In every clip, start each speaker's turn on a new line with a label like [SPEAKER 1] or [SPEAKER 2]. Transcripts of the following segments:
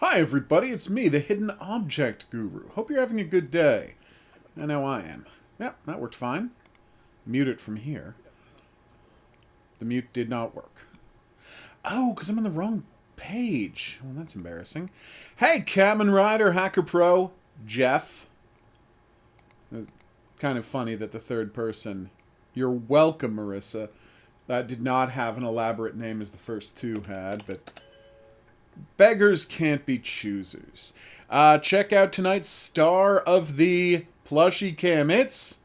[SPEAKER 1] Hi everybody, it's me, the Hidden Object Guru. Hope you're having a good day. I know I am. Yep, that worked fine. Mute it from here. The mute did not work. Oh, because I'm on the wrong page. Well, that's embarrassing. Hey, Kamen Rider, Hacker Pro, Jeff. It was kind of funny that the third person, you're welcome, Marissa, that did not have an elaborate name as the first two had, but beggars can't be choosers. Check out tonight's star of the plushie cam. It's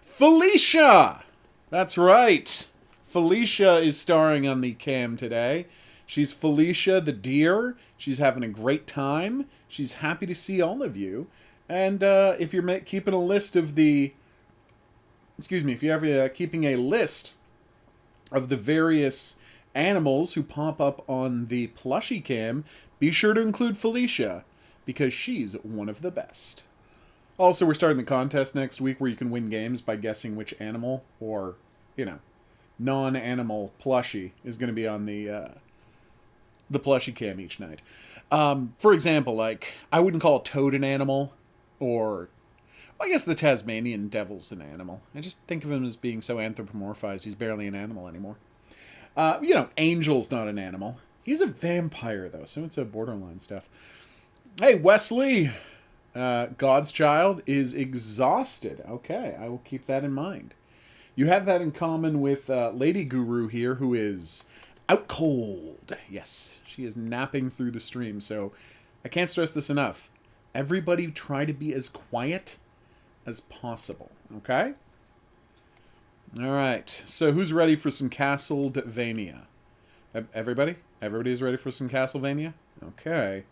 [SPEAKER 1] Felicia! That's right. Felicia is starring on the cam today. She's Felicia the deer. She's having a great time. She's happy to see all of you. And if you're keeping a list of the... Excuse me, if you're keeping a list of the various animals who pop up on the plushie cam, be sure to include Felicia, because she's one of the best. Also, we're starting the contest next week where you can win games by guessing which animal, or, you know, non-animal plushie is going to be on the plushie cam each night. For example, like, I wouldn't call a toad an animal, or... Well, I guess the Tasmanian devil's an animal. I just think of him as being so anthropomorphized, he's barely an animal anymore. You know, Angel's not an animal. He's a vampire, though, so it's a borderline stuff. Hey, Wesley, God's child, is exhausted. Okay, I will keep that in mind. You have that in common with Lady Guru here, who is out cold. Yes, she is napping through the stream, so I can't stress this enough. Everybody try to be as quiet as possible, okay? Alright, so who's ready for some Castlevania? Everybody? Everybody's ready for some Castlevania? Okay.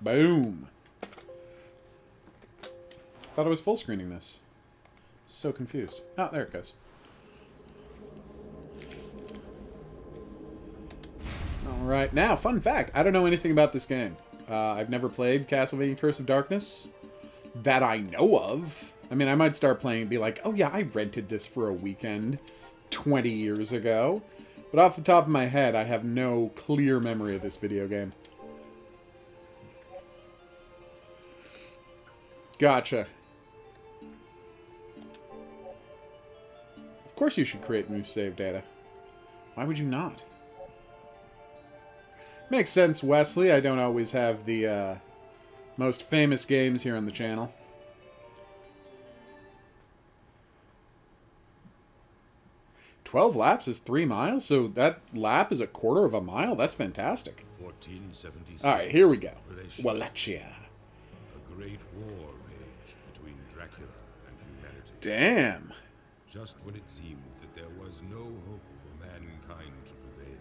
[SPEAKER 1] Boom. Thought I was full screening this. So confused. Oh, there it goes. Alright, now, fun fact. I don't know anything about this game. I've never played Castlevania Curse of Darkness. That I know of. I mean, I might start playing and be like, oh yeah, I rented this for a weekend 20 years ago. But off the top of my head, I have no clear memory of this video game. Gotcha. Of course you should create new save data. Why would you not? Makes sense, Wesley. I don't always have the most famous games here on the channel. "12 laps is 3 miles, so that lap is a quarter of a mile? That's fantastic.
[SPEAKER 2] 1476.
[SPEAKER 1] Alright, here we go. Wallachia.
[SPEAKER 2] A great war raged between Dracula and humanity.
[SPEAKER 1] Damn.
[SPEAKER 2] Just when it seemed that there was no hope for mankind to prevail.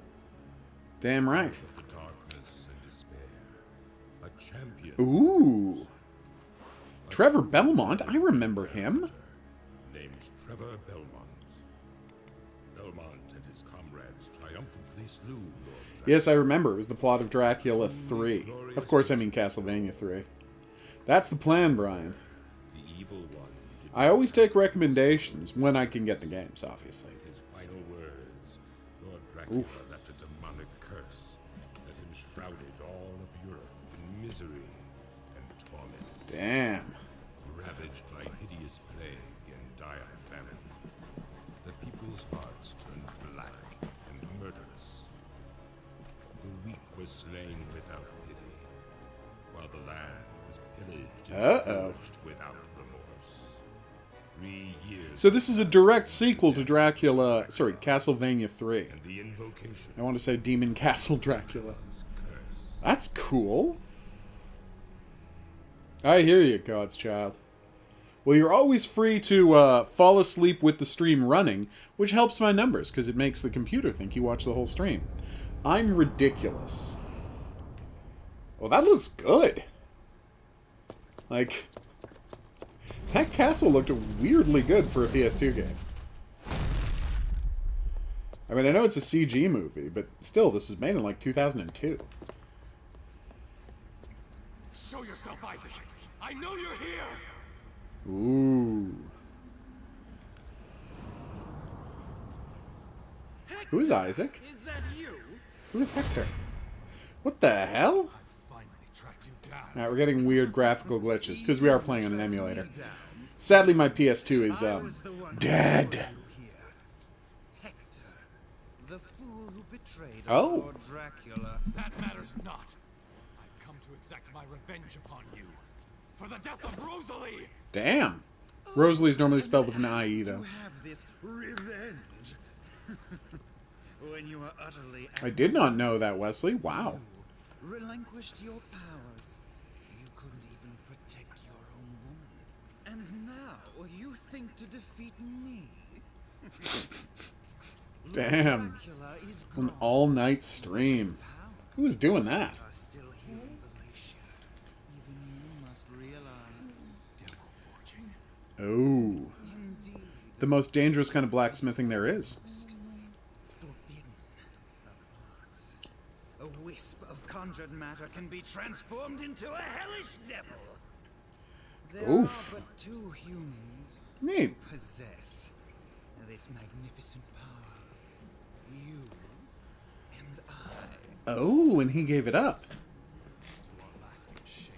[SPEAKER 1] Damn right.
[SPEAKER 2] Out of the darkness and despair, a champion.
[SPEAKER 1] Ooh. Trevor Belmont, I remember him.
[SPEAKER 2] Named Trevor Belmont. Belmont and his comrades triumphantly slew Lord Dracula.
[SPEAKER 1] Yes, I remember. It was the plot of Dracula 3. Of course, I mean Castlevania 3. That's the plan, Brian.
[SPEAKER 2] The evil one.
[SPEAKER 1] I always take recommendations when I can get the games, obviously.
[SPEAKER 2] With his final words, Lord Dracula left a demonic curse that enshrouded all of Europe in misery and torment.
[SPEAKER 1] Damn.
[SPEAKER 2] Ravaged by hideous plague and dire famine, the people's hearts turned black and murderous. The weak were slain without pity, while the land was pillaged and scourged without remorse. 3 years.
[SPEAKER 1] So this is a direct sequel to Castlevania 3.
[SPEAKER 2] And the invocation
[SPEAKER 1] I want to say Demon Castle Dracula.
[SPEAKER 2] was curse.
[SPEAKER 1] That's cool. I hear you, God's child. Well, you're always free to fall asleep with the stream running, which helps my numbers, because it makes the computer think you watch the whole stream. I'm ridiculous. Well, that looks good. Like, that castle looked weirdly good for a PS2 game. I mean, I know it's a CG movie, but still, this was made in, like, 2002.
[SPEAKER 3] Show yourself, Isaac! I know you're here!
[SPEAKER 1] Ooh. Who is Isaac?
[SPEAKER 3] Is that you?
[SPEAKER 1] Who is Hector? What the hell?
[SPEAKER 3] I finally tracked you down.
[SPEAKER 1] Alright, we're getting weird graphical glitches, because we are playing on an emulator. Sadly, my PS2 is, dead.
[SPEAKER 3] Hector, the fool who betrayed
[SPEAKER 1] Oh.
[SPEAKER 3] Lord Dracula. That matters not. I've come to exact my revenge upon you. For the death of Rosalie!
[SPEAKER 1] Damn. Rosalie is normally spelled with an IE, though.
[SPEAKER 3] You have this revenge. When you are utterly
[SPEAKER 1] I did not know that, Wesley. Wow.
[SPEAKER 3] you relinquished your powers. You couldn't even protect your own woman. And now you think to defeat me.
[SPEAKER 1] Damn.
[SPEAKER 3] Dracula is
[SPEAKER 1] An
[SPEAKER 3] gone.
[SPEAKER 1] all-night stream.
[SPEAKER 3] His powers
[SPEAKER 1] Who is doing that?
[SPEAKER 3] are still here in Valencia. Even you must realize. Devil forging.
[SPEAKER 1] Oh.
[SPEAKER 3] Indeed.
[SPEAKER 1] The most dangerous kind of blacksmithing there is.
[SPEAKER 3] Forbidden of arts. A wisp of conjured matter can be transformed into a hellish devil. There
[SPEAKER 1] Oof.
[SPEAKER 3] are but two humans
[SPEAKER 1] Neat.
[SPEAKER 3] who possess this magnificent power. You and I.
[SPEAKER 1] Oh, and he gave it up.
[SPEAKER 3] To our lasting shame.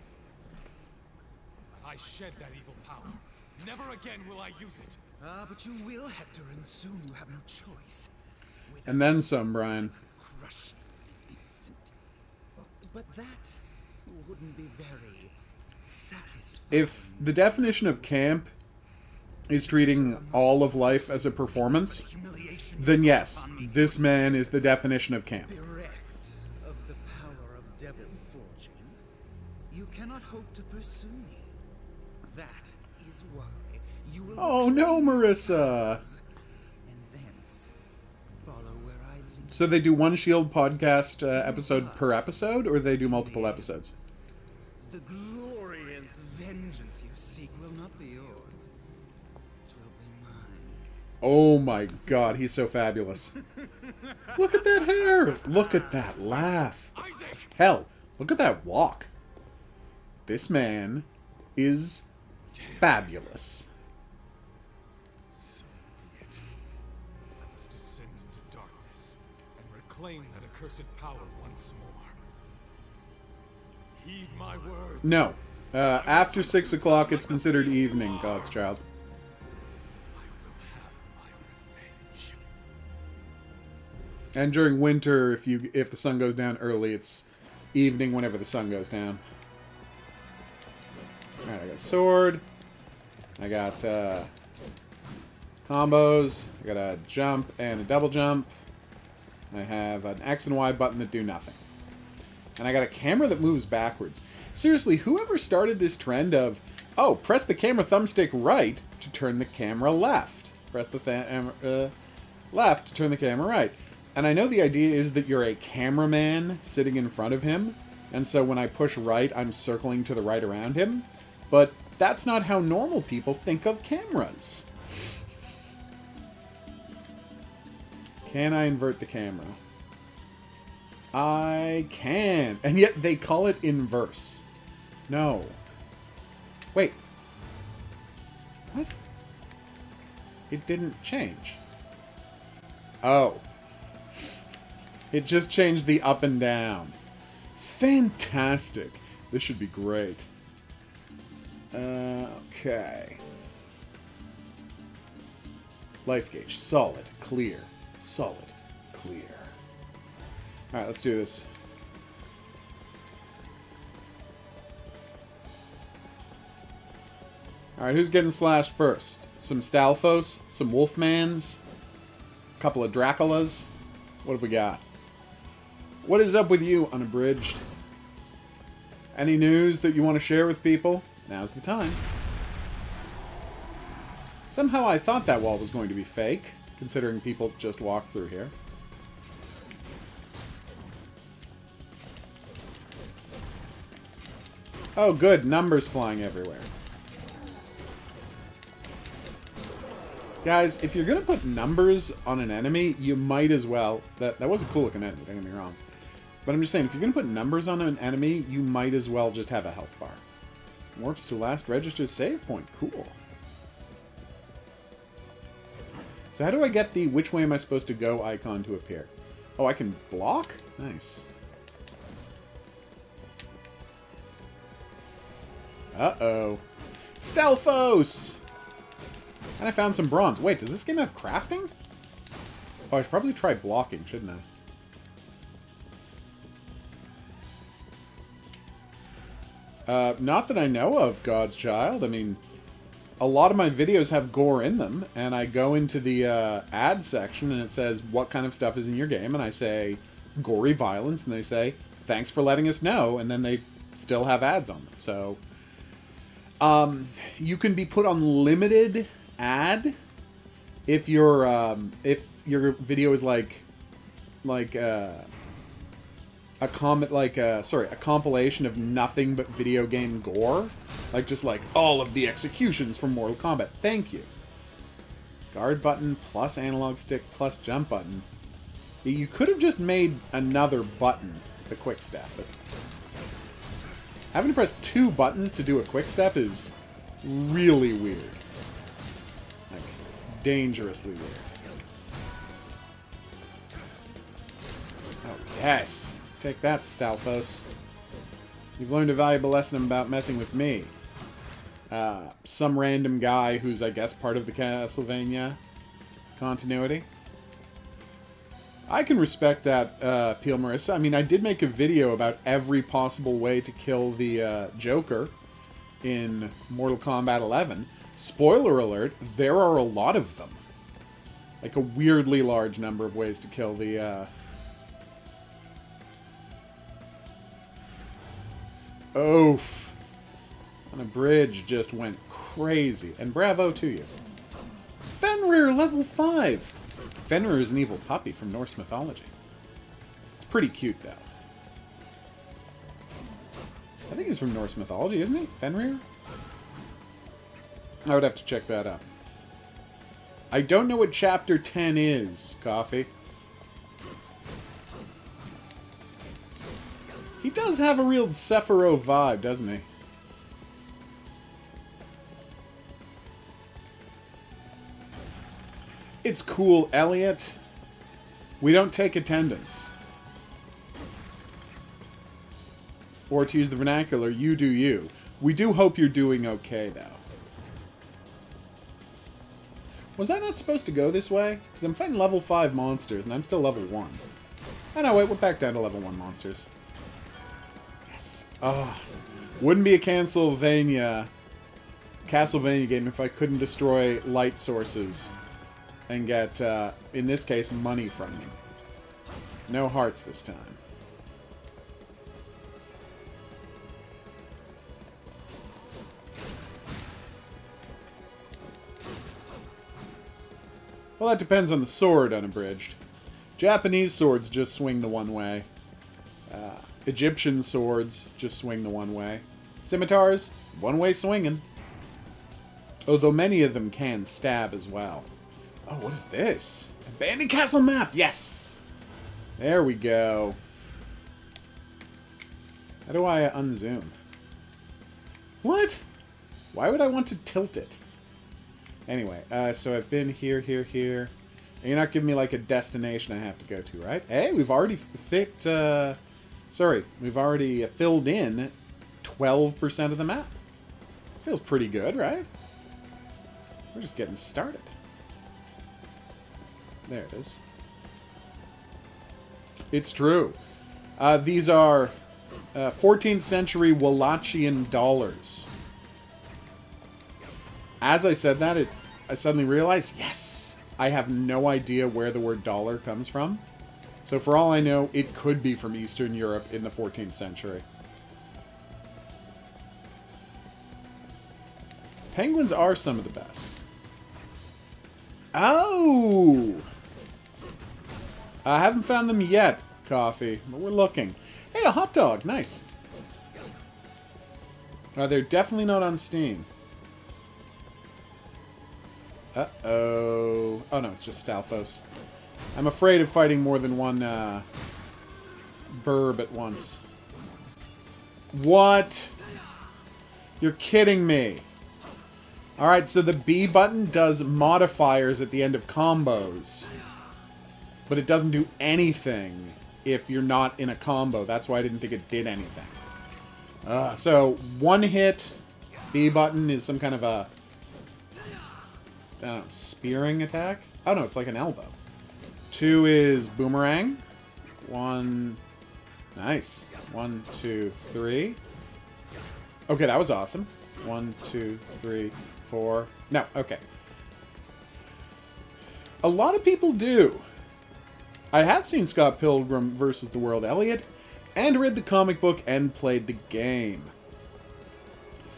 [SPEAKER 3] I shed that evil power. Never again will I use it. Ah, but you will, Hector, and soon you have no choice.
[SPEAKER 1] And then some, Brian.
[SPEAKER 3] Crushing instant. But that wouldn't be very satisfying.
[SPEAKER 1] If the definition of camp is treating all of life as a performance,
[SPEAKER 3] Humiliation
[SPEAKER 1] then yes, this man is the definition of camp.
[SPEAKER 3] bereft of the power of devil forging, you cannot hope to pursue me. That is why you will
[SPEAKER 1] Oh no, Marissa!
[SPEAKER 3] and thence follow where I lead.
[SPEAKER 1] So they do one Shield podcast episode per episode, or they do multiple episodes?
[SPEAKER 3] The glorious vengeance you seek will not be yours. It will be mine.
[SPEAKER 1] Oh my god, he's so fabulous. Look at that hair! Look at that laugh!
[SPEAKER 3] Isaac!
[SPEAKER 1] Hell, look at that walk. This man is fabulous.
[SPEAKER 3] So be it. I must descend into darkness and reclaim that accursed power once more. Heed my words.
[SPEAKER 1] No. After 6 o'clock, it's considered evening, God's child.
[SPEAKER 3] I will have my revenge.
[SPEAKER 1] And during winter, if the sun goes down early, it's evening whenever the sun goes down. Alright, I got sword. I got combos. I got a jump and a double jump. I have an X and Y button that do nothing. And I got a camera that moves backwards. Seriously, whoever started this trend of, oh, press the camera thumbstick right to turn the camera left. Press the left to turn the camera right. And I know the idea is that you're a cameraman sitting in front of him, and so when I push right, I'm circling to the right around him. But that's not how normal people think of cameras. Can I invert the camera? I can. And yet they call it inverse. No. Wait. What? It didn't change. Oh. It just changed the up and down. Fantastic. This should be great. Okay. Life gauge. Solid. Clear. Solid. Clear. Alright, let's do this. Alright, who's getting slashed first? Some Stalfos? Some Wolfmans? A couple of Draculas? What have we got? What is up with you, Unabridged? Any news that you want to share with people? Now's the time. Somehow I thought that wall was going to be fake, considering people just walked through here. Oh, good. Numbers flying everywhere. Guys, if you're going to put numbers on an enemy, you might as well... That was a cool looking enemy, don't get me wrong. But I'm just saying, if you're going to put numbers on an enemy, you might as well just have a health bar. Warps to last registered save point. Cool. So how do I get the which way am I supposed to go icon to appear? Oh, I can block? Nice. Uh-oh. Stealthos! And I found some bronze. Wait, does this game have crafting? Oh, I should probably try blocking, shouldn't I? Not that I know of, God's Child. I mean, a lot of my videos have gore in them, and I go into the ad section, and it says, what kind of stuff is in your game? And I say, gory violence, and they say, thanks for letting us know, and then they still have ads on them. So, you can be put on limited ad if your video is like a compilation of nothing but video game gore, just like all of the executions from Mortal Kombat. Thank you. Guard button plus analog stick plus jump button. You could have just made another button, the quick step, but having to press 2 buttons to do a quick step is really weird. Like, dangerously weird. Oh, yes. Take that, Stalfos. You've learned a valuable lesson about messing with me. Some random guy who's, I guess, part of the Castlevania continuity. I can respect that, Peel Marissa. I mean, I did make a video about every possible way to kill the Joker in Mortal Kombat 11. Spoiler alert, there are a lot of them. Like a weirdly large number of ways to kill the... Oof. On a bridge just went crazy. And bravo to you. Fenrir, level 5! Fenrir is an evil puppy from Norse mythology. It's pretty cute, though. I think he's from Norse mythology, isn't he? Fenrir? I would have to check that out. I don't know what Chapter 10 is, Coffee. He does have a real Sephiroth vibe, doesn't he? It's cool, Elliot. We don't take attendance. Or to use the vernacular, you do you. We do hope you're doing okay, though. Was I not supposed to go this way? Because I'm fighting level 5 monsters, and I'm still level 1. Oh, no, wait, we're back down to level 1 monsters. Yes. Oh, wouldn't be a Castlevania game if I couldn't destroy light sources and get, in this case, money from them. No hearts this time. Well, that depends on the sword, unabridged. Japanese swords just swing the one way. Egyptian swords just swing the one way. Scimitars, one-way swinging. Although many of them can stab as well. Oh, what is this? Abandoned castle map! Yes! There we go. How do I unzoom? What? Why would I want to tilt it? Anyway, so I've been here, here, here. And you're not giving me, like, a destination I have to go to, right? Hey, we've already we've already filled in 12% of the map. Feels pretty good, right? We're just getting started. There it is. It's true. These are 14th century Wallachian dollars. As I said that, I suddenly realized, yes, I have no idea where the word dollar comes from. So for all I know, it could be from Eastern Europe in the 14th century. Penguins are some of the best. Oh! I haven't found them yet, Coffee, but we're looking. Hey, a hot dog. Nice. They're definitely not on Steam. Uh-oh. Oh, no, it's just Stalfos. I'm afraid of fighting more than one burb at once. What? You're kidding me. Alright, so the B button does modifiers at the end of combos. But it doesn't do anything if you're not in a combo. That's why I didn't think it did anything. So, one hit, B button is some kind of a... I don't know, spearing attack? Oh no, it's like an elbow. 2 is boomerang. 1... Nice. 1, 2, 3. Okay, that was awesome. 1, 2, 3, 4... No, okay. A lot of people do. I have seen Scott Pilgrim vs. the World Elliot, and read the comic book and played the game.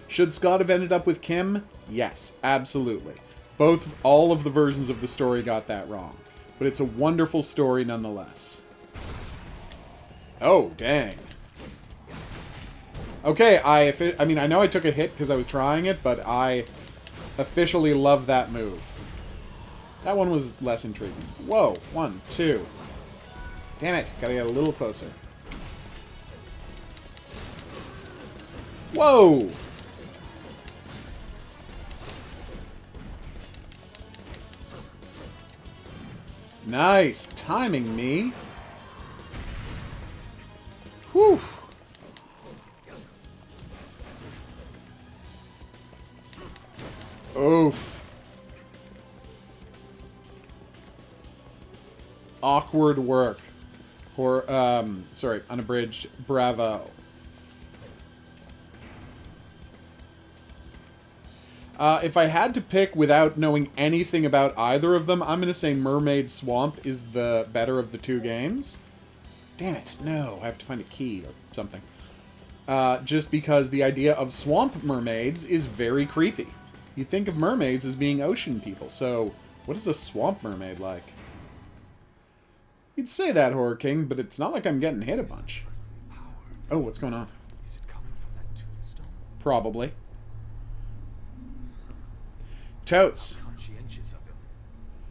[SPEAKER 1] Should Scott have ended up with Kim? Yes, absolutely. All of the versions of the story got that wrong. But it's a wonderful story nonetheless. Oh, dang. Okay, I mean, I know I took a hit because I was trying it, but I officially love that move. That one was less intriguing. Whoa, 1, 2. Damn it, gotta get a little closer. Whoa! Nice timing, me. Whew. Oof. Awkward work. Or, sorry, unabridged. Bravo. If I had to pick without knowing anything about either of them, I'm going to say Mermaid Swamp is the better of the two games. Damn it, no. I have to find a key or something. Just because the idea of swamp mermaids is very creepy. You think of mermaids as being ocean people, so what is a swamp mermaid like? You'd say that, Horror King, but it's not like I'm getting hit a bunch. Oh, what's going on?
[SPEAKER 3] Is it coming from that tombstone?
[SPEAKER 1] Probably. Totes.
[SPEAKER 3] Conscientious of him.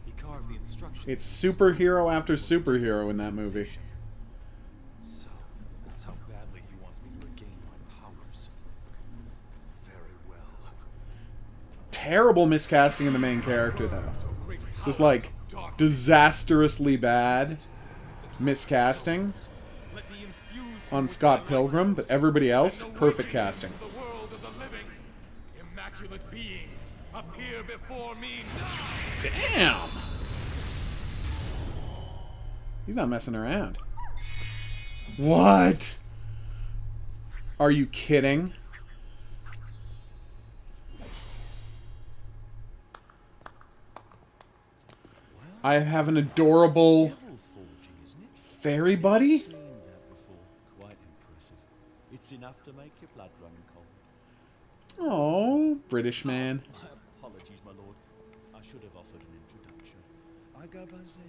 [SPEAKER 3] He carved the instructions.
[SPEAKER 1] It's superhero after superhero in that movie.
[SPEAKER 3] So, that's how badly he wants me to regain my powers. Very well.
[SPEAKER 1] Terrible miscasting in the main character, though. Just like disastrously bad miscasting on Scott Pilgrim, but everybody else, perfect casting.
[SPEAKER 3] The world of the living, immaculate being, appear before me now.
[SPEAKER 1] Damn! He's not messing around. What? Are you kidding? I have an adorable fairy buddy?
[SPEAKER 4] Quite impressive. It's enough to make your blood run cold.
[SPEAKER 1] Oh, British man.
[SPEAKER 4] My apologies, my lord. I should have offered an introduction. I go by Zed.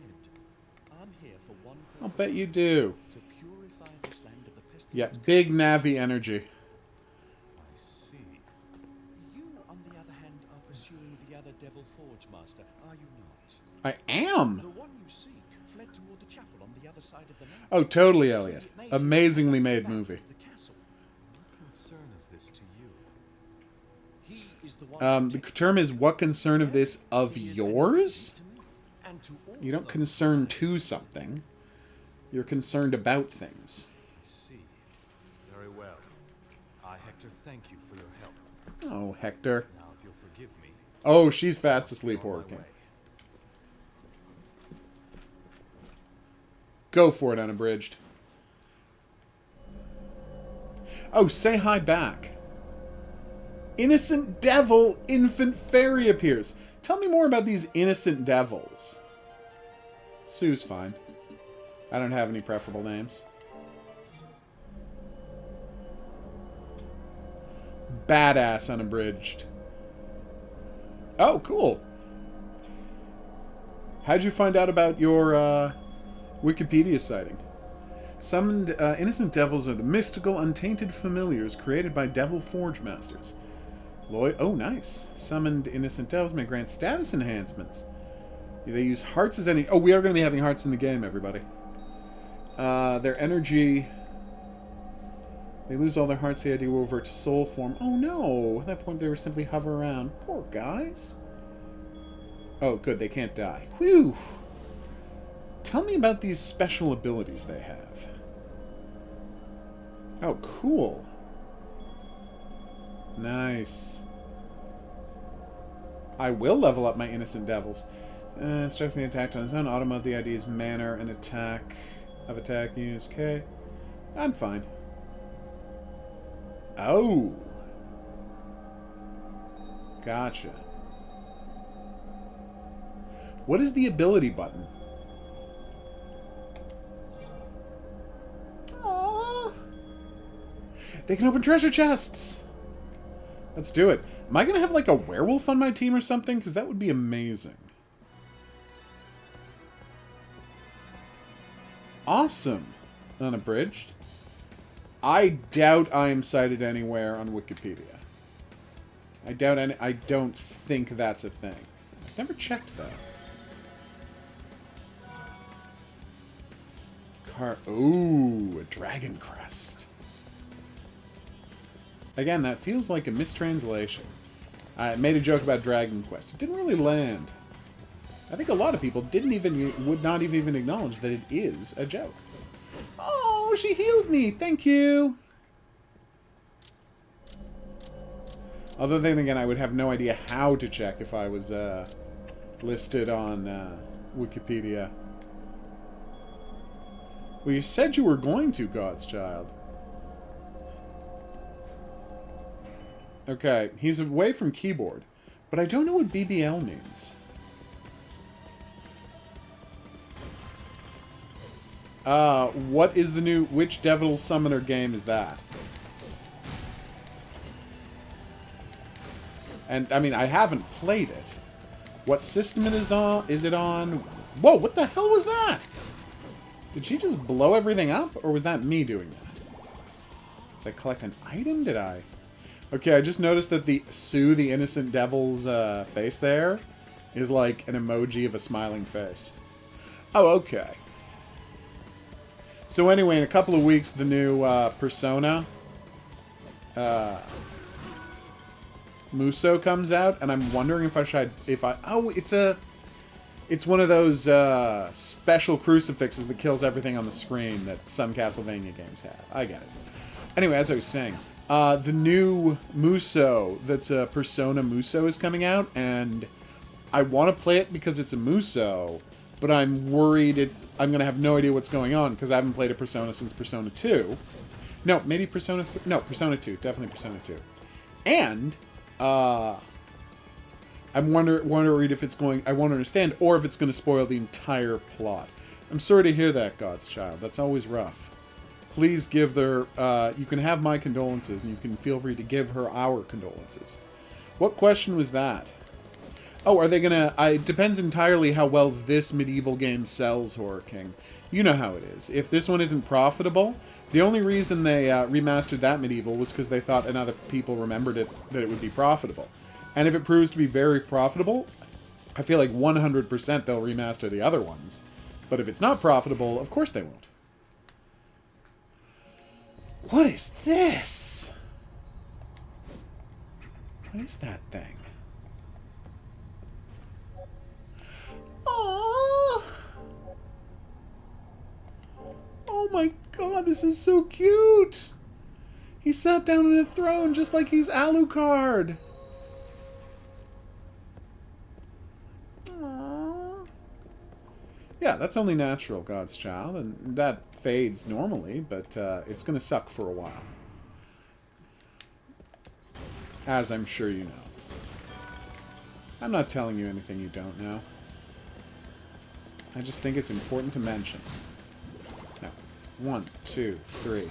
[SPEAKER 4] I'm here for one purpose.
[SPEAKER 1] I'll bet you do.
[SPEAKER 4] To purify this land of the pestilence.
[SPEAKER 1] Yeah, big Navi energy.
[SPEAKER 4] I see. You, on the other hand, are pursuing the other Devil Forge Master, are you not?
[SPEAKER 1] I am.
[SPEAKER 4] The one you seek fled toward the chapel on the other side of the mountain.
[SPEAKER 1] Oh, totally, Elliot. Amazingly made movie.
[SPEAKER 4] The castle.
[SPEAKER 3] What concern is this to you?
[SPEAKER 4] He is the one
[SPEAKER 1] The term is, what concern of this of yours?
[SPEAKER 4] to me and to all
[SPEAKER 1] You don't
[SPEAKER 4] those
[SPEAKER 1] concern to something. You're concerned about things.
[SPEAKER 3] I see. Very well. I, Hector, thank you for your help.
[SPEAKER 1] Oh, Hector.
[SPEAKER 3] Now, if you'll forgive me,
[SPEAKER 1] Oh, she's fast asleep,
[SPEAKER 3] on my
[SPEAKER 1] Horror King.
[SPEAKER 3] way.
[SPEAKER 1] Go for it, unabridged. Oh, say hi back. Innocent devil, infant fairy appears. Tell me more about these innocent devils. Sue's fine. I don't have any preferable names. Badass unabridged. Oh, cool. How'd you find out about your, Wikipedia sighting? Summoned innocent devils are the mystical, untainted familiars created by Devil Forge Masters. Oh, nice. Summoned innocent devils may grant status enhancements. They use hearts as any... Oh, we are going to be having hearts in the game, everybody. Their energy They lose all their hearts, the idea will revert to soul form. Oh no! At that point they were simply hover around. Poor guys. Oh, good, they can't die. Whew! Tell me about these special abilities they have. Oh, cool. Nice. I will level up my innocent devils. Strikes the attack on his own. Auto mode, the idea is manner and attack of attack used. Okay. I'm fine. Oh. Gotcha. What is the ability button? Aww. They can open treasure chests! Let's do it. Am I going to have like a werewolf on my team or something? Because that would be amazing. Awesome. Unabridged. I doubt I am cited anywhere on Wikipedia. I don't think that's a thing. I've never checked that. Ooh, a dragon crest. Again, that feels like a mistranslation. I made a joke about Dragon Quest. It didn't really land. I think a lot of people would not even acknowledge that it is a joke. Oh, she healed me. Thank you. Although then again, I would have no idea how to check if I was listed on Wikipedia. Well, you said you were going to, God's child. Okay, he's away from keyboard, but I don't know what BBL means. What is the new... Which Devil Summoner game is that? And, I mean, I haven't played it. What system it is on? Is it on... Whoa, what the hell was that? Did she just blow everything up? Or was that me doing that? Did I collect an item? Did I? Okay, I just noticed that the Sue, the innocent devil's face there, is like an emoji of a smiling face. Oh, okay. So anyway, in a couple of weeks, the new Persona Muso comes out, and I'm wondering if I should... Oh, it's one of those special crucifixes that kills everything on the screen that some Castlevania games have. I get it. Anyway, as I was saying, the new Muso, that's a Persona Muso, is coming out, and I want to play it because it's a Muso, but I'm worried I'm going to have no idea what's going on because I haven't played a Persona since Persona 2. No, maybe Persona 3. No, Persona 2. Definitely Persona 2. And I'm worried if it's going... I won't understand, or if it's going to spoil the entire plot. I'm sorry to hear that, God's child. That's always rough. Please give their... you can have my condolences, and you can feel free to give her our condolences. What question was that? Oh, are they gonna... it depends entirely how well this medieval game sells, Horror King. You know how it is. If this one isn't profitable, the only reason they remastered that medieval was because they thought enough people remembered it that it would be profitable. And if it proves to be very profitable, I feel like 100% they'll remaster the other ones. But if it's not profitable, of course they won't. What is this? What is that thing? Oh! Oh my god, this is so cute! He sat down on a throne just like he's Alucard! Aww. Yeah, that's only natural, God's child, and that fades normally, but it's gonna suck for a while. As I'm sure you know. I'm not telling you anything you don't know. I just think it's important to mention. Now, 1, 2, 3.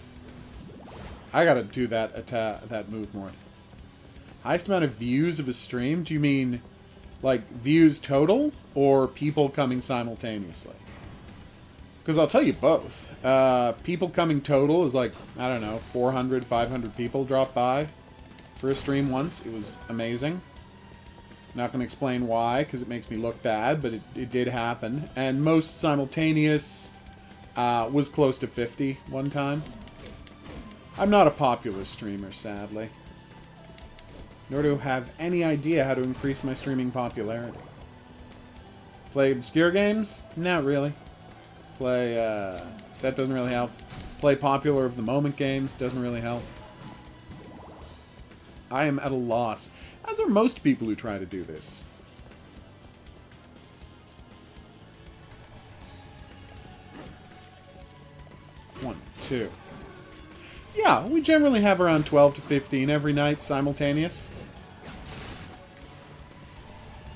[SPEAKER 1] I gotta do that move more. Highest amount of views of a stream? Do you mean, like, views total? Or people coming simultaneously? Because I'll tell you both. People coming total is like, I don't know, 400, 500 people dropped by for a stream once. It was amazing. Not going to explain why, because it makes me look bad, but it did happen. And most simultaneous was close to 50 one time. I'm not a popular streamer, sadly. Nor do I have any idea how to increase my streaming popularity. Play obscure games? Not really. Play, that doesn't really help. Play popular of the moment games? Doesn't really help. I am at a loss. As are most people who try to do this. One, two. Yeah, we generally have around 12 to 15 every night simultaneous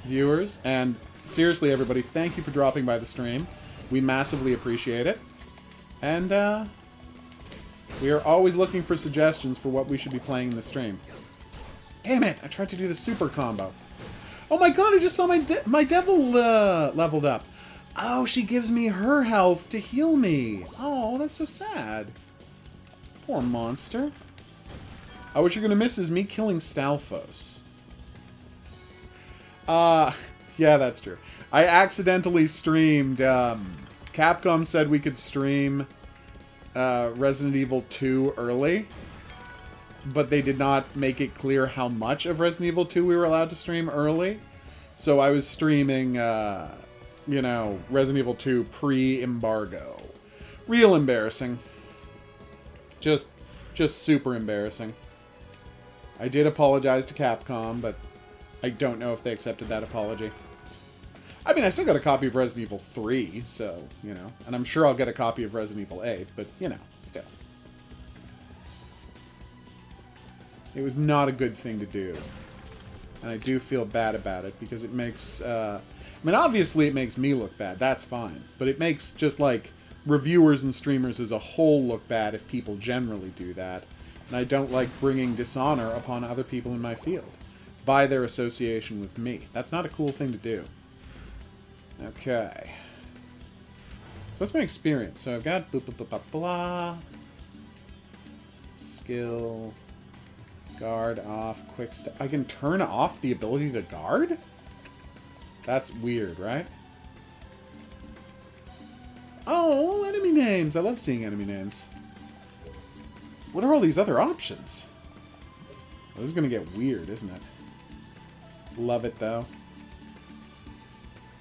[SPEAKER 1] viewers. And seriously, everybody, thank you for dropping by the stream. We massively appreciate it. And we are always looking for suggestions for what we should be playing in the stream. Damn it! I tried to do the super combo. Oh my god, I just saw my devil leveled up. Oh, she gives me her health to heal me. Oh, that's so sad. Poor monster. Oh, what you're gonna miss is me killing Stalfos. Yeah, that's true. I accidentally streamed, Capcom said we could stream Resident Evil 2 early, but they did not make it clear how much of Resident Evil 2 we were allowed to stream early. So I was streaming, you know, Resident Evil 2 pre-embargo. Real embarrassing. Just super embarrassing. I did apologize to Capcom, but I don't know if they accepted that apology. I mean, I still got a copy of Resident Evil 3, so, you know. And I'm sure I'll get a copy of Resident Evil 8, but, you know, still. It was not a good thing to do. And I do feel bad about it, because it makes, I mean, obviously it makes me look bad, that's fine. But it makes just, like, reviewers and streamers as a whole look bad if people generally do that. And I don't like bringing dishonor upon other people in my field by their association with me. That's not a cool thing to do. Okay. So what's my experience? So I've got blah, blah, blah, blah, blah. Skill. Guard off. Quick step. I can turn off the ability to guard? That's weird, right? Oh, enemy names. I love seeing enemy names. What are all these other options? Well, this is going to get weird, isn't it? Love it, though.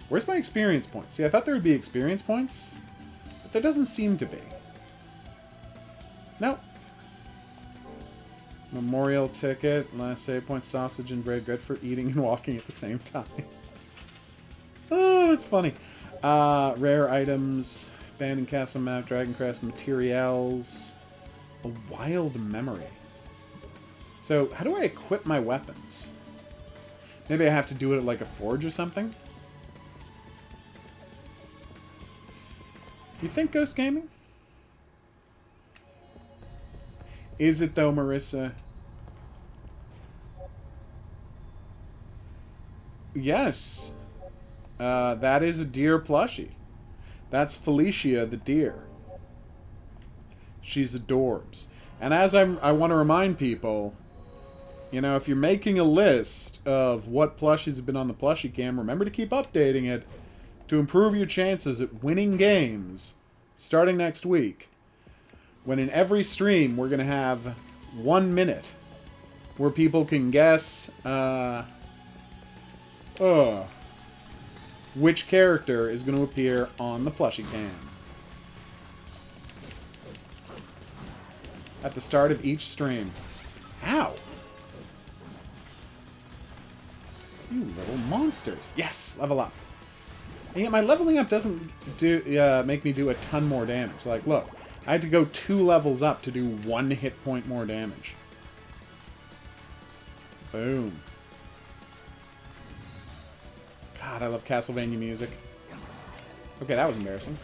[SPEAKER 1] Where's my experience points? See, I thought there would be experience points, but there doesn't seem to be. Nope. Memorial ticket, last save point, sausage and bread, good for eating and walking at the same time. Oh, that's funny. Rare items, abandoned castle map, dragon crest, materials, a wild memory. So, how do I equip my weapons? Maybe I have to do it at like a forge or something? You think Ghost Gaming? Is it though, Marissa? Yes. That is a deer plushie. That's Felicia the deer. She's adorbs. And as I want to remind people, you know, if you're making a list of what plushies have been on the plushie cam, remember to keep updating it to improve your chances at winning games starting next week. When in every stream, we're going to have 1 minute where people can guess which character is going to appear on the plushie cam. At the start of each stream. Ow! You little monsters. Yes, level up. And yet my leveling up doesn't make me do a ton more damage. Like, look, I had to go 2 levels up to do 1 hit point more damage. Boom. God, I love Castlevania music. Okay, that was embarrassing.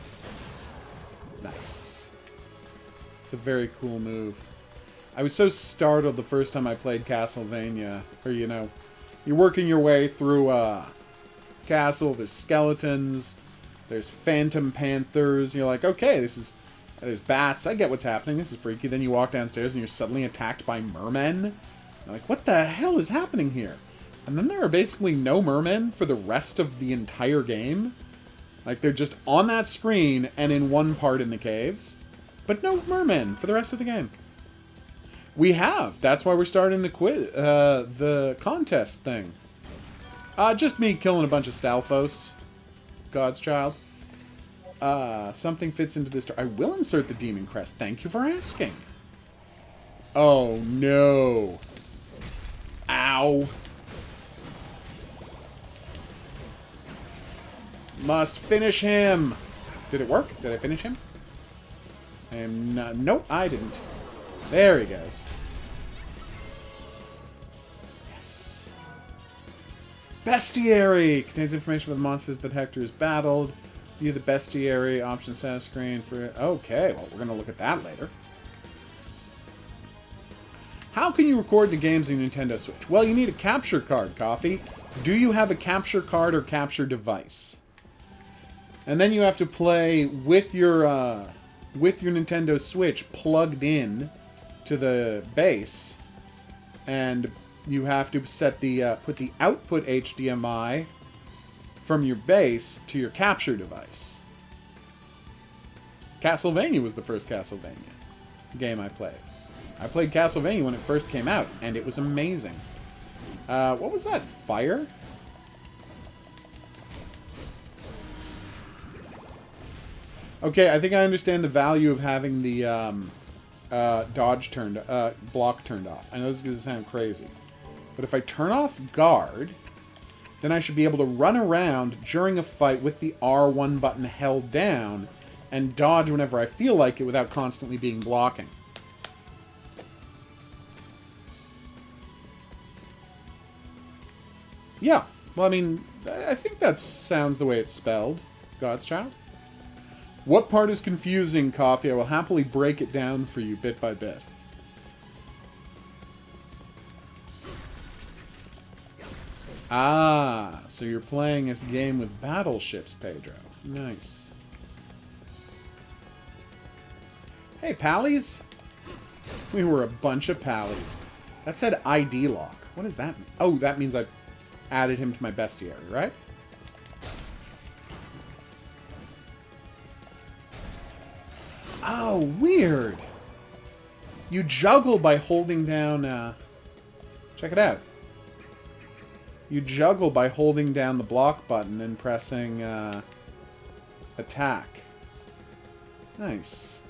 [SPEAKER 1] Nice. It's a very cool move. I was so startled the first time I played Castlevania. Or, you know, you're working your way through a castle, there's skeletons, there's phantom panthers. You're like, okay, there's bats, I get what's happening, this is freaky. Then you walk downstairs and you're suddenly attacked by mermen. You're like, what the hell is happening here? And then there are basically no mermen for the rest of the entire game. Like, they're just on that screen and in one part in the caves. But no mermen for the rest of the game. We have. That's why we're starting the the contest thing. Just me killing a bunch of Stalfos. God's child. Something fits into this. I will insert the Demon Crest. Thank you for asking. Oh, no. Ow. Must finish him. Did it work? Did I finish him? I am not... Nope, I didn't. There he goes. Yes. Bestiary! Contains information about the monsters that Hector has battled. View the bestiary option status screen for... Okay, well, we're going to look at that later. How can you record the games on your Nintendo Switch? Well, you need a capture card, Coffee. Do you have a capture card or capture device? And then you have to play with your Nintendo Switch plugged in to the base, and you have to set the put the output HDMI from your base to your capture device. Castlevania was the first Castlevania game I played. I played Castlevania when it first came out, and it was amazing. What was that? Fire? Okay, I think I understand the value of having the block turned off. I know this is going to sound crazy, but if I turn off guard, then I should be able to run around during a fight with the R1 button held down and dodge whenever I feel like it without constantly being blocking. Yeah, well, I mean, I think that sounds the way it's spelled, God's Child. What part is confusing, Coffee? I will happily break it down for you bit by bit. Ah, so you're playing a game with battleships, Pedro. Nice. Hey, pallies. We were a bunch of pallies. That said ID lock. What does that mean? Oh, that means I've added him to my bestiary, right? Oh, weird. You juggle by holding down, check it out. You juggle by holding down the block button and pressing, attack. Nice.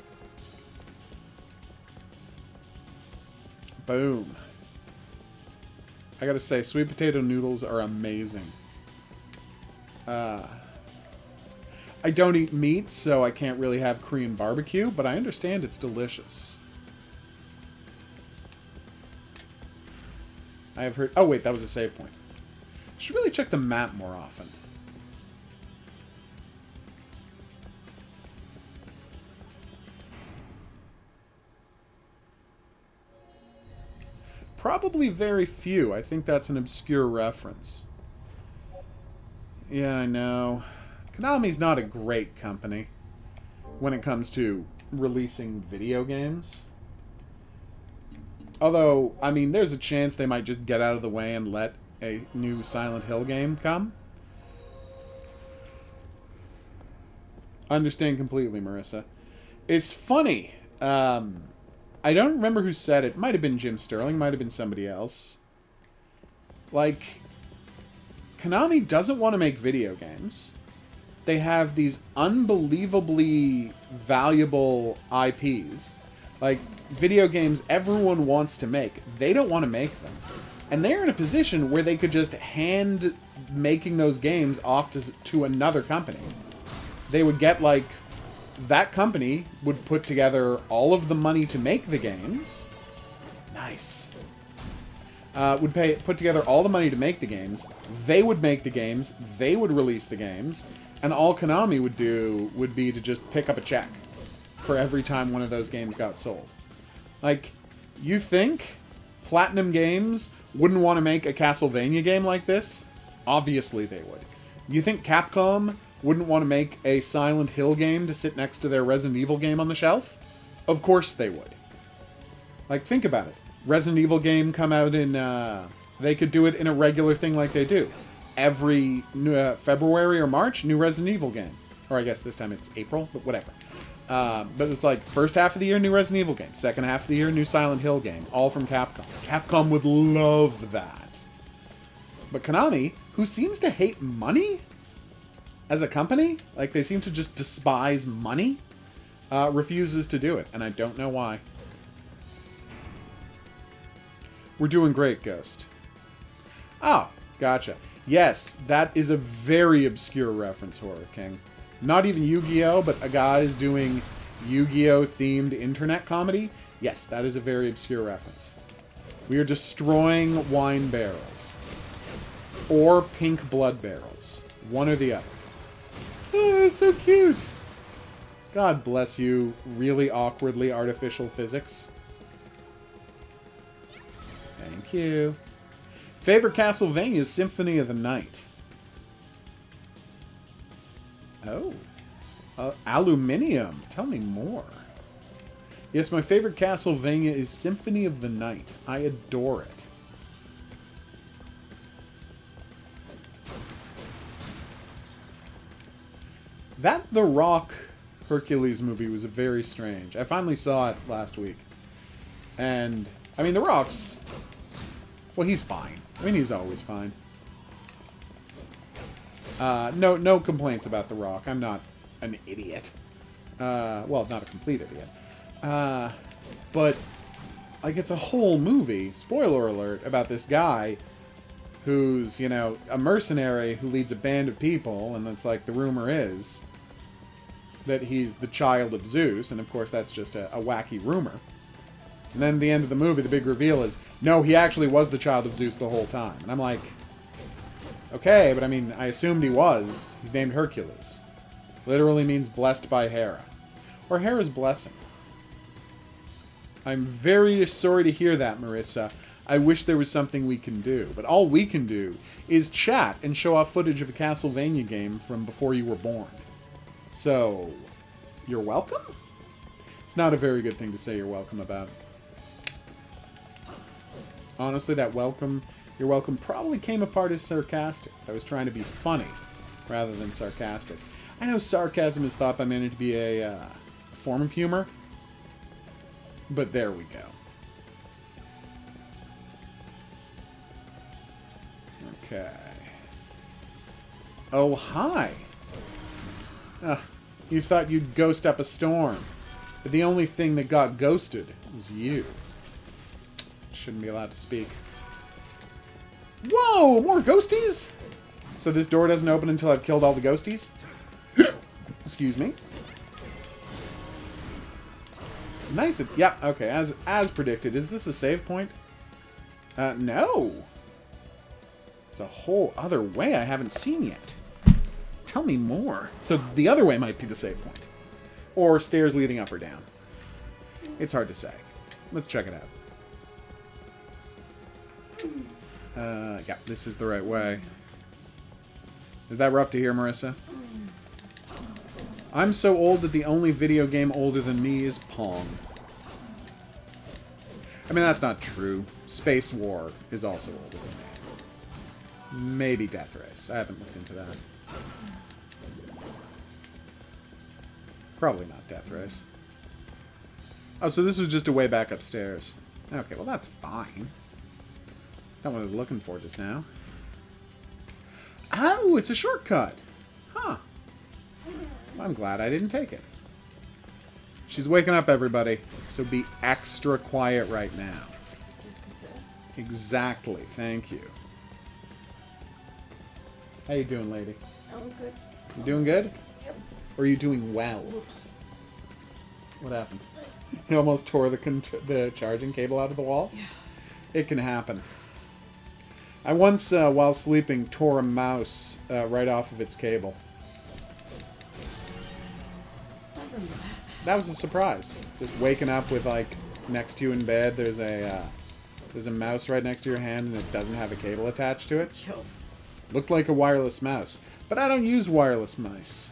[SPEAKER 1] Boom. I gotta say, sweet potato noodles are amazing. I don't eat meat, so I can't really have Korean barbecue, but I understand it's delicious. I have heard... Oh, wait, that was a save point. Should really check the map more often. Probably very few. I think that's an obscure reference. Yeah, I know. Konami's not a great company when it comes to releasing video games. Although, I mean, there's a chance they might just get out of the way and let a new Silent Hill game come. Understand completely, Marissa. It's funny. I don't remember who said it. Might have been Jim Sterling. Might have been somebody else. Like, Konami doesn't want to make video games. They have these unbelievably valuable IPs. Like, video games everyone wants to make. They don't want to make them. And they're in a position where they could just hand making those games off to another company. They would get, like... That company would put together all of the money to make the games. Nice. Would put together all the money to make the games. They would make the games. They would release the games. And all Konami would do would be to just pick up a check for every time one of those games got sold. Like, you think Platinum Games wouldn't want to make a Castlevania game like this? Obviously they would. You think Capcom wouldn't want to make a Silent Hill game to sit next to their Resident Evil game on the shelf? Of course they would. Like, think about it. Resident Evil game come out in... they could do it in a regular thing like they do. Every February or March, new Resident Evil game. Or I guess this time it's April, but whatever. But it's like, first half of the year, new Resident Evil game. Second half of the year, new Silent Hill game. All from Capcom. Capcom would love that. But Konami, who seems to hate money as a company, like they seem to just despise money, refuses to do it. And I don't know why. We're doing great, Ghost. Oh, gotcha. Yes, that is a very obscure reference, Horror King. Not even Yu-Gi-Oh, but a guy is doing Yu-Gi-Oh themed internet comedy. Yes, that is a very obscure reference. We are destroying wine barrels. Or pink blood barrels. One or the other. Oh, so cute. God bless you, really awkwardly artificial physics. Thank you. Favorite Castlevania is Symphony of the Night. Oh. Aluminium. Tell me more. Yes, my favorite Castlevania is Symphony of the Night. I adore it. That The Rock Hercules movie was very strange. I finally saw it last week. And, I mean, The Rock's... well, he's fine. I mean, he's always fine. No complaints about The Rock. I'm not an idiot. Well, not a complete idiot. But, like, it's a whole movie, spoiler alert, about this guy who's, you know, a mercenary who leads a band of people, and it's like, the rumor is that he's the child of Zeus, and of course that's just a wacky rumor. And then at the end of the movie, the big reveal is, no, he actually was the child of Zeus the whole time. And I'm like, okay, but I mean, I assumed he was. He's named Hercules. Literally means blessed by Hera. Or Hera's blessing. I'm very sorry to hear that, Marissa. I wish there was something we can do. But all we can do is chat and show off footage of a Castlevania game from before you were born. So, you're welcome? It's not a very good thing to say you're welcome about. Honestly, that welcome, you're welcome, probably came apart as sarcastic. I was trying to be funny rather than sarcastic. I know sarcasm is thought by many to be a form of humor, but there we go. Okay. Oh, hi. You thought you'd ghost up a storm, but the only thing that got ghosted was you. Shouldn't be allowed to speak. Whoa! More ghosties? So this door doesn't open until I've killed all the ghosties? Excuse me. Nice. Yeah, okay. As predicted. Is this a save point? No. It's a whole other way I haven't seen yet. Tell me more. So the other way might be the save point. Or stairs leading up or down. It's hard to say. Let's check it out. Yeah, this is the right way. Is that rough to hear, Marissa? I'm so old that the only video game older than me is Pong. I mean, that's not true. Space War is also older than me. Maybe Death Race. I haven't looked into that. Probably not Death Race. Oh, so this was just a way back upstairs. Okay, well that's fine. Not what I was looking for just now. Oh, it's a shortcut. Huh. Well, I'm glad I didn't take it. She's waking up, everybody. So be extra quiet right now. Exactly. Thank you. How you doing, lady?
[SPEAKER 5] I'm good.
[SPEAKER 1] You doing good?
[SPEAKER 5] Yep.
[SPEAKER 1] Or are you doing well?
[SPEAKER 5] Whoops.
[SPEAKER 1] What happened? You almost tore the charging cable out of the wall?
[SPEAKER 5] Yeah.
[SPEAKER 1] It can happen. I once, while sleeping, tore a mouse right off of its cable.
[SPEAKER 5] I remember that.
[SPEAKER 1] That was a surprise. Just waking up with, like, next to you in bed, there's a mouse right next to your hand and it doesn't have a cable attached to it.
[SPEAKER 5] Yo.
[SPEAKER 1] Looked like a wireless mouse. But I don't use wireless mice.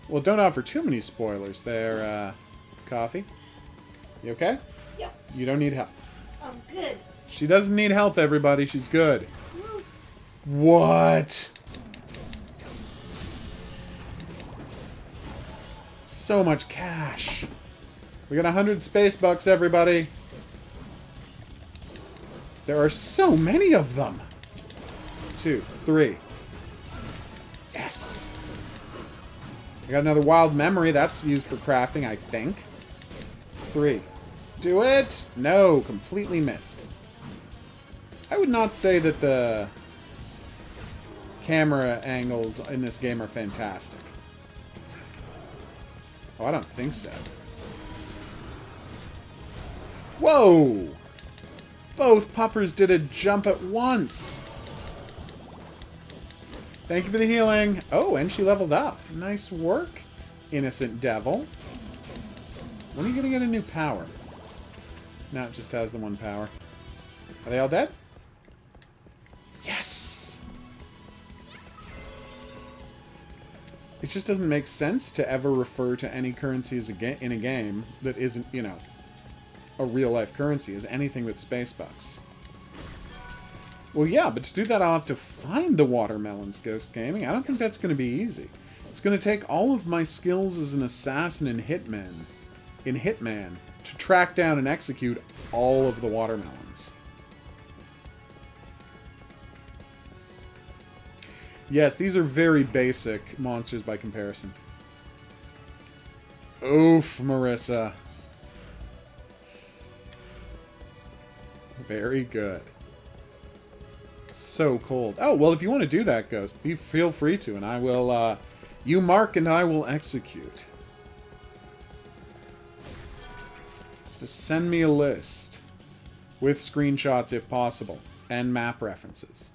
[SPEAKER 1] Well, don't offer too many spoilers there, Coffee. You okay?
[SPEAKER 5] Yep.
[SPEAKER 1] You don't need help.
[SPEAKER 5] I'm good.
[SPEAKER 1] She doesn't need help, everybody. She's good.
[SPEAKER 5] Woo.
[SPEAKER 1] What? So much cash. We got 100 space bucks, everybody. There are so many of them. 2, 3. Yes. I got another wild memory. That's used for crafting, I think. 3. Do it! No, completely missed. I would not say that the camera angles in this game are fantastic. Oh, I don't think so. Whoa! Both puppers did a jump at once. Thank you for the healing. Oh, and she leveled up. Nice work, innocent devil. When are you going to get a new power? No, it just has the one power. Are they all dead? Yes! It just doesn't make sense to ever refer to any currency as in a game that isn't, you know, a real-life currency as anything but space bucks. Well, yeah, but to do that, I'll have to find the watermelons, Ghost Gaming. I don't think that's going to be easy. It's going to take all of my skills as an assassin in Hitman, to track down and execute all of the watermelons. Yes, these are very basic monsters by comparison. Oof, Marissa. Very good. So cold. Oh, well, if you want to do that, Ghost, feel free to, and I will, you mark and I will execute. Just send me a list with screenshots if possible, and map references.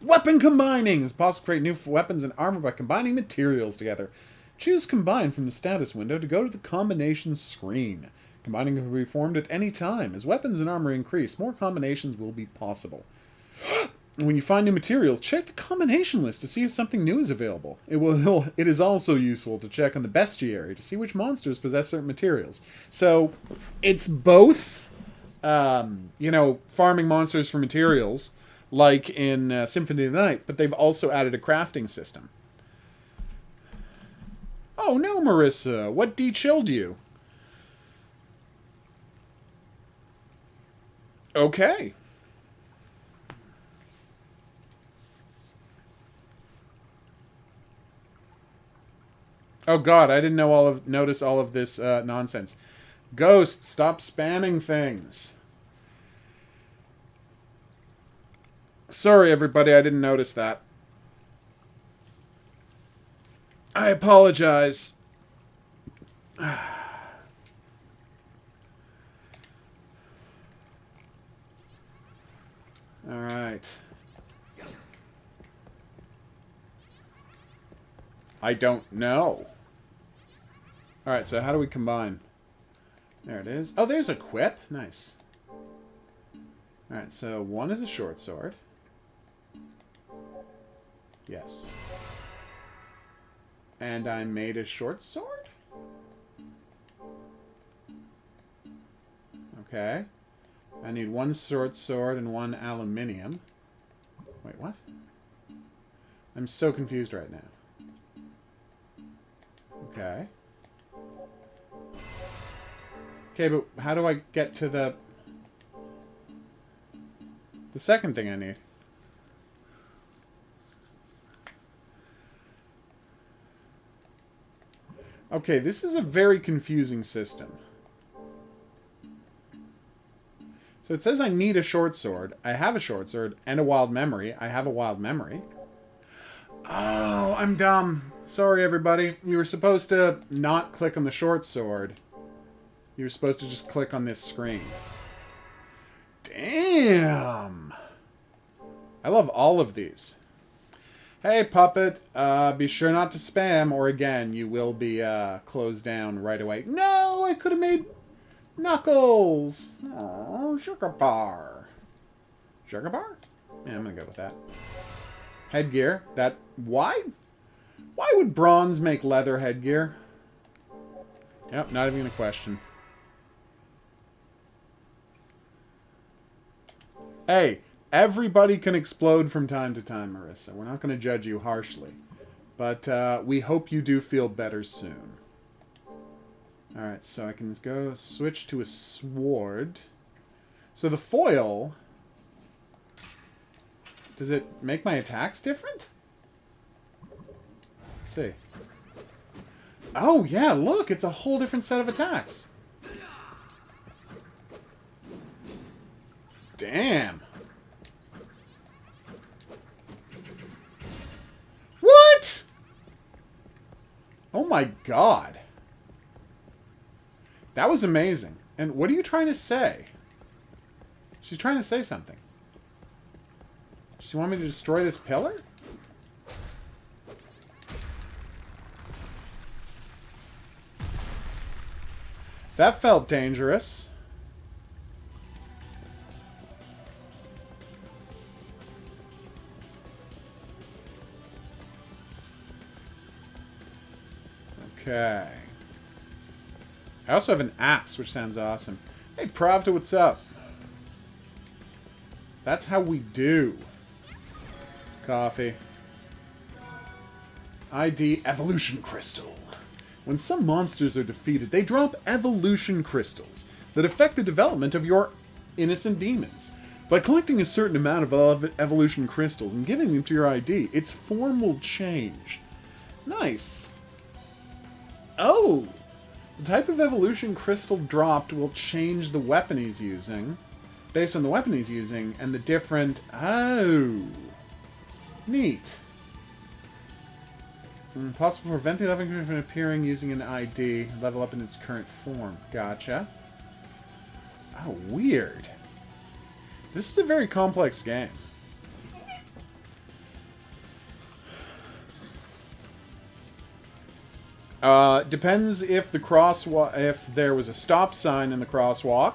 [SPEAKER 1] Weapon combining! It's possible to create new weapons and armor by combining materials together. Choose Combine from the status window to go to the combination screen. Combining can be performed at any time. As weapons and armor increase, more combinations will be possible. When you find new materials, check the combination list to see if something new is available. It is also useful to check on the bestiary to see which monsters possess certain materials. So, it's both, you know, farming monsters for materials, like in Symphony of the Night, but they've also added a crafting system. Oh no, Marissa! What de-chilled you? Okay. Oh god, I didn't notice all of this nonsense. Ghost, stop spamming things. Sorry, everybody, I didn't notice that. I apologize. Alright. I don't know. Alright, so how do we combine? There it is. Oh, there's a quip. Nice. Alright, so one is a short sword. Yes. And I made a short sword? Okay. I need one short sword and one aluminium. Wait, what? I'm so confused right now. Okay. Okay, but how do I get to the second thing I need? Okay, this is a very confusing system. So it says I need a short sword. I have a short sword and a wild memory. I have a wild memory. Oh, I'm dumb. Sorry, everybody. You were supposed to not click on the short sword. You were supposed to just click on this screen. Damn. I love all of these. Hey, Puppet. Be sure not to spam, or again, you will be closed down right away. No, I could have made Knuckles. Oh, sugar bar. Sugar bar? Yeah, I'm gonna go with that. Headgear. That... Why? Why would bronze make leather headgear? Yep, not even a question. Hey, everybody can explode from time to time, Marissa. We're not going to judge you harshly. But we hope you do feel better soon. Alright, so I can go switch to a sword. So the foil... Does it make my attacks different? Let's see. Oh, yeah, look! It's a whole different set of attacks. Damn. What? Oh my god. That was amazing. And what are you trying to say? She's trying to say something. Does she want me to destroy this pillar? That felt dangerous. Okay. I also have an axe, which sounds awesome. Hey, Pravda, what's up? That's how we do. Coffee. ID Evolution Crystal. When some monsters are defeated, they drop evolution crystals that affect the development of your innocent demons. By collecting a certain amount of evolution crystals and giving them to your ID, its form will change. Nice. Oh! The type of evolution crystal dropped will change the weapon he's using, based on the weapon he's using, and the different... Oh! Neat. Possible to prevent the level from appearing using an ID. Level up in its current form. Gotcha. Oh, weird. This is a very complex game. Depends if the if there was a stop sign in the crosswalk,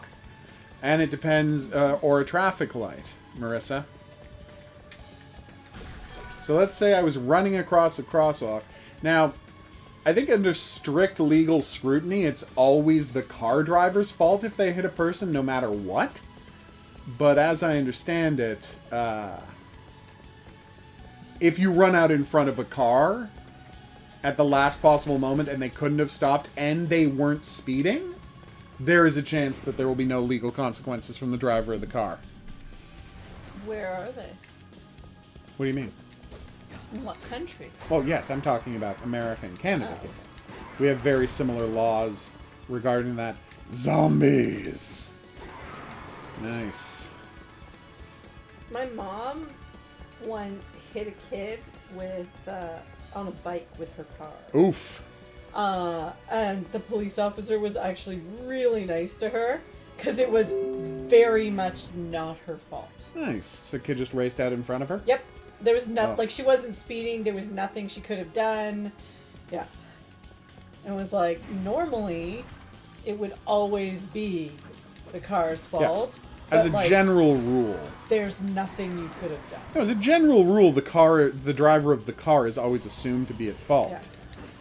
[SPEAKER 1] and it depends, or a traffic light, Marissa. So let's say I was running across a crosswalk. Now, I think under strict legal scrutiny, it's always the car driver's fault if they hit a person, no matter what. But as I understand it, if you run out in front of a car at the last possible moment and they couldn't have stopped and they weren't speeding, there is a chance that there will be no legal consequences from the driver of the car.
[SPEAKER 5] Where are they?
[SPEAKER 1] What do you mean?
[SPEAKER 5] In what country?
[SPEAKER 1] Well, yes, I'm talking about America and Canada.
[SPEAKER 5] Oh.
[SPEAKER 1] We have very similar laws regarding that. Zombies! Nice.
[SPEAKER 5] My mom once hit a kid with on a bike with her car.
[SPEAKER 1] Oof.
[SPEAKER 5] And the police officer was actually really nice to her because it was very much not her fault.
[SPEAKER 1] Nice. So the kid just raced out in front of her?
[SPEAKER 5] Yep. There was nothing,
[SPEAKER 1] Oh.
[SPEAKER 5] like she wasn't speeding, there was nothing she could have done. Yeah. It was like, normally, it would always be the car's fault.
[SPEAKER 1] As
[SPEAKER 5] but,
[SPEAKER 1] a
[SPEAKER 5] like,
[SPEAKER 1] general rule.
[SPEAKER 5] there's nothing you could have done.
[SPEAKER 1] No, as a general rule, the driver of the car is always assumed to be at fault.
[SPEAKER 5] Yeah.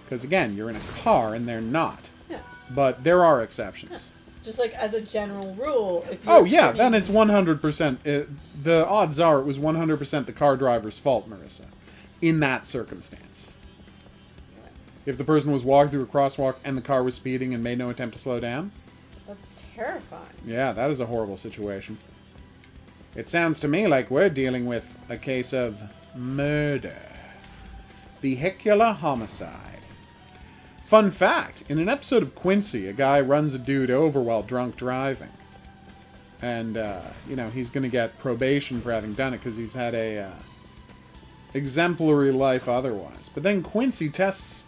[SPEAKER 1] Because again, you're in a car and they're not.
[SPEAKER 5] Yeah.
[SPEAKER 1] But there are exceptions.
[SPEAKER 5] Just like as a general rule, if you're
[SPEAKER 1] Oh yeah,
[SPEAKER 5] turning-
[SPEAKER 1] then it's 100%. The odds are it was 100% the car driver's fault, Marissa. In that circumstance. If the person was walking through a crosswalk and the car was speeding and made no attempt to slow down.
[SPEAKER 5] That's terrifying.
[SPEAKER 1] Yeah, that is a horrible situation. It sounds to me like we're dealing with a case of murder. Vehicular homicide. Fun fact, in an episode of Quincy, a guy runs a dude over while drunk driving. And, you know, he's going to get probation for having done it because he's had a exemplary life otherwise. But then Quincy tests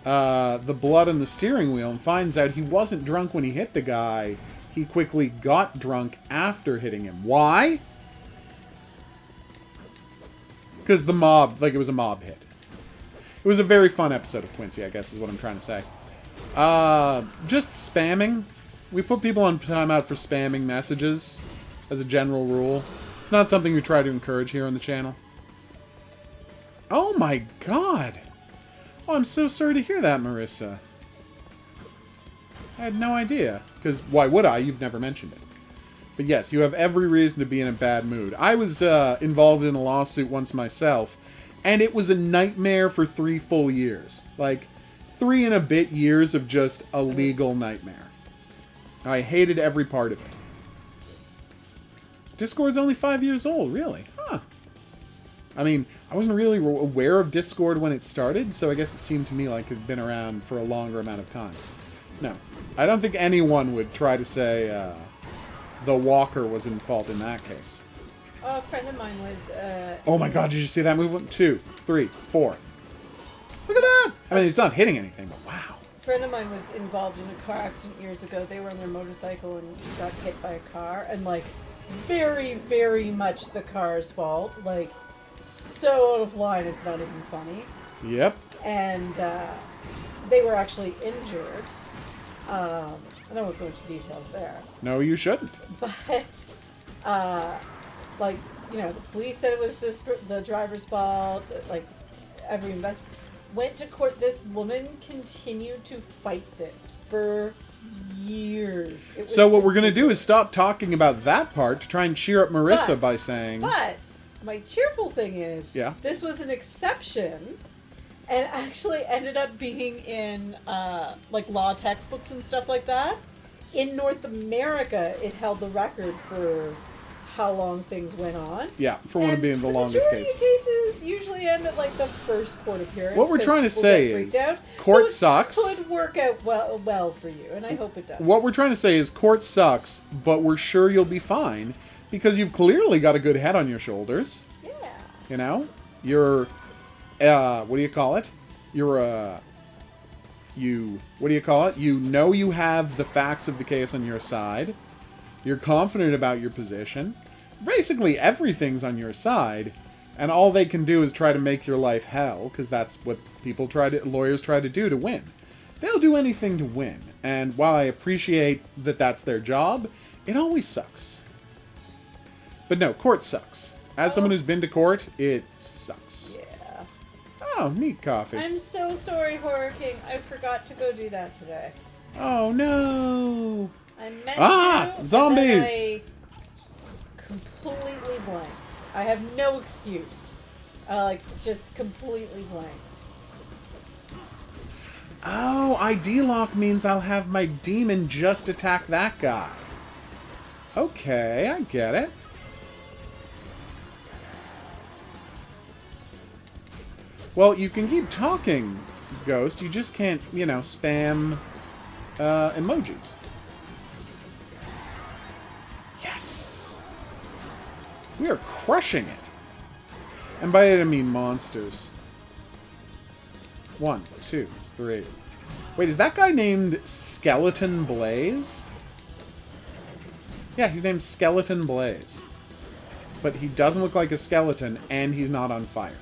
[SPEAKER 1] the blood on the steering wheel and finds out he wasn't drunk when he hit the guy. He quickly got drunk after hitting him. Why? Because the mob, like it was a mob hit. It was a very fun episode of Quincy, I guess is what I'm trying to say. Just spamming. We put people on timeout for spamming messages as a general rule. It's not something we try to encourage here on the channel. Oh my god! Oh, I'm so sorry to hear that, Marissa. I had no idea. Because why would I? You've never mentioned it. But yes, you have every reason to be in a bad mood. I was involved in a lawsuit once myself, And it was a nightmare for 3 full years. Like, 3 and a bit years of just a legal nightmare. I hated every part of it. Discord's only 5 years old, really? Huh. I mean, I wasn't really aware of Discord when it started, so I guess it seemed to me like it had been around for a longer amount of time. No. I don't think anyone would try to say the Walker was in fault in that case.
[SPEAKER 5] Oh, a friend of mine was...
[SPEAKER 1] Oh my god, did you see that movement? 2, 3, 4. Look at that! I mean, it's not hitting anything, but wow.
[SPEAKER 5] A friend of mine was involved in a car accident years ago. They were on their motorcycle and got hit by a car. And, like, very, very much the car's fault. Like, so out of line, it's not even funny.
[SPEAKER 1] Yep.
[SPEAKER 5] And they were actually injured. I don't want to go into details there.
[SPEAKER 1] No, you shouldn't.
[SPEAKER 5] But, like, you know, the police said it was the driver's fault. Like, every went to court. This woman continued to fight this for years.
[SPEAKER 1] So what we're going to do is stop talking about that part to try and cheer up Marissa
[SPEAKER 5] But-
[SPEAKER 1] by saying...
[SPEAKER 5] But my cheerful thing is,
[SPEAKER 1] Yeah.
[SPEAKER 5] this was an exception, and actually ended up being in like law textbooks and stuff like that. In North America, it held the record for how long things went on.
[SPEAKER 1] Yeah, for one of
[SPEAKER 5] And
[SPEAKER 1] being the longest
[SPEAKER 5] majority
[SPEAKER 1] cases.
[SPEAKER 5] of cases usually end at like the first court appearance.
[SPEAKER 1] What we're
[SPEAKER 5] 'cause
[SPEAKER 1] trying to
[SPEAKER 5] people
[SPEAKER 1] say
[SPEAKER 5] get freaked
[SPEAKER 1] is
[SPEAKER 5] out.
[SPEAKER 1] court
[SPEAKER 5] So
[SPEAKER 1] sucks.
[SPEAKER 5] It could work out well for you, and I hope it does.
[SPEAKER 1] What we're trying to say is court sucks, but we're sure you'll be fine because you've clearly got a good head on your shoulders.
[SPEAKER 5] Yeah.
[SPEAKER 1] You know? You're, what do you call it? You're, what do you call it? You know you have the facts of the case on your side. You're confident about your position. Basically, everything's on your side, and all they can do is try to make your life hell, because that's what lawyers try to do to win. They'll do anything to win, and while I appreciate that that's their job, it always sucks. But no, court sucks. As someone who's been to court, it sucks.
[SPEAKER 5] Yeah.
[SPEAKER 1] Oh, neat coffee.
[SPEAKER 5] I'm so sorry, Horror King. I forgot to go do that today.
[SPEAKER 1] Oh, no.
[SPEAKER 5] I meant
[SPEAKER 1] Ah,
[SPEAKER 5] to.
[SPEAKER 1] zombies!
[SPEAKER 5] And then I completely blanked. I have no excuse. Like, just completely blanked.
[SPEAKER 1] Oh, ID lock means I'll have my demon just attack that guy. Okay, I get it. Well, you can keep talking, Ghost. You just can't, you know, spam emojis. Yes! We are crushing it. And by it I mean monsters. 1, 2, 3. Wait, is that guy named Skeleton Blaze? Yeah, he's named Skeleton Blaze. But he doesn't look like a skeleton, and he's not on fire.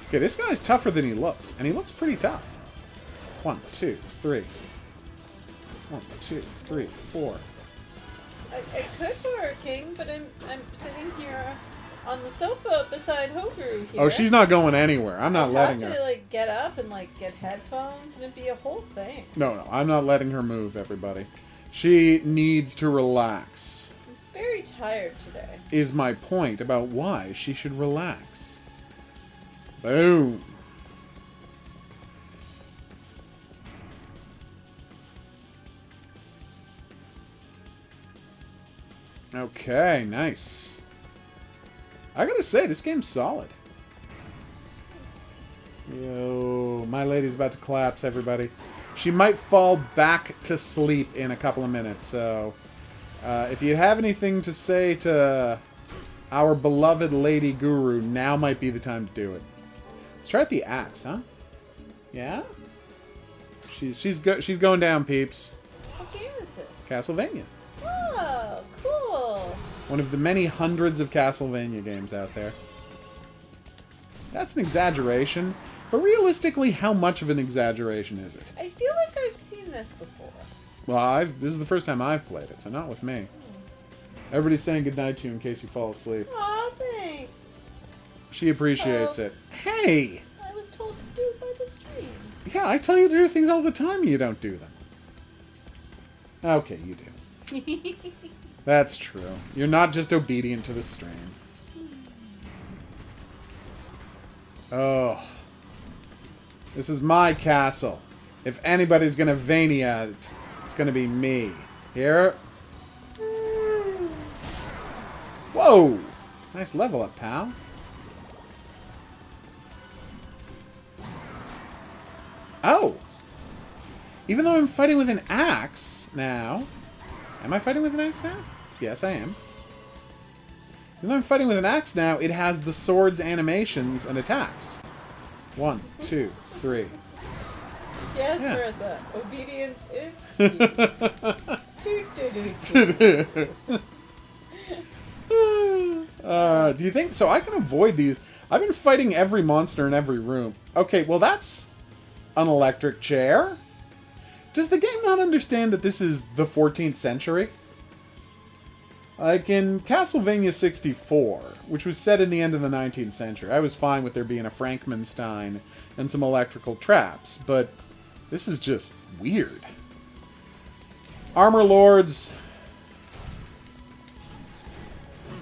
[SPEAKER 1] Okay, this guy's tougher than he looks, and he looks pretty tough. 1, 2, 3. 1, 2, 3, 4.
[SPEAKER 5] I could Horror King, but I'm sitting here on the sofa beside HOGuru here.
[SPEAKER 1] Oh, she's not going anywhere. I'm not letting
[SPEAKER 5] have
[SPEAKER 1] her.
[SPEAKER 5] to, like, get up and, like, get headphones, and it'd be a whole thing.
[SPEAKER 1] No, I'm not letting her move, everybody. She needs to relax.
[SPEAKER 5] I'm very tired today.
[SPEAKER 1] Is my point about why she should relax. Boom. Okay, nice. I gotta say, this game's solid. Yo, my lady's about to collapse, everybody. She might fall back to sleep in a couple of minutes, so... if you have anything to say to our beloved Lady Guru, now might be the time to do it. Let's try out the axe, huh? Yeah? She's going down, peeps.
[SPEAKER 5] What game is this?
[SPEAKER 1] Castlevania.
[SPEAKER 5] Oh, cool.
[SPEAKER 1] One of the many hundreds of Castlevania games out there. That's an exaggeration, but realistically, how much of an exaggeration is it?
[SPEAKER 5] I feel like I've seen this before.
[SPEAKER 1] Well, this is the first time I've played it, so not with me. Everybody's saying goodnight to you in case you fall asleep.
[SPEAKER 5] Aw, thanks.
[SPEAKER 1] She appreciates it. Hey!
[SPEAKER 5] I was told to do it by the stream.
[SPEAKER 1] Yeah, I tell you to do things all the time and you don't do them. Okay, you do. That's true. You're not just obedient to the stream. Oh. This is my castle. If anybody's gonna Vania it, it's gonna be me. Here. Whoa! Nice level up, pal. Oh! Even though I'm fighting with an axe now... Am I fighting with an axe now? Yes, I am. Even though I'm fighting with an axe now, it has the sword's animations and attacks. 1, 2, 3.
[SPEAKER 5] Yes,
[SPEAKER 1] Yeah.
[SPEAKER 5] Marissa. Obedience is key. Toot, toot, toot, toot.
[SPEAKER 1] Do you think... So I can avoid these. I've been fighting every monster in every room. Okay, well that's an electric chair. Does the game not understand that this is the 14th century? Like in Castlevania 64, which was set in the end of the 19th century, I was fine with there being a Frankenstein and some electrical traps, but this is just weird. Armor Lords.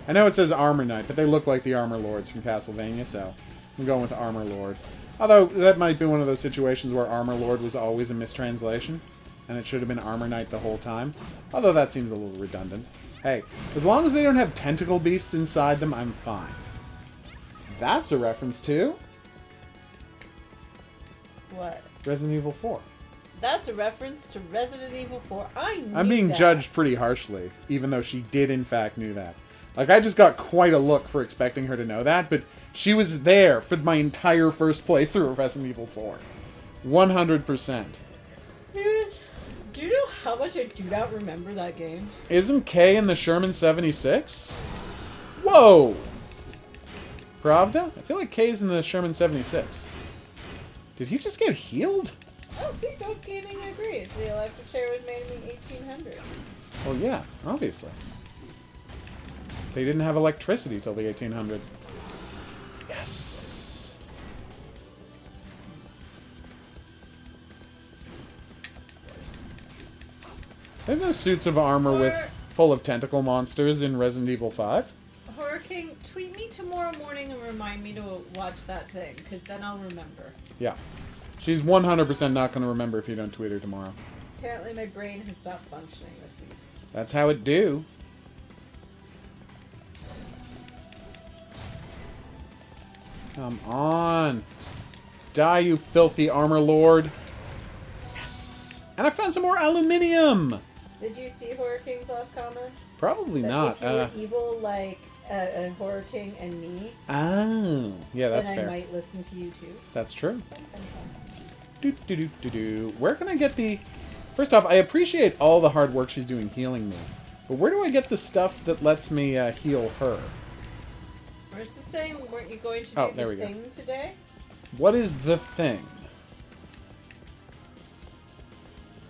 [SPEAKER 1] I know it says Armor Knight, but they look like the Armor Lords from Castlevania, so I'm going with Armor Lord. Although, that might be one of those situations where Armor Lord was always a mistranslation, and it should have been Armor Knight the whole time. Although that seems a little redundant. Hey, as long as they don't have tentacle beasts inside them, I'm fine. That's a reference to...
[SPEAKER 5] What?
[SPEAKER 1] Resident Evil 4.
[SPEAKER 5] That's a reference to Resident Evil 4. I knew
[SPEAKER 1] I'm being
[SPEAKER 5] that.
[SPEAKER 1] judged pretty harshly, even though she did in fact knew that. Like, I just got quite a look for expecting her to know that, but she was there for my entire first playthrough of Resident Evil 4. 100%.
[SPEAKER 5] Dude, do you know how much I do not remember that game?
[SPEAKER 1] Isn't Kay in the Sherman 76? Whoa! Pravda? I feel like Kay's in the Sherman 76. Did he just get healed?
[SPEAKER 5] Oh, see, Ghost Gaming agrees. The electric chair was made in the 1800s.
[SPEAKER 1] Well, yeah, obviously. They didn't have electricity till the 1800s. Yes! There's no suits of armor with full of tentacle monsters in Resident Evil 5.
[SPEAKER 5] Horror King, tweet me tomorrow morning and remind me to watch that thing, because then I'll remember.
[SPEAKER 1] Yeah. She's 100% not going to remember if you don't tweet her tomorrow.
[SPEAKER 5] Apparently my brain has stopped functioning this week.
[SPEAKER 1] That's how it do. Come on. Die, you filthy armor lord. Yes. And I found some more aluminium.
[SPEAKER 5] Did you see Horror King's last comment?
[SPEAKER 1] Probably
[SPEAKER 5] That
[SPEAKER 1] not.
[SPEAKER 5] if you were evil like a Horror King and me,
[SPEAKER 1] Oh. Yeah, that's
[SPEAKER 5] then
[SPEAKER 1] fair.
[SPEAKER 5] I might listen to you too.
[SPEAKER 1] That's true. Do. Where can I get the... First off, I appreciate all the hard work she's doing healing me. But where do I get the stuff that lets me heal her?
[SPEAKER 5] Where's the saying, weren't you going to do
[SPEAKER 1] Oh, there
[SPEAKER 5] the
[SPEAKER 1] we go.
[SPEAKER 5] thing today?
[SPEAKER 1] What is the thing?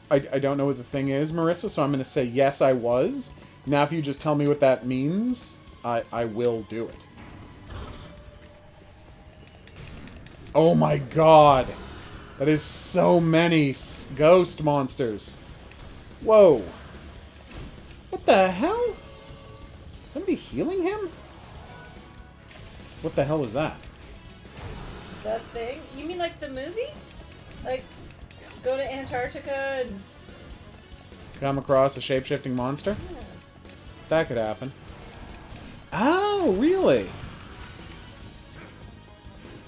[SPEAKER 1] I don't know what the thing is, Marissa, so I'm going to say yes, I was. Now, if you just tell me what that means, I will do it. Oh my god! That is so many ghost monsters. Whoa. What the hell? Somebody healing him? What the hell is that?
[SPEAKER 5] The thing? You mean like the movie? Like, go to Antarctica and...
[SPEAKER 1] Come across a shape-shifting monster?
[SPEAKER 5] Yeah.
[SPEAKER 1] That could happen. Oh, really?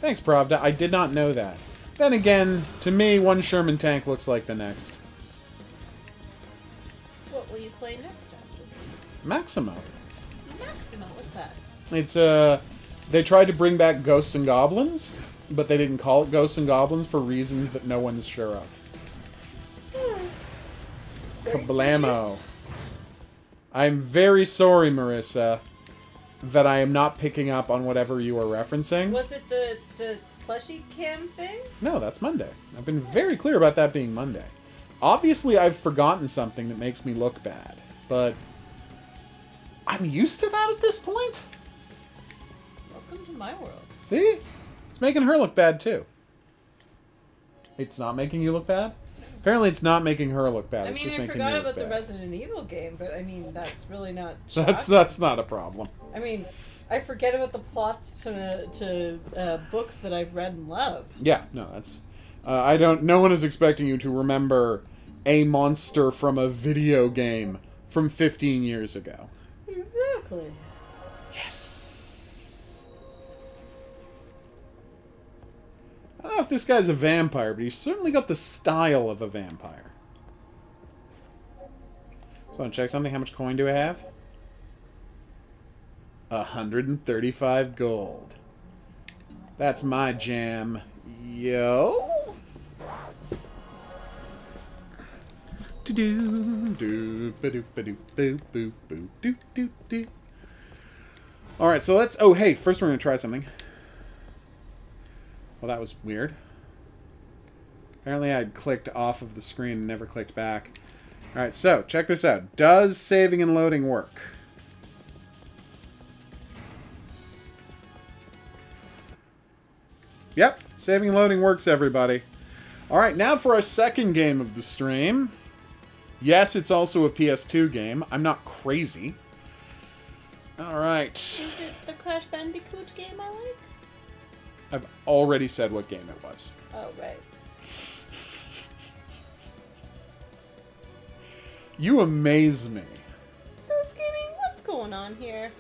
[SPEAKER 1] Thanks, Pravda. I did not know that. Then again, to me, one Sherman tank looks like the next.
[SPEAKER 5] What will you play next after this?
[SPEAKER 1] Maximo.
[SPEAKER 5] Maximo, what's that?
[SPEAKER 1] It's, they tried to bring back Ghosts and Goblins, but they didn't call it Ghosts and Goblins for reasons that no one's sure of.
[SPEAKER 5] Very
[SPEAKER 1] Kablamo. I'm very sorry, Marissa, that I am not picking up on whatever you are referencing.
[SPEAKER 5] Was it the plushie cam thing?
[SPEAKER 1] No, that's Monday. I've been very clear about that being Monday. Obviously, I've forgotten something that makes me look bad, but I'm used to that at this point.
[SPEAKER 5] Welcome to my world.
[SPEAKER 1] See? It's making her look bad, too. It's not making you look bad? Apparently it's not making her look bad.
[SPEAKER 5] I
[SPEAKER 1] It's
[SPEAKER 5] mean,
[SPEAKER 1] just
[SPEAKER 5] I
[SPEAKER 1] making
[SPEAKER 5] forgot
[SPEAKER 1] me look
[SPEAKER 5] about the
[SPEAKER 1] bad.
[SPEAKER 5] Resident Evil game, but I mean, that's really not shocking.
[SPEAKER 1] That's not a problem.
[SPEAKER 5] I mean, I forget about the plots to books that I've read and loved.
[SPEAKER 1] Yeah, no, that's... I don't... No one is expecting you to remember a monster from a video game from 15 years ago.
[SPEAKER 5] Exactly.
[SPEAKER 1] Yes! I don't know if this guy's a vampire, but he's certainly got the style of a vampire. So I want to check something. How much coin do I have? 135 gold. That's my jam. Yo! Alright, so let's... Oh, hey, first we're going to try something. Well, that was weird. Apparently I'd clicked off of the screen and never clicked back. Alright, so, check this out. Does saving and loading work? Yep, saving and loading works, everybody. Alright, now for our second game of the stream. Yes, it's also a PS2 game. I'm not crazy. Alright.
[SPEAKER 5] Is it the Crash Bandicoot game I like?
[SPEAKER 1] I've already said what game it was.
[SPEAKER 5] Oh, right.
[SPEAKER 1] You amaze me.
[SPEAKER 5] Ghost Gaming, what's going on here?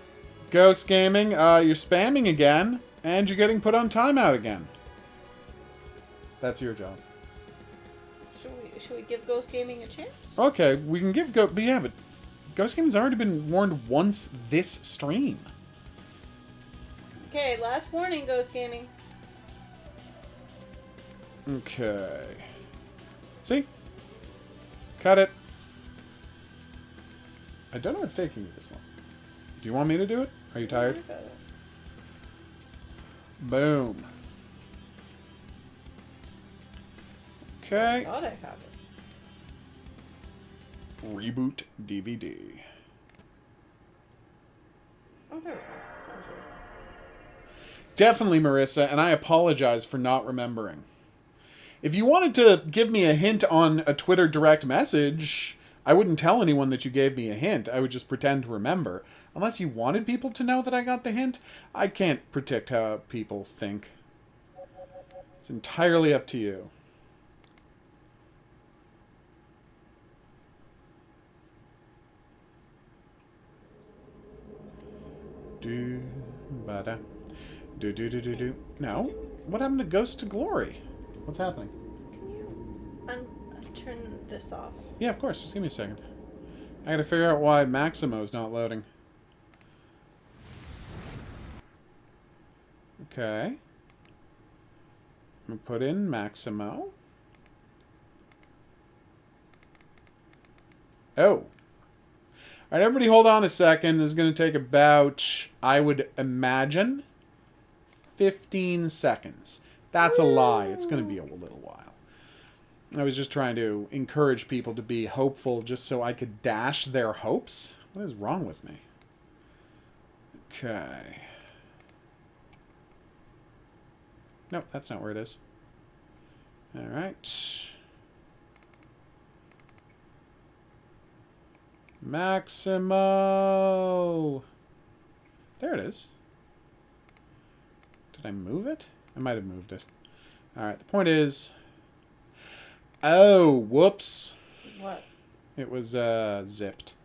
[SPEAKER 1] Ghost Gaming, you're spamming again, and you're getting put on timeout again. That's your job.
[SPEAKER 5] Should we give Ghost Gaming a chance?
[SPEAKER 1] Okay, we can give but yeah, but Ghost Gaming's already been warned once this stream.
[SPEAKER 5] Okay, last warning, Ghost Gaming.
[SPEAKER 1] Okay. See? Cut it. I don't know what's taking you this long. Do you want me to do it? Are you tired? Boom. Okay.
[SPEAKER 5] I thought I have it.
[SPEAKER 1] Reboot DVD.
[SPEAKER 5] Oh, there we go.
[SPEAKER 1] Definitely, Marissa, and I apologize for not remembering. If you wanted to give me a hint on a Twitter direct message, I wouldn't tell anyone that you gave me a hint. I would just pretend to remember. Unless you wanted people to know that I got the hint, I can't predict how people think. It's entirely up to you. Do ba-da. Do. No. What happened to Ghost to Glory? What's happening?
[SPEAKER 5] Can you turn this off?
[SPEAKER 1] Yeah, of course. Just give me a second. I gotta figure out why Maximo's not loading. Okay. I'm gonna put in Maximo. Oh. Alright, everybody hold on a second. This is gonna take about, I would imagine, 15 seconds. That's a lie. It's gonna be a little while. I was just trying to encourage people to be hopeful just so I could dash their hopes. What is wrong with me? Okay. Nope, that's not where it is. Alright. Maximo! There it is. Did I move it? I might have moved it. Alright, the point is... Oh, whoops.
[SPEAKER 5] What?
[SPEAKER 1] It was, zipped.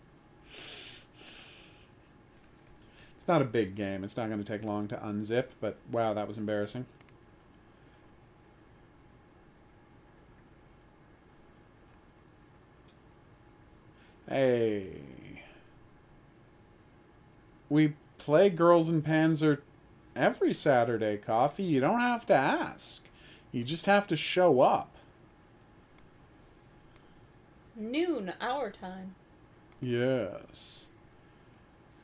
[SPEAKER 1] It's not a big game. It's not going to take long to unzip, but wow, that was embarrassing. Hey. We play Girls in Panzer every Saturday, Coffee. You don't have to ask. You just have to show up.
[SPEAKER 5] Noon, our time.
[SPEAKER 1] Yes.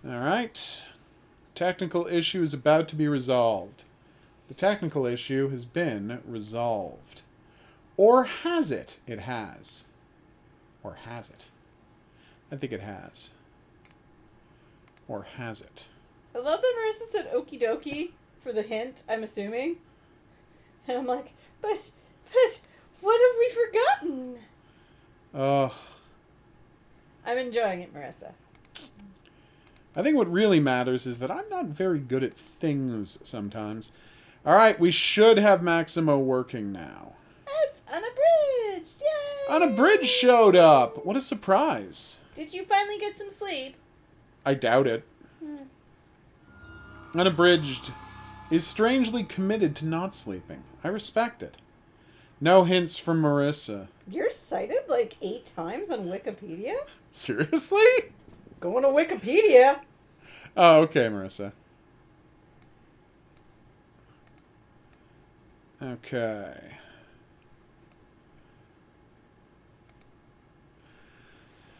[SPEAKER 1] Alright. Technical issue is about to be resolved. The technical issue has been resolved. Or has it? It has. Or has it? I think it has. Or has it?
[SPEAKER 5] I love that Marissa said okie dokie for the hint, I'm assuming. And I'm like, but, what have we forgotten?
[SPEAKER 1] Ugh.
[SPEAKER 5] I'm enjoying it, Marissa.
[SPEAKER 1] I think what really matters is that I'm not very good at things sometimes. Alright, we should have Maximo working now.
[SPEAKER 5] It's unabridged! Yay!
[SPEAKER 1] Unabridged showed up! What a surprise.
[SPEAKER 5] Did you finally get some sleep?
[SPEAKER 1] I doubt it. Unabridged is strangely committed to not sleeping. I respect it. No hints from Marissa.
[SPEAKER 5] You're cited like 8 times on Wikipedia?
[SPEAKER 1] Seriously?
[SPEAKER 5] Going to Wikipedia.
[SPEAKER 1] Oh, okay, Marissa. Okay.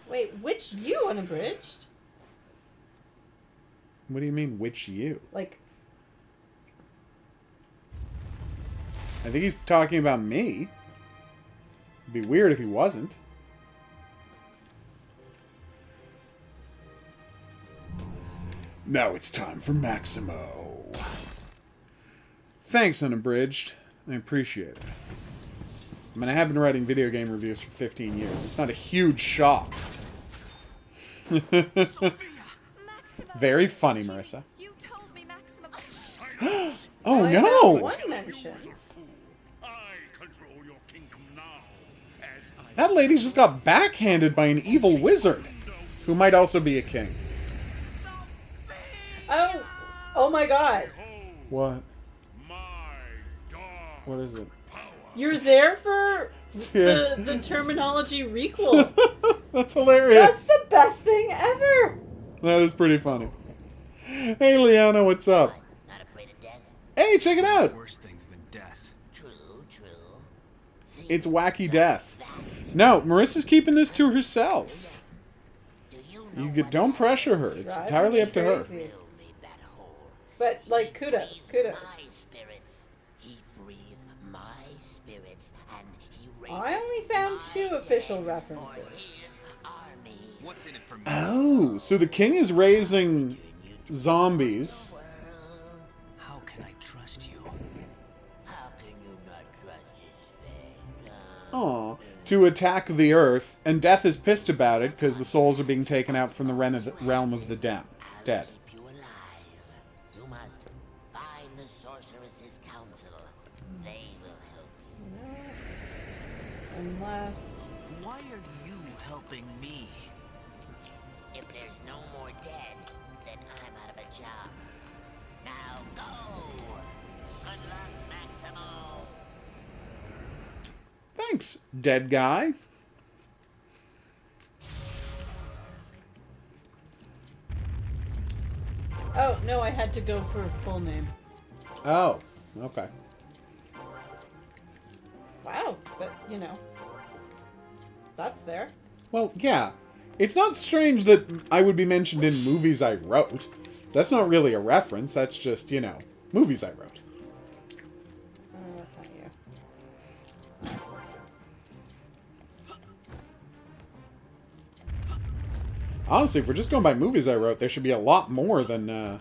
[SPEAKER 5] Wait, which you unabridged?
[SPEAKER 1] What do you mean, which you?
[SPEAKER 5] Like,
[SPEAKER 1] I think he's talking about me. It'd be weird if he wasn't. Now it's time for Maximo. Thanks, Unabridged. I appreciate it. I mean, I have been writing video game reviews for 15 years. It's not a huge shock. Very funny, Marissa.
[SPEAKER 6] You told me Maximo.
[SPEAKER 1] Oh,
[SPEAKER 5] I got
[SPEAKER 1] no!
[SPEAKER 5] one mention.
[SPEAKER 2] I control your kingdom now, as I
[SPEAKER 1] That lady just got backhanded by an evil wizard, who might also be a king.
[SPEAKER 5] Oh, oh my god.
[SPEAKER 1] What?
[SPEAKER 2] my dog
[SPEAKER 1] What is it?
[SPEAKER 5] You're there for
[SPEAKER 1] Yeah.
[SPEAKER 5] the terminology requel.
[SPEAKER 1] That's hilarious.
[SPEAKER 5] That's the best thing ever.
[SPEAKER 1] That is pretty funny. Hey, Liana, what's up?
[SPEAKER 7] Not afraid of death?
[SPEAKER 1] Hey, check it out.
[SPEAKER 3] Worse things than death.
[SPEAKER 7] True, true.
[SPEAKER 1] It's wacky death. No, Marissa's keeping this to herself.
[SPEAKER 7] Do you know
[SPEAKER 1] Don't pressure her. It's
[SPEAKER 5] Driving
[SPEAKER 1] entirely
[SPEAKER 5] me
[SPEAKER 1] up to her.
[SPEAKER 5] crazy.
[SPEAKER 7] who made that hole?
[SPEAKER 5] But, like, kudos, kudos.
[SPEAKER 7] My spirits. He frees my spirits, and he raises
[SPEAKER 5] I only found
[SPEAKER 7] my
[SPEAKER 5] 2
[SPEAKER 7] dead
[SPEAKER 5] official
[SPEAKER 7] for
[SPEAKER 5] references.
[SPEAKER 7] his army.
[SPEAKER 3] What's in it for me?
[SPEAKER 1] Oh, so the king is raising zombies.
[SPEAKER 3] How can I trust you?
[SPEAKER 7] How can you not trust his faith?
[SPEAKER 1] Aw. To attack the earth, and Death is pissed about it because the souls are being taken out from the realm of the dead.
[SPEAKER 7] Keep you alive. You must find the sorceress's council. They will help you.
[SPEAKER 5] Unless...
[SPEAKER 8] Why are you helping me?
[SPEAKER 7] If there's no more dead, then I'm out of a job. Now go! Good luck, Maximo!
[SPEAKER 1] Thanks, dead guy.
[SPEAKER 5] Oh, no, I had to go for a full name.
[SPEAKER 1] Oh, okay.
[SPEAKER 5] Wow, but, you know. That's there.
[SPEAKER 1] Well, yeah. It's not strange that I would be mentioned in movies I wrote. That's not really a reference. That's just, you know, movies I wrote.
[SPEAKER 5] Oh, that's not you.
[SPEAKER 1] Honestly, if we're just going by movies I wrote, there should be a lot more than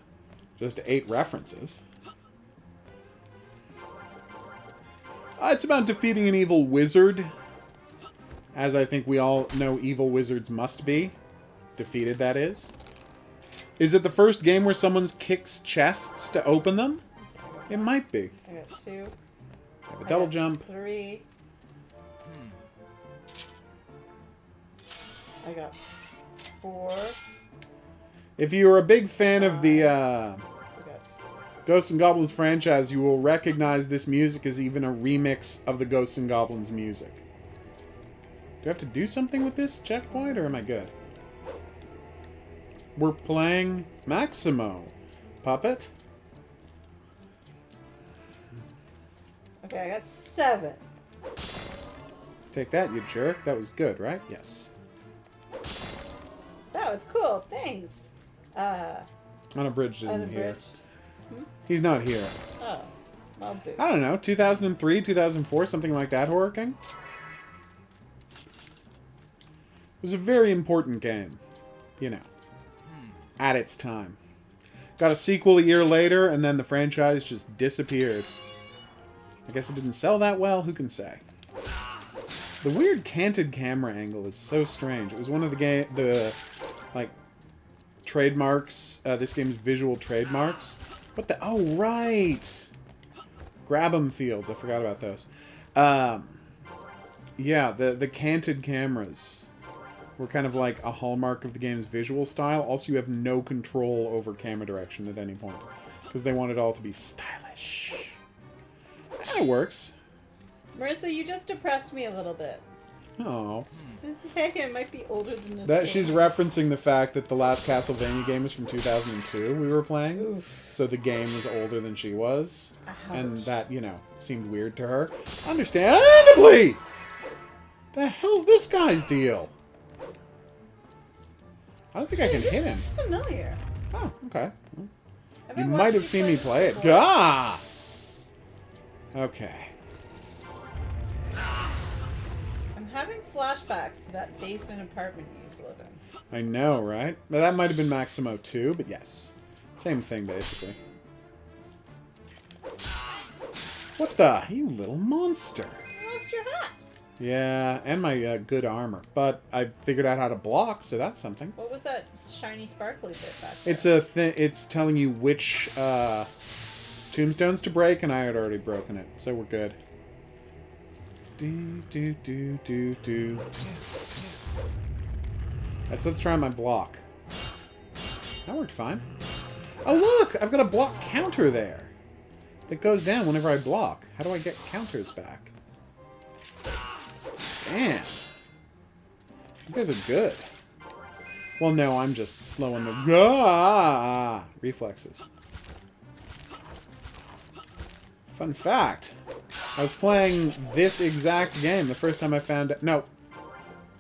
[SPEAKER 1] just 8 references. It's about defeating an evil wizard. As I think we all know evil wizards must be. Defeated, that is. Is it the first game where someone kicks chests to open them? It might be.
[SPEAKER 5] I got 2.
[SPEAKER 1] Have a double jump.
[SPEAKER 5] 3. I got 4.
[SPEAKER 1] If you are a big fan of the
[SPEAKER 5] I got
[SPEAKER 1] Ghosts and Goblins franchise, you will recognize this music as even a remix of the Ghosts and Goblins music. Do I have to do something with this checkpoint, or am I good? We're playing Maximo. Puppet?
[SPEAKER 5] Okay, I got 7.
[SPEAKER 1] Take that, you jerk. That was good, right? Yes.
[SPEAKER 5] That was cool. Thanks.
[SPEAKER 1] Unabridged isn't here.
[SPEAKER 5] Unabridged.
[SPEAKER 1] He's not here.
[SPEAKER 5] Oh, well, boo.
[SPEAKER 1] I don't know, 2003, 2004, something like that, Horror King? It was a very important game. You know. At its time. Got a sequel a year later, and then the franchise just disappeared. I guess it didn't sell that well, who can say? The weird canted camera angle is so strange. It was one of the trademarks. This game's visual trademarks. What the? Oh, right. Grab 'em fields. I forgot about those. Yeah, the canted cameras were kind of like a hallmark of the game's visual style. Also, you have no control over camera direction at any point because they want it all to be stylish. That works.
[SPEAKER 5] Marissa, you just depressed me a little bit.
[SPEAKER 1] Oh.
[SPEAKER 5] She says, hey, I might be older than this
[SPEAKER 1] That
[SPEAKER 5] game.
[SPEAKER 1] she's referencing the fact that the last Castlevania game was from 2002 we were playing.
[SPEAKER 5] Oof.
[SPEAKER 1] So the game was older than she was.
[SPEAKER 5] Ouch.
[SPEAKER 1] And that, you know, seemed weird to her. Understandably! The hell's this guy's deal? I don't think I can hit him.
[SPEAKER 5] It's familiar.
[SPEAKER 1] Oh, okay.
[SPEAKER 5] I've
[SPEAKER 1] You
[SPEAKER 5] been
[SPEAKER 1] might
[SPEAKER 5] watching
[SPEAKER 1] have seen me
[SPEAKER 5] this
[SPEAKER 1] play it.
[SPEAKER 5] before.
[SPEAKER 1] Gah! Okay.
[SPEAKER 5] I'm having flashbacks to that basement apartment you used to live in.
[SPEAKER 1] I know, right? Now, that might have been Maximo too, but yes. Same thing, basically. What the? You little monster.
[SPEAKER 5] You lost your hat.
[SPEAKER 1] Yeah, and my good armor. But I figured out how to block, so that's something.
[SPEAKER 5] What was that shiny sparkly bit back there?
[SPEAKER 1] It's a thing. It's telling you which tombstones to break, and I had already broken it, so we're good. Do. Let's try my block. That worked fine. Oh look, I've got a block counter there that goes down whenever I block. How do I get counters back? Damn. These guys are good. Well, no, I'm just slow on the reflexes. Fun fact. I was playing this exact game the first time I found out... No.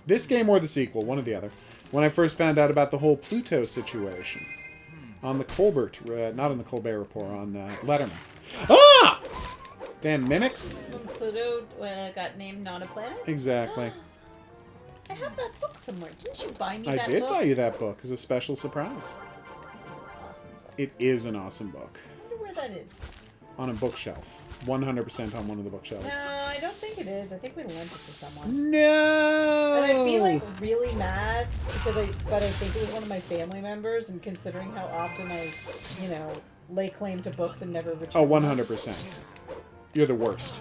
[SPEAKER 1] This game or the sequel, one or the other. When I first found out about the whole Pluto situation. On the Colbert... not on the Colbert Report, on Letterman. Ah! Damn mimics.
[SPEAKER 5] When Pluto got named Not a Planet?
[SPEAKER 1] Exactly.
[SPEAKER 5] I have that book somewhere. Didn't you buy me
[SPEAKER 1] I
[SPEAKER 5] that
[SPEAKER 1] did
[SPEAKER 5] book?
[SPEAKER 1] buy you that book as a special surprise.
[SPEAKER 5] Awesome book.
[SPEAKER 1] It is an awesome book.
[SPEAKER 5] I wonder where that is.
[SPEAKER 1] On a bookshelf. 100% on one of the bookshelves.
[SPEAKER 5] No, I don't think it is. I think we lent it to someone.
[SPEAKER 1] No!
[SPEAKER 5] And I'd be like really mad because I think it was one of my family members, and considering how often I, lay claim to books and never return.
[SPEAKER 1] Oh,
[SPEAKER 5] them.
[SPEAKER 1] 100%. You're the worst.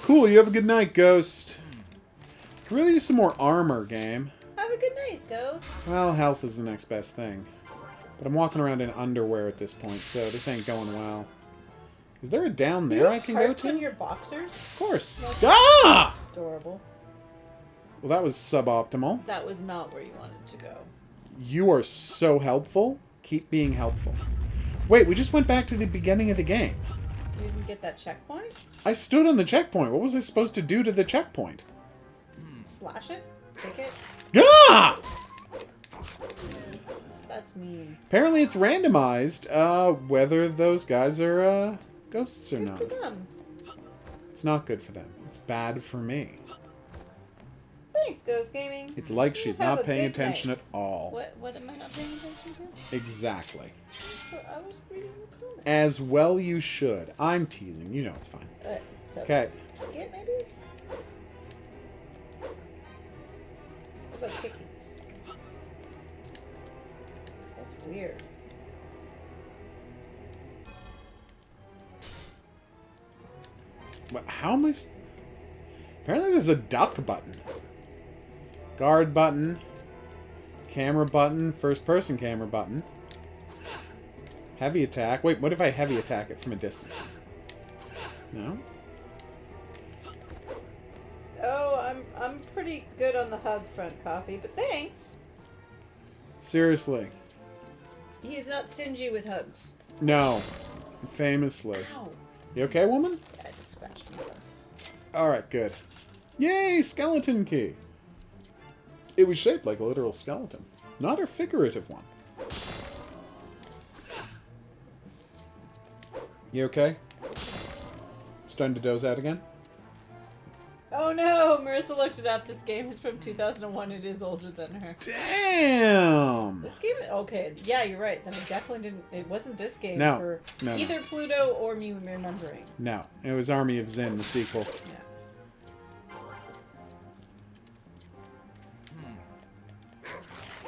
[SPEAKER 1] Cool, you have a good night, Ghost. Could really use some more armor, game.
[SPEAKER 5] Have a good night, Ghost.
[SPEAKER 1] Well, health is the next best thing. But I'm walking around in underwear at this point, so this ain't going well. Is there a down there I can go
[SPEAKER 5] Hearts
[SPEAKER 1] to?
[SPEAKER 5] on your boxers?
[SPEAKER 1] Of course.
[SPEAKER 5] Like-
[SPEAKER 1] Ah!
[SPEAKER 5] Adorable.
[SPEAKER 1] Well, that was suboptimal.
[SPEAKER 5] That was not where you wanted to go.
[SPEAKER 1] You are so helpful. Keep being helpful. Wait, we just went back to the beginning of the game.
[SPEAKER 5] You didn't get that checkpoint?
[SPEAKER 1] I stood on the checkpoint. What was I supposed to do to the checkpoint?
[SPEAKER 5] Slash it? Kick it?
[SPEAKER 1] Ah!
[SPEAKER 5] That's mean.
[SPEAKER 1] Apparently it's randomized whether those guys are ghosts or
[SPEAKER 5] Good
[SPEAKER 1] not.
[SPEAKER 5] for them.
[SPEAKER 1] It's not good for them. It's bad for me.
[SPEAKER 5] Thanks, Ghost Gaming.
[SPEAKER 1] It's like
[SPEAKER 5] You
[SPEAKER 1] she's
[SPEAKER 5] have
[SPEAKER 1] not
[SPEAKER 5] a
[SPEAKER 1] paying
[SPEAKER 5] good
[SPEAKER 1] attention
[SPEAKER 5] night.
[SPEAKER 1] at all.
[SPEAKER 5] What am I not paying attention to?
[SPEAKER 1] Exactly.
[SPEAKER 5] So I was reading the comments.
[SPEAKER 1] As well you should. I'm teasing. You know it's fine.
[SPEAKER 5] So
[SPEAKER 1] Okay.
[SPEAKER 5] kick it, maybe? What about kicking? That's weird.
[SPEAKER 1] How am I... Apparently there's a duck button. Guard button. Camera button. First person camera button. Heavy attack. Wait, what if I heavy attack it from a distance? No?
[SPEAKER 5] Oh, I'm pretty good on the hug front, Coffee, but thanks.
[SPEAKER 1] Seriously.
[SPEAKER 5] He's not stingy with hugs.
[SPEAKER 1] No. Famously.
[SPEAKER 5] Ow.
[SPEAKER 1] You okay, woman?
[SPEAKER 5] I just scratched myself.
[SPEAKER 1] Alright, good. Yay, skeleton key! It was shaped like a literal skeleton, not a figurative one. You okay? Starting to doze out again?
[SPEAKER 5] Oh no! Marissa looked it up. This game is from 2001. It is older than her.
[SPEAKER 1] Damn!
[SPEAKER 5] This game, okay, yeah, you're right. Then it definitely didn't. It wasn't this game
[SPEAKER 1] No,
[SPEAKER 5] for
[SPEAKER 1] no.
[SPEAKER 5] either Pluto or me remembering.
[SPEAKER 1] No, it was Army of Zin, the sequel.
[SPEAKER 5] Yeah.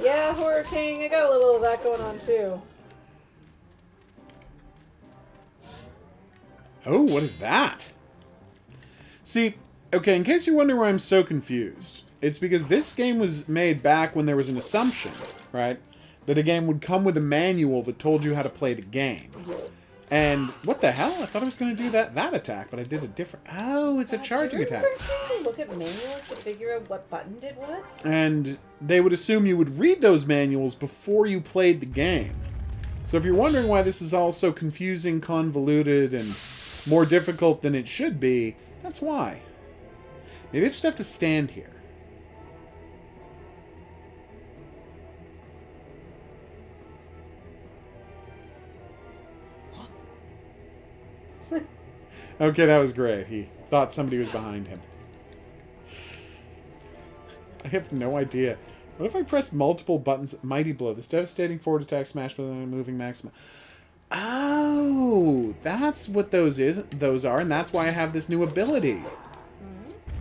[SPEAKER 5] Yeah, Horror King. I got a little of that going on too.
[SPEAKER 1] Oh, what is that? See, okay, in case you're wondering why I'm so confused, it's because this game was made back when there was an assumption, right? That a game would come with a manual that told you how to play the game. And what the hell? I thought I was going to do that attack, but I did a different... Oh, it's a charging attack.
[SPEAKER 5] Look at manuals to figure out what button did what?
[SPEAKER 1] And they would assume you would read those manuals before you played the game. So if you're wondering why this is all so confusing, convoluted, and more difficult than it should be, that's why. Maybe I just have to stand here. Okay, that was great. He thought somebody was behind him. I have no idea. What if I press multiple buttons? Mighty Blow. This devastating forward attack smash with a moving maximum. Oh, that's what those are, and that's why I have this new ability.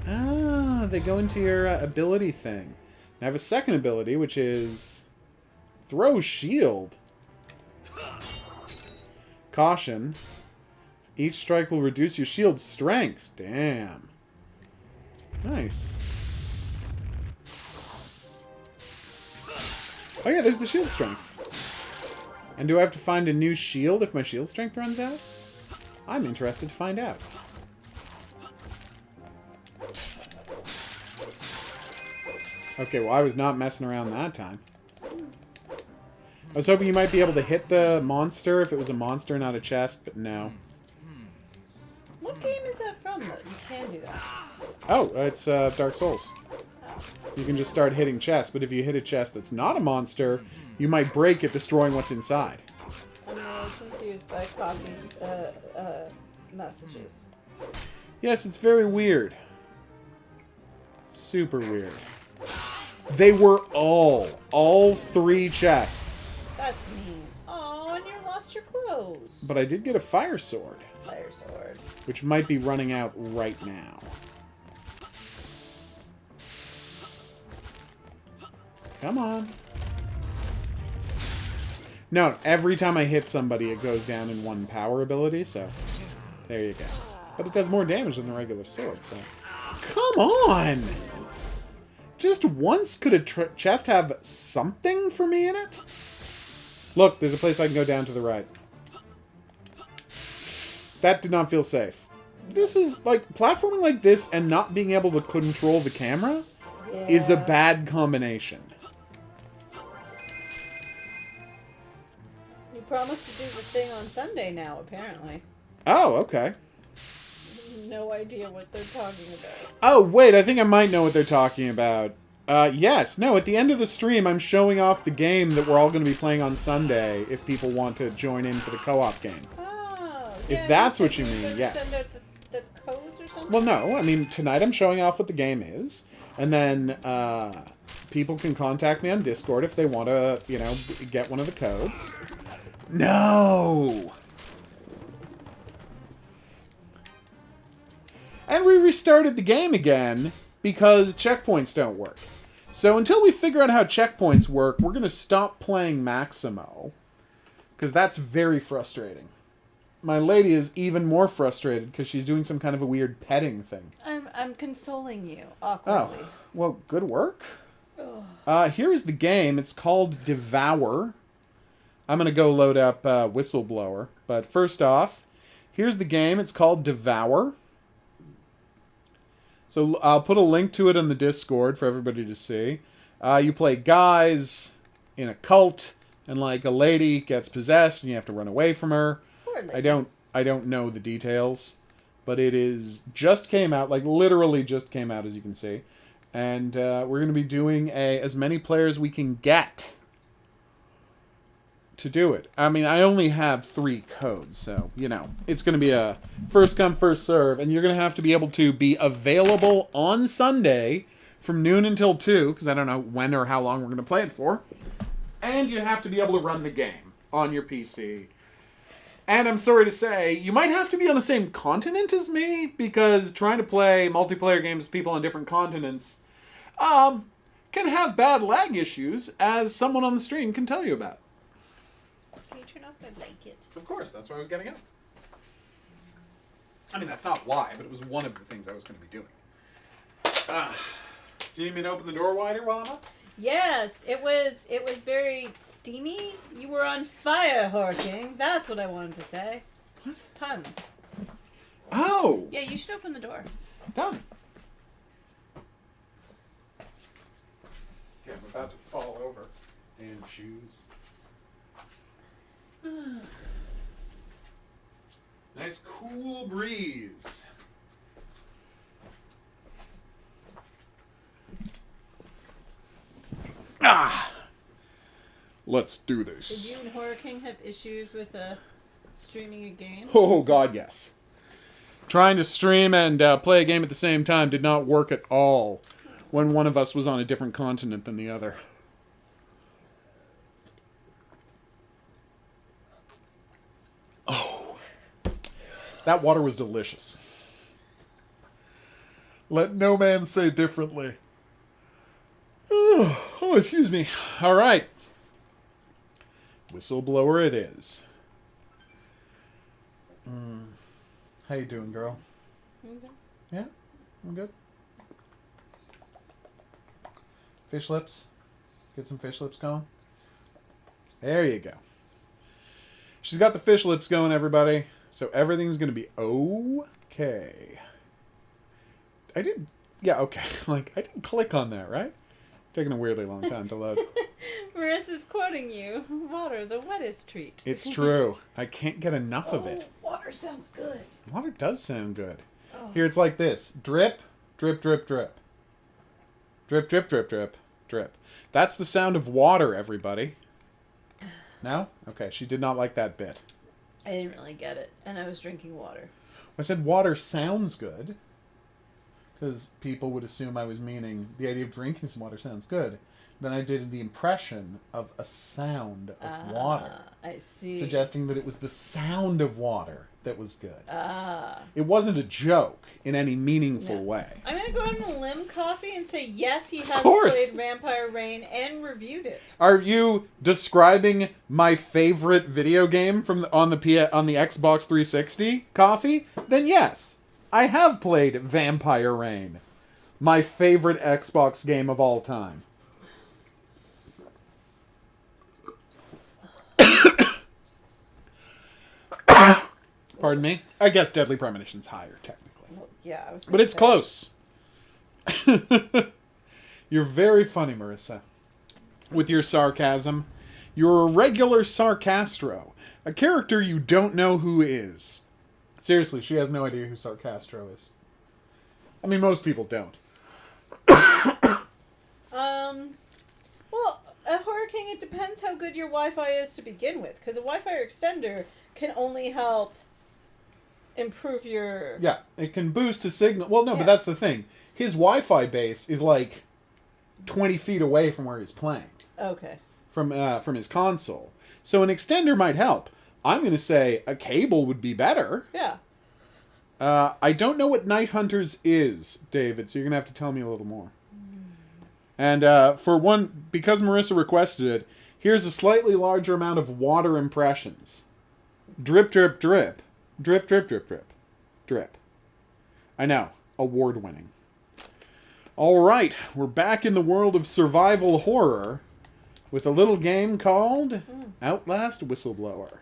[SPEAKER 1] Ah, they go into your ability thing. I have a second ability, which is Throw Shield. Caution. Each strike will reduce your shield's strength. Damn. Nice. Oh yeah, there's the shield strength. And do I have to find a new shield if my shield strength runs out? I'm interested to find out. Okay, well I was not messing around that time. I was hoping you might be able to hit the monster if it was a monster, not a chest, but no.
[SPEAKER 5] What game is that from, though? You can do that.
[SPEAKER 1] Oh, it's Dark Souls. You can just start hitting chests, but if you hit a chest that's not a monster, you might break it, destroying what's inside.
[SPEAKER 5] I'm really confused by Coffee's messages.
[SPEAKER 1] Yes, it's very weird. Super weird. They were all 3 chests.
[SPEAKER 5] That's mean. Oh, and you lost your clothes.
[SPEAKER 1] But I did get a fire sword.
[SPEAKER 5] Fire sword.
[SPEAKER 1] Which might be running out right now. Come on. No, every time I hit somebody, it goes down in 1 power ability, so there you go. But it does more damage than the regular sword, so... Come on! Just once could a chest have something for me in it? Look, there's a place I can go down to the right. That did not feel safe. This is, like, platforming like this and not being able to control the camera is a bad combination.
[SPEAKER 5] You promised to do the thing on Sunday now, apparently.
[SPEAKER 1] Oh, okay.
[SPEAKER 5] No idea what they're talking about.
[SPEAKER 1] Oh, wait, I think I might know what they're talking about. Yes, no, at the end of the stream, I'm showing off the game that we're all going to be playing on Sunday if people want to join in for the co-op game.
[SPEAKER 5] Oh,
[SPEAKER 1] If that's what you mean, yes.
[SPEAKER 5] Send out the codes or something?
[SPEAKER 1] Well, no, I mean, tonight I'm showing off what the game is, and then people can contact me on Discord if they want to, you know, get one of the codes. No! And we restarted the game again because checkpoints don't work. So until we figure out how checkpoints work, we're going to stop playing Maximo. Because that's very frustrating. My lady is even more frustrated because she's doing some kind of a weird petting thing.
[SPEAKER 5] I'm consoling you, awkwardly.
[SPEAKER 1] Oh, well, good work. Here is the game. It's called Devour. I'm going to go load up Whistleblower. But first off, here's the game. It's called Devour. So I'll put a link to it on the Discord for everybody to see. You play guys in a cult, and like a lady gets possessed, and you have to run away from her.
[SPEAKER 5] Poor lady.
[SPEAKER 1] I don't know the details, but it is just came out, like literally just came out, as you can see, and we're going to be doing as many players we can get to do it. I mean, I only have 3 codes, so, you know, it's going to be a first come, first serve, and you're going to have to be able to be available on Sunday from noon until 2, because I don't know when or how long we're going to play it for, and you have to be able to run the game on your PC. And I'm sorry to say, you might have to be on the same continent as me, because trying to play multiplayer games with people on different continents, can have bad lag issues, as someone on the stream can tell you about.
[SPEAKER 5] Can you turn off my blanket?
[SPEAKER 1] Of course, that's what I was getting at. I mean, that's not why, but it was one of the things I was going to be doing. Do you need me to open the door wider while I'm up?
[SPEAKER 5] Yes, it was very steamy. You were on fire, Horking. That's what I wanted to say. What? Puns.
[SPEAKER 1] Oh!
[SPEAKER 5] Yeah, you should open the door.
[SPEAKER 1] Done. Okay, I'm about to fall over. And shoes. Nice cool breeze. Ah! Let's do this.
[SPEAKER 5] Did you and Horror King have issues with streaming a game?
[SPEAKER 1] Oh, God, yes. Trying to stream and play a game at the same time did not work at all when one of us was on a different continent than the other. Oh. That water was delicious. Let no man say differently. Oh, excuse me. All right. Whistleblower it is. How you doing, girl?
[SPEAKER 5] Okay.
[SPEAKER 1] Yeah? I'm good. Fish lips? Get some fish lips going? There you go. She's got the fish lips going, everybody. So everything's going to be okay. I did... Yeah, okay. Like, I didn't click on that, right? Taking a weirdly long time to load.
[SPEAKER 5] Marissa's quoting you. Water, the wettest treat.
[SPEAKER 1] It's true. I can't get enough of it.
[SPEAKER 5] Water sounds good.
[SPEAKER 1] Water does sound good.
[SPEAKER 5] Oh.
[SPEAKER 1] Here, it's like this. Drip, drip, drip, drip. Drip, drip, drip, drip, drip. That's the sound of water, everybody. No? Okay, she did not like that bit.
[SPEAKER 5] I didn't really get it, and I was drinking water.
[SPEAKER 1] I said water sounds good. Because people would assume I was meaning the idea of drinking some water sounds good. Then I did the impression of a sound of water.
[SPEAKER 5] I see.
[SPEAKER 1] Suggesting that it was the sound of water that was good.
[SPEAKER 5] Ah.
[SPEAKER 1] It wasn't a joke in any meaningful way.
[SPEAKER 5] I'm going to go out on a limb, Coffee, and say yes, he has
[SPEAKER 1] course.
[SPEAKER 5] played Vampire Reign and reviewed it.
[SPEAKER 1] Are you describing my favorite video game from on the Xbox 360, Coffee? Then yes, I have played Vampire Reign, my favorite Xbox game of all time. Pardon me? I guess Deadly Premonition's higher, technically.
[SPEAKER 5] Well, yeah, I was
[SPEAKER 1] But it's close. You're very funny, Marissa. With your sarcasm. You're a regular Sarcastro. A character you don't know who is. Seriously, she has no idea who Sarcastro is. I mean, most people don't.
[SPEAKER 5] Well, a Horror King, it depends how good your Wi-Fi is to begin with. Because a Wi-Fi extender can only help improve your...
[SPEAKER 1] Yeah, it can boost a signal. Well, no,
[SPEAKER 5] Yeah.
[SPEAKER 1] but that's the thing. His Wi-Fi base is like 20 feet away from where he's playing.
[SPEAKER 5] Okay.
[SPEAKER 1] From his console. So an extender might help. I'm going to say a cable would be better.
[SPEAKER 5] Yeah.
[SPEAKER 1] I don't know what Night Hunters is, David, so you're going to have to tell me a little more. And for one, because Marissa requested it, here's a slightly larger amount of water impressions. Drip, drip, drip. Drip, drip, drip, drip. Drip. I know. Award-winning. All right, we're back in the world of survival horror with a little game called Outlast Whistleblower.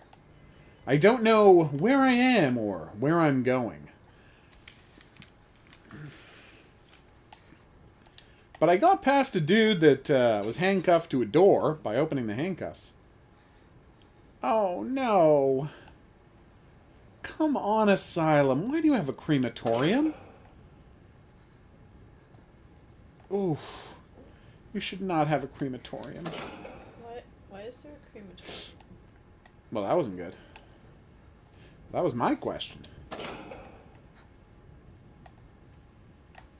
[SPEAKER 1] I don't know where I am or where I'm going. But I got past a dude that was handcuffed to a door by opening the handcuffs. Oh, no. Come on, Asylum. Why do you have a crematorium? Oof. You should not have a crematorium.
[SPEAKER 5] Why is there a crematorium?
[SPEAKER 1] Well, that wasn't good. That was my question.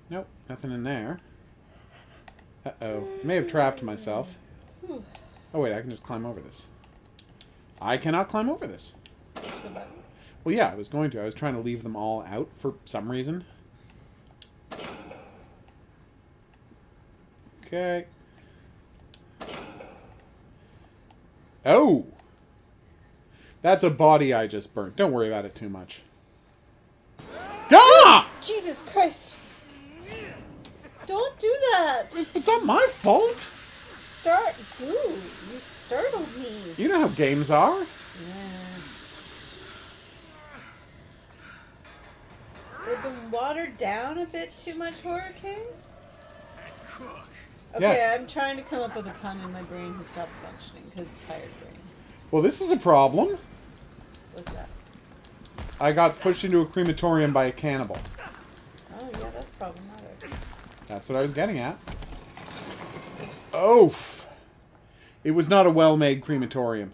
[SPEAKER 1] Nope, nothing in there. Uh-oh. May have trapped myself. Oh, wait, I can just climb over this. I cannot climb over this. Well, yeah, I was going to. I was trying to leave them all out for some reason. Okay. Oh! That's a body I just burnt. Don't worry about it too much. Ah!
[SPEAKER 5] Jesus Christ! Don't do that!
[SPEAKER 1] It's not my fault!
[SPEAKER 5] Ooh, you startled me.
[SPEAKER 1] You know how games are.
[SPEAKER 5] Yeah. They've been watered down a bit too much, Horror King? Okay,
[SPEAKER 1] Yes.
[SPEAKER 5] I'm trying to come up with a pun and my brain has stopped functioning because tired brain.
[SPEAKER 1] Well, this is a problem.
[SPEAKER 5] What's that?
[SPEAKER 1] I got pushed into a crematorium by a cannibal.
[SPEAKER 5] Oh, yeah, that's problematic.
[SPEAKER 1] That's what I was getting at. Oof. It was not a well-made crematorium.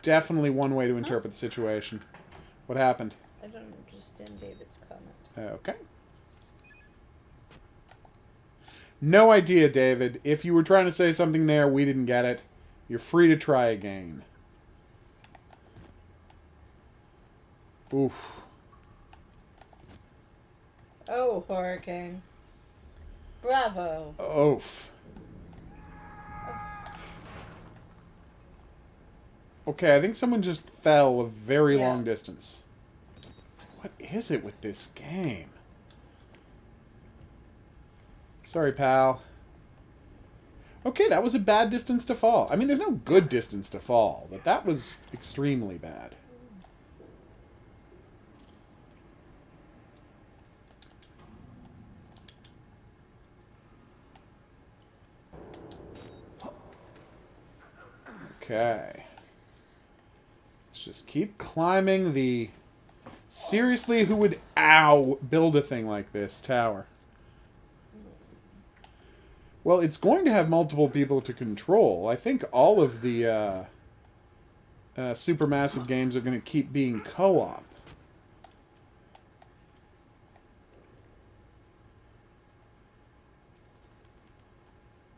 [SPEAKER 1] Definitely one way to interpret the situation. What happened?
[SPEAKER 5] I don't understand David's comment.
[SPEAKER 1] Okay. No idea, David. If you were trying to say something there, we didn't get it. You're free to try again. Oof.
[SPEAKER 5] Oh, Horror King. Bravo.
[SPEAKER 1] Oof. Okay, I think someone just fell a very long distance. What is it with this game? Sorry, pal. Okay, that was a bad distance to fall. I mean, there's no good distance to fall, but that was extremely bad. Okay. Let's just keep climbing the... Seriously, who would, build a thing like this tower? Well, it's going to have multiple people to control. I think all of the supermassive games are going to keep being co-op.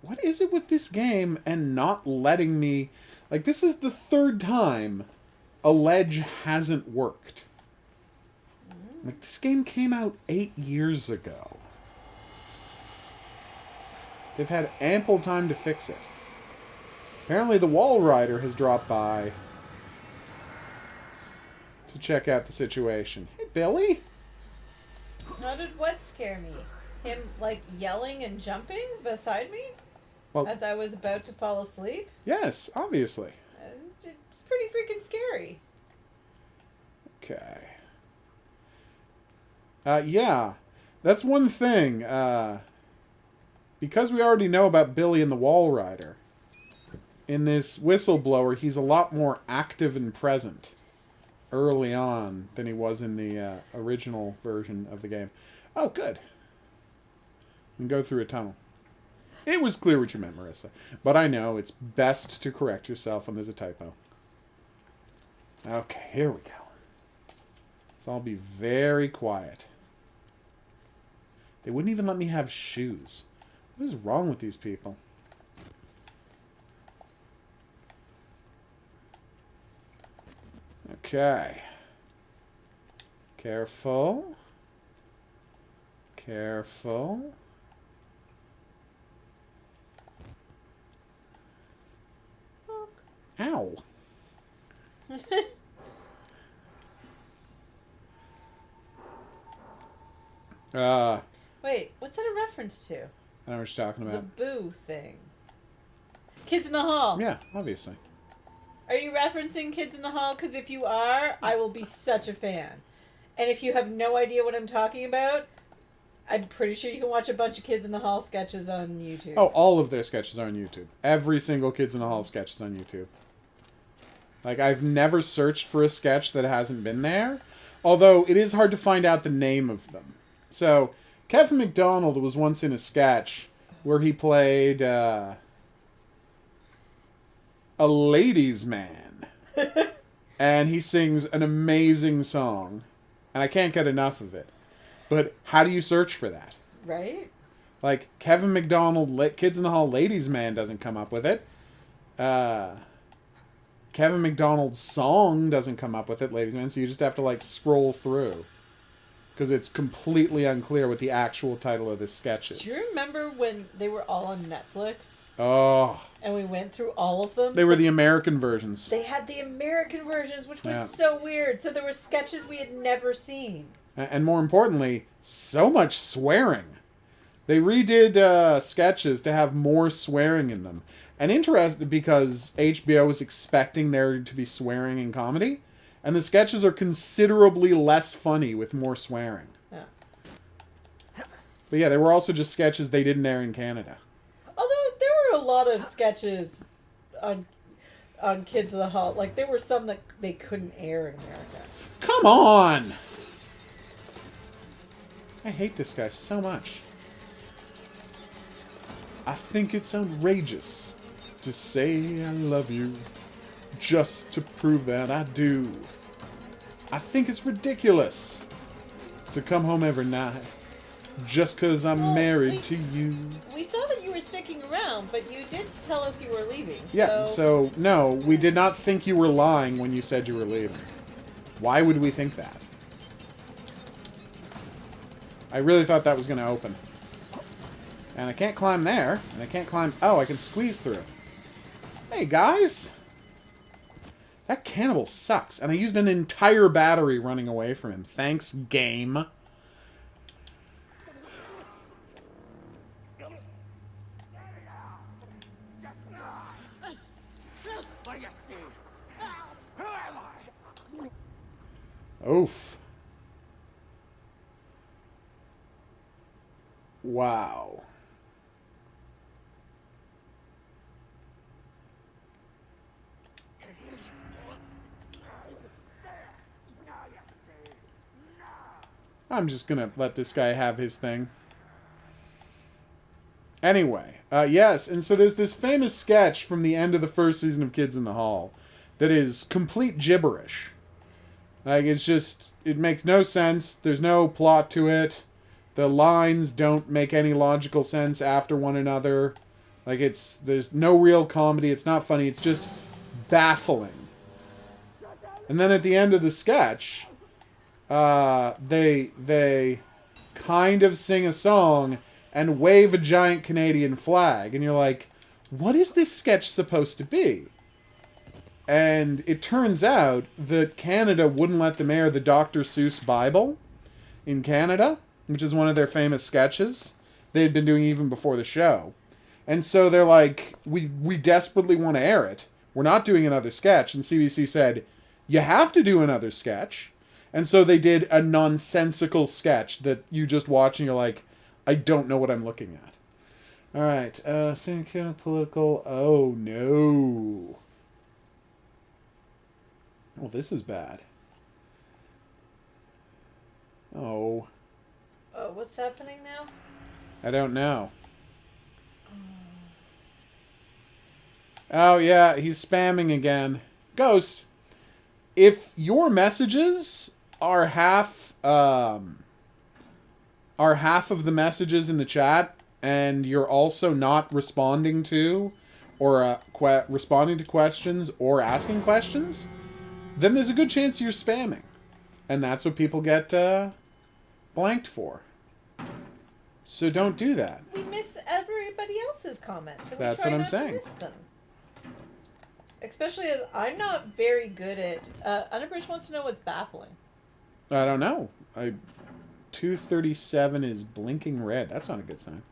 [SPEAKER 1] What is it with this game and not letting me... Like, this is the third time a ledge hasn't worked. Like, this game came out 8 years ago. They've had ample time to fix it. Apparently the wall rider has dropped by to check out the situation. Hey, Billy?
[SPEAKER 5] How did what scare me? Him, like, yelling and jumping beside me?
[SPEAKER 1] Well,
[SPEAKER 5] As I was about to fall asleep?
[SPEAKER 1] yes, obviously.
[SPEAKER 5] It's pretty freaking scary.
[SPEAKER 1] Okay. Yeah. That's one thing. Because we already know about Billy and the Wall Rider, in this Whistleblower, he's a lot more active and present early on than he was in the original version of the game. Oh, good. We can go through a tunnel. It was clear what you meant, Marissa. But I know it's best to correct yourself when there's a typo. Okay, here we go. Let's all be very quiet. They wouldn't even let me have shoes. What is wrong with these people? Okay. Careful. Careful. Ow.
[SPEAKER 5] Wait, what's that a reference to?
[SPEAKER 1] I don't know what you're talking
[SPEAKER 5] The
[SPEAKER 1] about.
[SPEAKER 5] Boo thing. Kids in the Hall.
[SPEAKER 1] Yeah, obviously.
[SPEAKER 5] Are you referencing Kids in the Hall? Because if you are, I will be such a fan. And if you have no idea what I'm talking about, I'm pretty sure you can watch a bunch of Kids in the Hall sketches on YouTube.
[SPEAKER 1] Oh, all of their sketches are on YouTube. Every single Kids in the Hall sketch is on YouTube. Like, I've never searched for a sketch that hasn't been there. Although, it is hard to find out the name of them. So, Kevin McDonald was once in a sketch where he played a ladies' man. And he sings an amazing song. And I can't get enough of it. But how do you search for that?
[SPEAKER 5] Right?
[SPEAKER 1] Like, Kevin McDonald, Kids in the Hall ladies' man doesn't come up with it. Kevin McDonald's song doesn't come up with it, ladies and men, so you just have to, like, scroll through. because it's completely unclear what the actual title of this sketch is.
[SPEAKER 5] Do you remember when they were all on Netflix?
[SPEAKER 1] Oh.
[SPEAKER 5] And we went through all of them?
[SPEAKER 1] They were the American versions.
[SPEAKER 5] They had the American versions, which was
[SPEAKER 1] Yeah.
[SPEAKER 5] so weird. So there were sketches we had never seen.
[SPEAKER 1] And more importantly, so much swearing. They redid sketches to have more swearing in them. And interesting because HBO was expecting there to be swearing in comedy. And the sketches are considerably less funny with more swearing.
[SPEAKER 5] Yeah.
[SPEAKER 1] But yeah, they were also just sketches they didn't air in Canada.
[SPEAKER 5] Although there were a lot of sketches on Kids of the Hall. Like, there were some that they couldn't air in America.
[SPEAKER 1] Come on! I hate this guy so much. I think it's outrageous to say I love you just to prove that I do. I think it's ridiculous to come home every night just because I'm married to you.
[SPEAKER 5] We saw that you were sticking around, but you did tell us you were leaving. So...
[SPEAKER 1] Yeah, so no, we did not think you were lying when you said you were leaving. Why would we think that? I really thought that was going to open. And I can't climb there. And I can't climb... Oh, I can squeeze through. Hey, guys! That cannibal sucks. And I used an entire battery running away from him. Thanks, game.
[SPEAKER 3] What do you see? Who am I?
[SPEAKER 1] Oof. Wow. I'm just gonna let this guy have his thing. Anyway, yes, and so there's this famous sketch from the end of the first season of Kids in the Hall that is complete gibberish. Like, it's just, it makes no sense. There's no plot to it. The lines don't make any logical sense after one another. Like, there's no real comedy. It's not funny. It's just baffling. And then at the end of the sketch, they kind of sing a song and wave a giant Canadian flag. And you're like, what is this sketch supposed to be? And it turns out that Canada wouldn't let them air the Dr. Seuss Bible in Canada, which is one of their famous sketches they had been doing even before the show. And so they're like, we desperately want to air it. We're not doing another sketch. And CBC said, you have to do another sketch. And so they did a nonsensical sketch that you just watch and you're like, I don't know what I'm looking at. All right. Political. Oh, no. Oh, this is bad. Oh.
[SPEAKER 5] Oh, what's happening now?
[SPEAKER 1] I don't know. Oh, yeah, he's spamming again. Ghost, if your messages are half of the messages in the chat, and you're also not responding to, or responding to questions, or asking questions, then there's a good chance you're spamming. And that's what people get blanked for. So don't do that.
[SPEAKER 5] We miss everybody else's comments. And
[SPEAKER 1] That's
[SPEAKER 5] we try
[SPEAKER 1] what I'm
[SPEAKER 5] not
[SPEAKER 1] saying.
[SPEAKER 5] To miss them. Especially as I'm not very good at... Unabridged wants to know what's baffling.
[SPEAKER 1] I don't know. 237 is blinking red. That's not a good sign.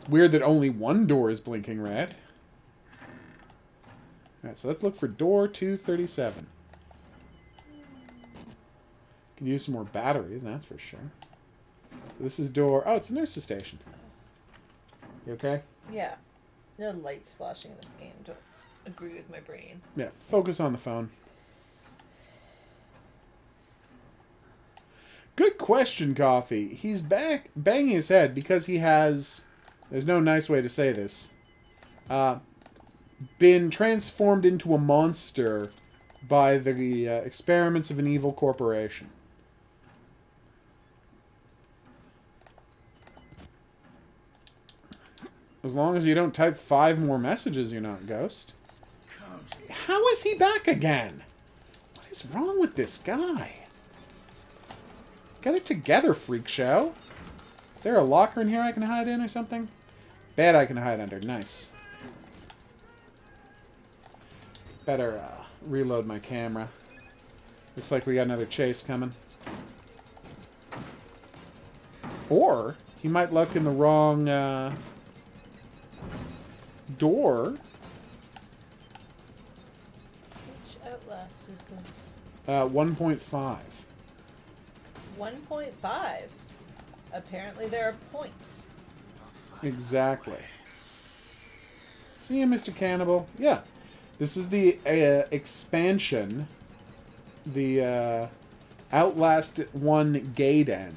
[SPEAKER 1] Weird that only one door is blinking red. Alright, so let's look for door 237. Could use some more batteries, that's for sure. So this is door... Oh, it's a nurse's station. You okay?
[SPEAKER 5] Yeah. The light's flashing in this game. Don't agree with my brain.
[SPEAKER 1] Yeah, focus on the phone. Good question, Coffee. He's back banging his head because he has... There's no nice way to say this. Been transformed into a monster by the experiments of an evil corporation. As long as you don't type 5 more messages, you're not Ghost. How is he back again? What is wrong with this guy? Get it together, freak show. Is there a locker in here I can hide in or something? Bed I can hide under. Nice. Better reload my camera. Looks like we got another chase coming. Or he might look in the wrong door.
[SPEAKER 5] Which Outlast is this?
[SPEAKER 1] 1.5.
[SPEAKER 5] 1.5. Apparently there are points.
[SPEAKER 1] Exactly. See you, Mr. Cannibal. Yeah. This is the expansion. The Outlast 1 Gaiden.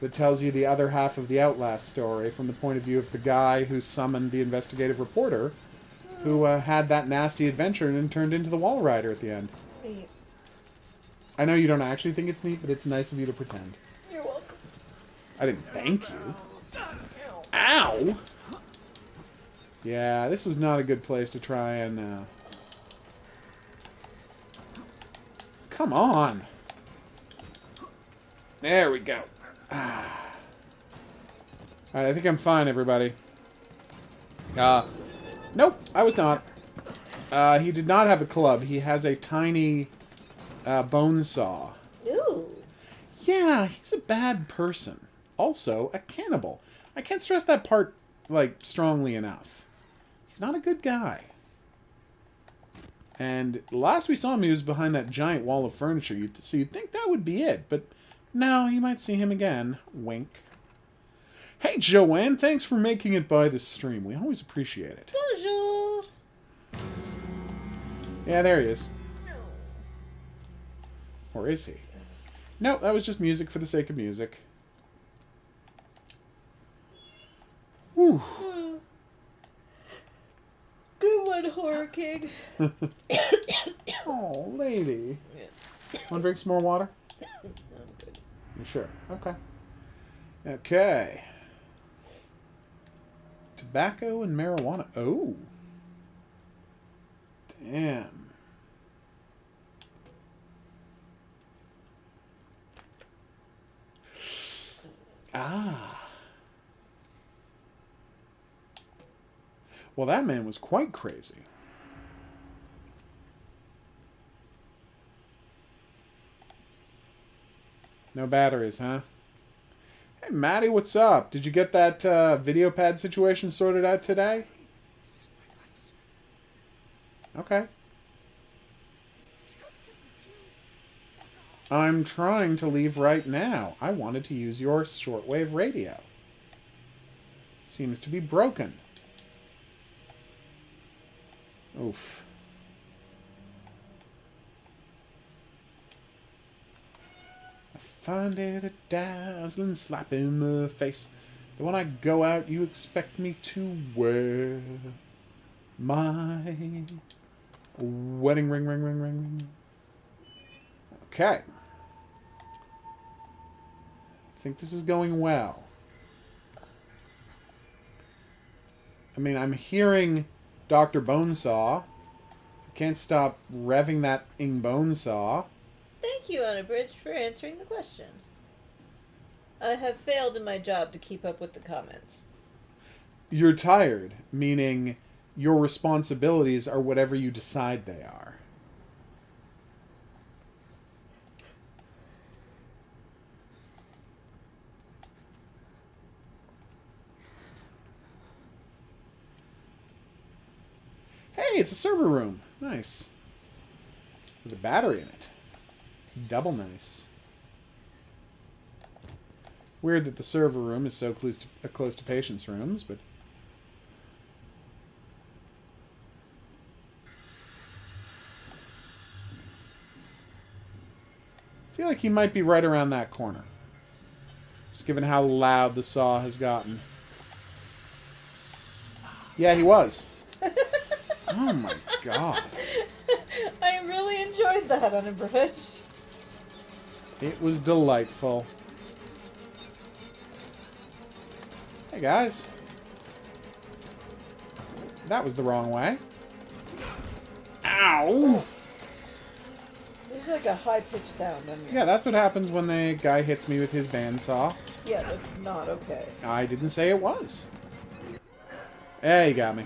[SPEAKER 1] That tells you the other half of the Outlast story from the point of view of the guy who summoned the investigative reporter who had that nasty adventure and then turned into the Wall Rider at the end.
[SPEAKER 5] Wait.
[SPEAKER 1] I know you don't actually think it's neat, but it's nice of you to pretend.
[SPEAKER 5] You're welcome.
[SPEAKER 1] I didn't thank you. Ow! Yeah, this was not a good place to try and... Come on! There we go. Alright, I think I'm fine, everybody. Nope, I was not. He did not have a club. He has a tiny bone saw.
[SPEAKER 5] Ooh.
[SPEAKER 1] Yeah, he's a bad person. Also, a cannibal. I can't stress that part, like, strongly enough. He's not a good guy. And last we saw him, he was behind that giant wall of furniture. So you'd think that would be it, but no, you might see him again. Wink. Hey, Joanne, thanks for making it by the stream. We always appreciate it.
[SPEAKER 5] Bonjour.
[SPEAKER 1] Yeah, there he is. Or is he? No, that was just music for the sake of music. Whew.
[SPEAKER 5] Good one, Horror King.
[SPEAKER 1] Oh, lady. Want to drink some more water?
[SPEAKER 5] I'm good.
[SPEAKER 1] You sure? Okay. Okay. Tobacco and marijuana. Oh. Damn. Ah. Well, that man was quite crazy. No batteries, huh? Hey, Maddie, what's up? Did you get that video pad situation sorted out today? Okay. I'm trying to leave right now. I wanted to use your shortwave radio. It seems to be broken. Oof. I find it a dazzling slap in the face. But when I go out, you expect me to wear my wedding ring. Okay. I think this is going well. I mean, I'm hearing Dr. Bonesaw. I can't stop revving that Bonesaw.
[SPEAKER 5] Thank you, Unabridged, for answering the question. I have failed in my job to keep up with the comments.
[SPEAKER 1] You're tired, meaning your responsibilities are whatever you decide they are. Hey, it's a server room. Nice. With a battery in it. Double nice. Weird that the server room is so close to patients' rooms, but... I feel like he might be right around that corner. Just given how loud the saw has gotten. Yeah, he was. Oh my god.
[SPEAKER 5] I really enjoyed that, Unabridged.
[SPEAKER 1] It was delightful. Hey guys. That was the wrong way. Ow!
[SPEAKER 5] There's There's like a high-pitched sound on your...
[SPEAKER 1] Yeah, that's what happens when the guy hits me with his bandsaw.
[SPEAKER 5] Yeah, that's not okay.
[SPEAKER 1] I didn't say it was. Hey, you got me.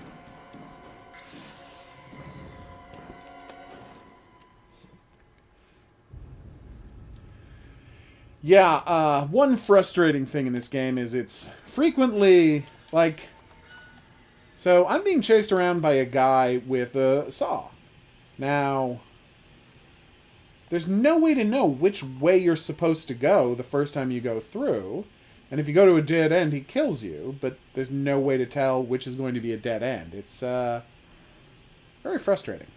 [SPEAKER 1] Yeah, one frustrating thing in this game is it's frequently, like... So, I'm being chased around by a guy with a saw. Now, there's no way to know which way you're supposed to go the first time you go through. And if you go to a dead end, he kills you, but there's no way to tell which is going to be a dead end. It's, very frustrating.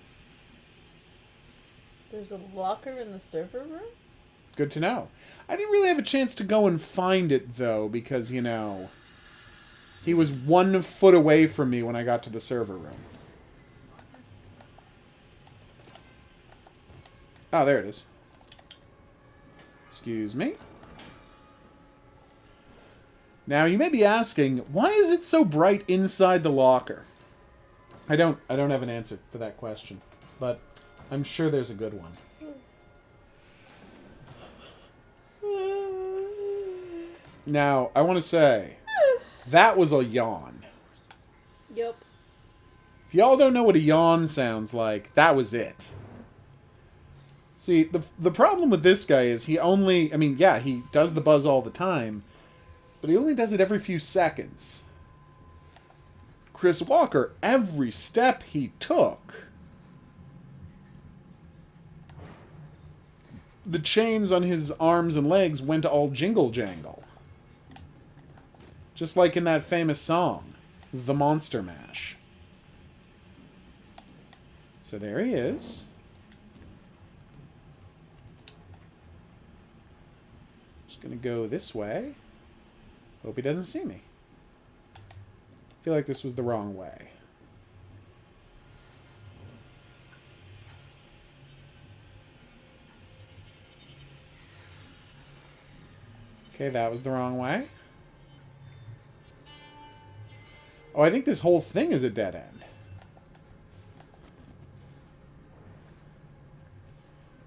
[SPEAKER 5] There's a locker in the server room?
[SPEAKER 1] Good to know. I didn't really have a chance to go and find it, though, because, you know, he was 1 foot away from me when I got to the server room. Oh, there it is. Excuse me. Now, you may be asking, why is it so bright inside the locker? I don't have an answer for that question, but I'm sure there's a good one. Now, I want to say, that was a yawn.
[SPEAKER 5] Yep.
[SPEAKER 1] If y'all don't know what a yawn sounds like, that was it. See, the problem with this guy is he only... I mean, yeah, he does the buzz all the time, but he only does it every few seconds. Chris Walker, every step he took, the chains on his arms and legs went all jingle-jangle. Just like in that famous song, The Monster Mash. So there he is. Just gonna go this way. Hope he doesn't see me. I feel like this was the wrong way. Okay, that was the wrong way. Oh, I think this whole thing is a dead end.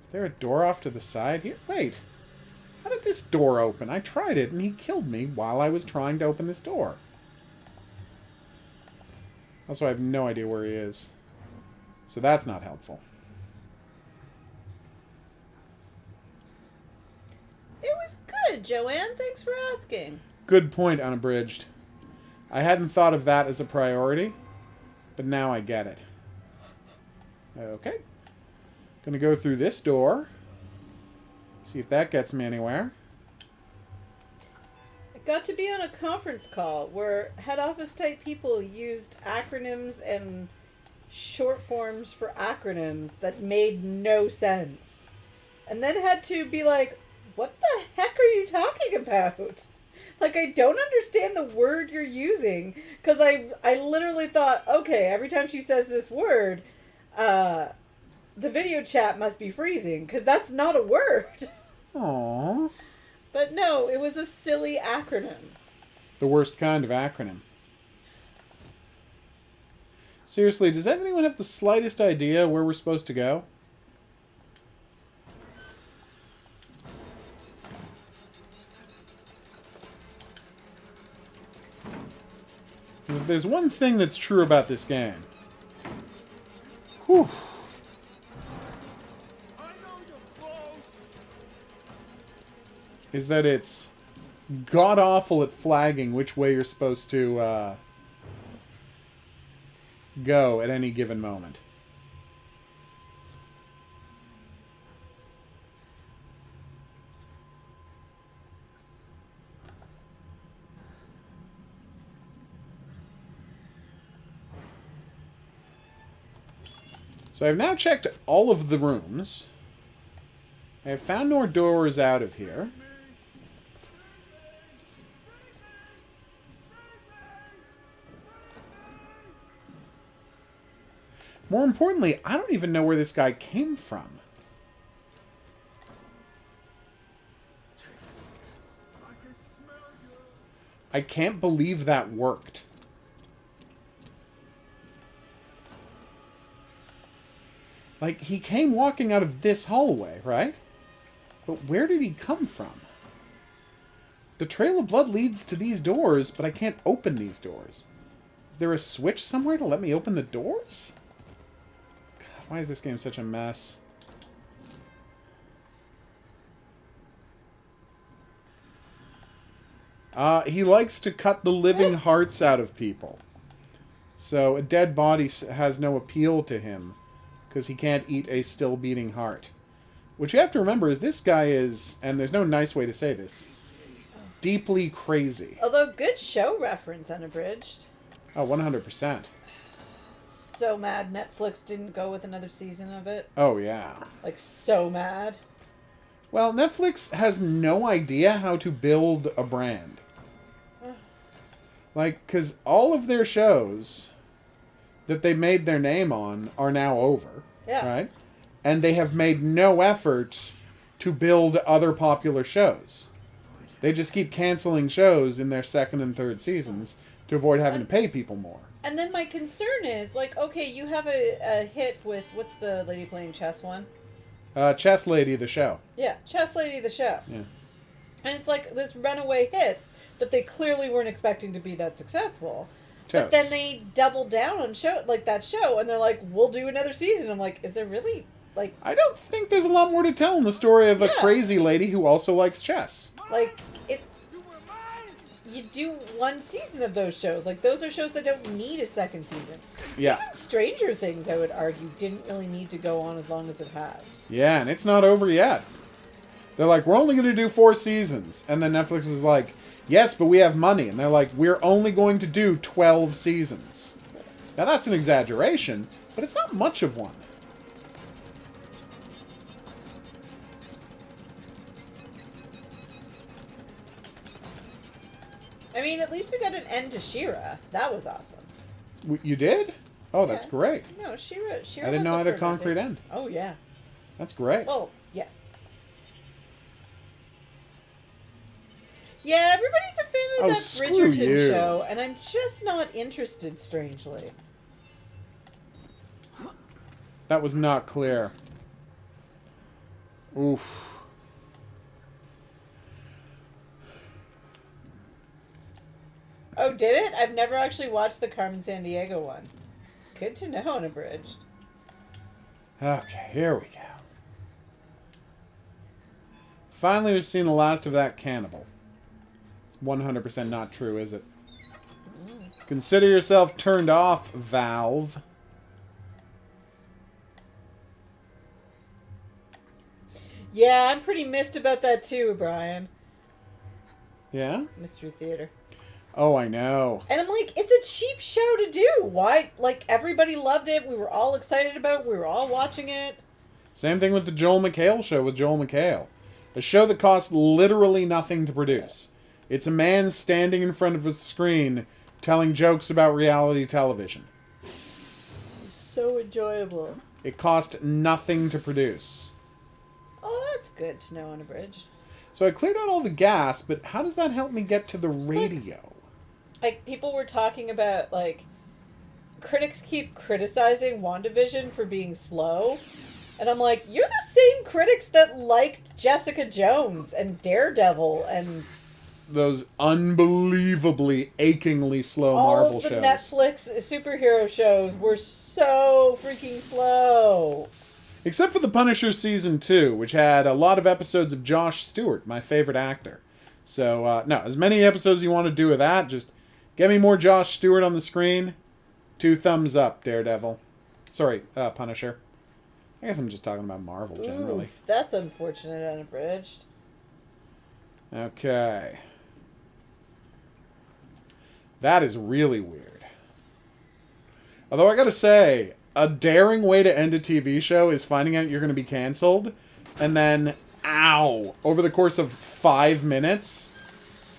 [SPEAKER 1] Is there a door off to the side here? Wait. How did this door open? I tried it and he killed me while I was trying to open this door. Also, I have no idea where he is. So that's not helpful.
[SPEAKER 5] It was good, Joanne. Thanks for asking.
[SPEAKER 1] Good point, Unabridged. I hadn't thought of that as a priority, but now I get it. Okay. Gonna go through this door. See if that gets me anywhere.
[SPEAKER 5] I got to be on a conference call where head office type people used acronyms and short forms for acronyms that made no sense. And then had to be like, what the heck are you talking about? Like, I don't understand the word you're using. Because I literally thought, okay, every time she says this word, the video chat must be freezing. Because that's not a word.
[SPEAKER 1] Aww.
[SPEAKER 5] But no, it was a silly acronym.
[SPEAKER 1] The worst kind of acronym. Seriously, does anyone have the slightest idea where we're supposed to go? If there's one thing that's true about this game, whew, is that it's god-awful at flagging which way you're supposed to go at any given moment. So I've now checked all of the rooms. I have found no doors out of here. More importantly, I don't even know where this guy came from. I can't believe that worked. Like, he came walking out of this hallway, right? But where did he come from? The trail of blood leads to these doors, but I can't open these doors. Is there a switch somewhere to let me open the doors? God, why is this game such a mess? He likes to cut the living hearts out of people. So a dead body has no appeal to him, because he can't eat a still beating heart. What you have to remember is this guy is, and there's no nice way to say this, deeply crazy.
[SPEAKER 5] Although, good show reference, Unabridged.
[SPEAKER 1] Oh, 100%.
[SPEAKER 5] So mad Netflix didn't go with another season of it.
[SPEAKER 1] Oh, yeah.
[SPEAKER 5] Like, so mad.
[SPEAKER 1] Well, Netflix has no idea how to build a brand. Like, because all of their shows that they made their name on are now over.
[SPEAKER 5] Yeah.
[SPEAKER 1] Right? And they have made no effort to build other popular shows. They just keep canceling shows in their second and third seasons to avoid having to pay people more.
[SPEAKER 5] And then my concern is, like, okay, you have a hit with, what's the lady playing chess one?
[SPEAKER 1] Chess Lady, the show.
[SPEAKER 5] Yeah, Chess Lady, the show.
[SPEAKER 1] Yeah.
[SPEAKER 5] And it's like this runaway hit that they clearly weren't expecting to be that successful.
[SPEAKER 1] Totes.
[SPEAKER 5] But then they doubled down on that show, and they're like, we'll do another season. I'm like, is there really, like...
[SPEAKER 1] I don't think there's a lot more to tell in the story of a
[SPEAKER 5] Yeah.
[SPEAKER 1] crazy lady who also likes chess.
[SPEAKER 5] Like, you do one season of those shows. Like, those are shows that don't need a second season.
[SPEAKER 1] Yeah.
[SPEAKER 5] Even Stranger Things, I would argue, didn't really need to go on as long as it has.
[SPEAKER 1] Yeah, and it's not over yet. They're like, we're only going to do 4 seasons. And then Netflix is like, yes, but we have money. And they're like, we're only going to do 12 seasons. Now, that's an exaggeration, but it's not much of one.
[SPEAKER 5] I mean, at least we got an end to She-Ra. That was awesome.
[SPEAKER 1] You did? Oh, that's
[SPEAKER 5] Yeah.
[SPEAKER 1] great.
[SPEAKER 5] No, She-Ra
[SPEAKER 1] I didn't know it had a concrete end.
[SPEAKER 5] Oh, yeah.
[SPEAKER 1] That's great.
[SPEAKER 5] Well, yeah. Yeah, everybody's a fan of
[SPEAKER 1] Oh,
[SPEAKER 5] that
[SPEAKER 1] screw
[SPEAKER 5] Bridgerton
[SPEAKER 1] you.
[SPEAKER 5] show, and I'm just not interested, strangely.
[SPEAKER 1] That was not clear. Oof.
[SPEAKER 5] Oh, did it? I've never actually watched the Carmen Sandiego one. Good to know, Unabridged.
[SPEAKER 1] Okay, here we go. Finally, we've seen the last of that cannibal. It's 100% not true, is it? Consider yourself turned off, Valve.
[SPEAKER 5] Yeah, I'm pretty miffed about that too, Brian.
[SPEAKER 1] Yeah?
[SPEAKER 5] Mystery Theater.
[SPEAKER 1] Oh, I know.
[SPEAKER 5] And I'm like, it's a cheap show to do. Why? Like, everybody loved it. We were all excited about it. We were all watching it.
[SPEAKER 1] Same thing with the Joel McHale show with Joel McHale. A show that costs literally nothing to produce. It's a man standing in front of a screen telling jokes about reality television.
[SPEAKER 5] So enjoyable.
[SPEAKER 1] It cost nothing to produce.
[SPEAKER 5] Oh, that's good to know, Unabridged.
[SPEAKER 1] So I cleared out all the gas, but how does that help me get to the radio?
[SPEAKER 5] Like, people were talking about, like, critics keep criticizing WandaVision for being slow. And I'm like, you're the same critics that liked Jessica Jones and Daredevil and
[SPEAKER 1] Those unbelievably, achingly slow
[SPEAKER 5] all
[SPEAKER 1] Marvel
[SPEAKER 5] of the
[SPEAKER 1] shows.
[SPEAKER 5] Netflix superhero shows were so freaking slow.
[SPEAKER 1] Except for The Punisher Season 2, which had a lot of episodes of Josh Stewart, my favorite actor. So, no, as many episodes you want to do with that, just get me more Josh Stewart on the screen. 2 thumbs up, Daredevil. Sorry, Punisher. I guess I'm just talking about Marvel, generally.
[SPEAKER 5] Oof, that's unfortunate, Unabridged.
[SPEAKER 1] Okay. That is really weird. Although I gotta say, a daring way to end a TV show is finding out you're going to be canceled, and then, ow, over the course of 5 minutes,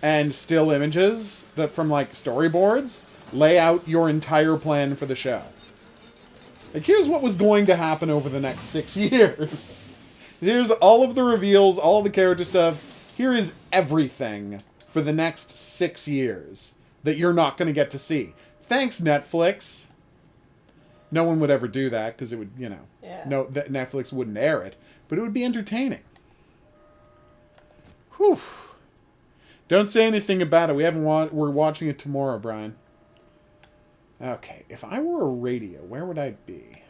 [SPEAKER 1] and still images that from, like, storyboards, lay out your entire plan for the show. Like, here's what was going to happen over the next 6 years. Here's all of the reveals, all the character stuff. Here is everything for the next 6 years that you're not going to get to see. Thanks, Netflix. No one would ever do that because it would,
[SPEAKER 5] Yeah.
[SPEAKER 1] no, that Netflix wouldn't air it, but it would be entertaining. Whew. Don't say anything about it. We're watching it tomorrow, Brian. Okay, if I were a radio, where would I be?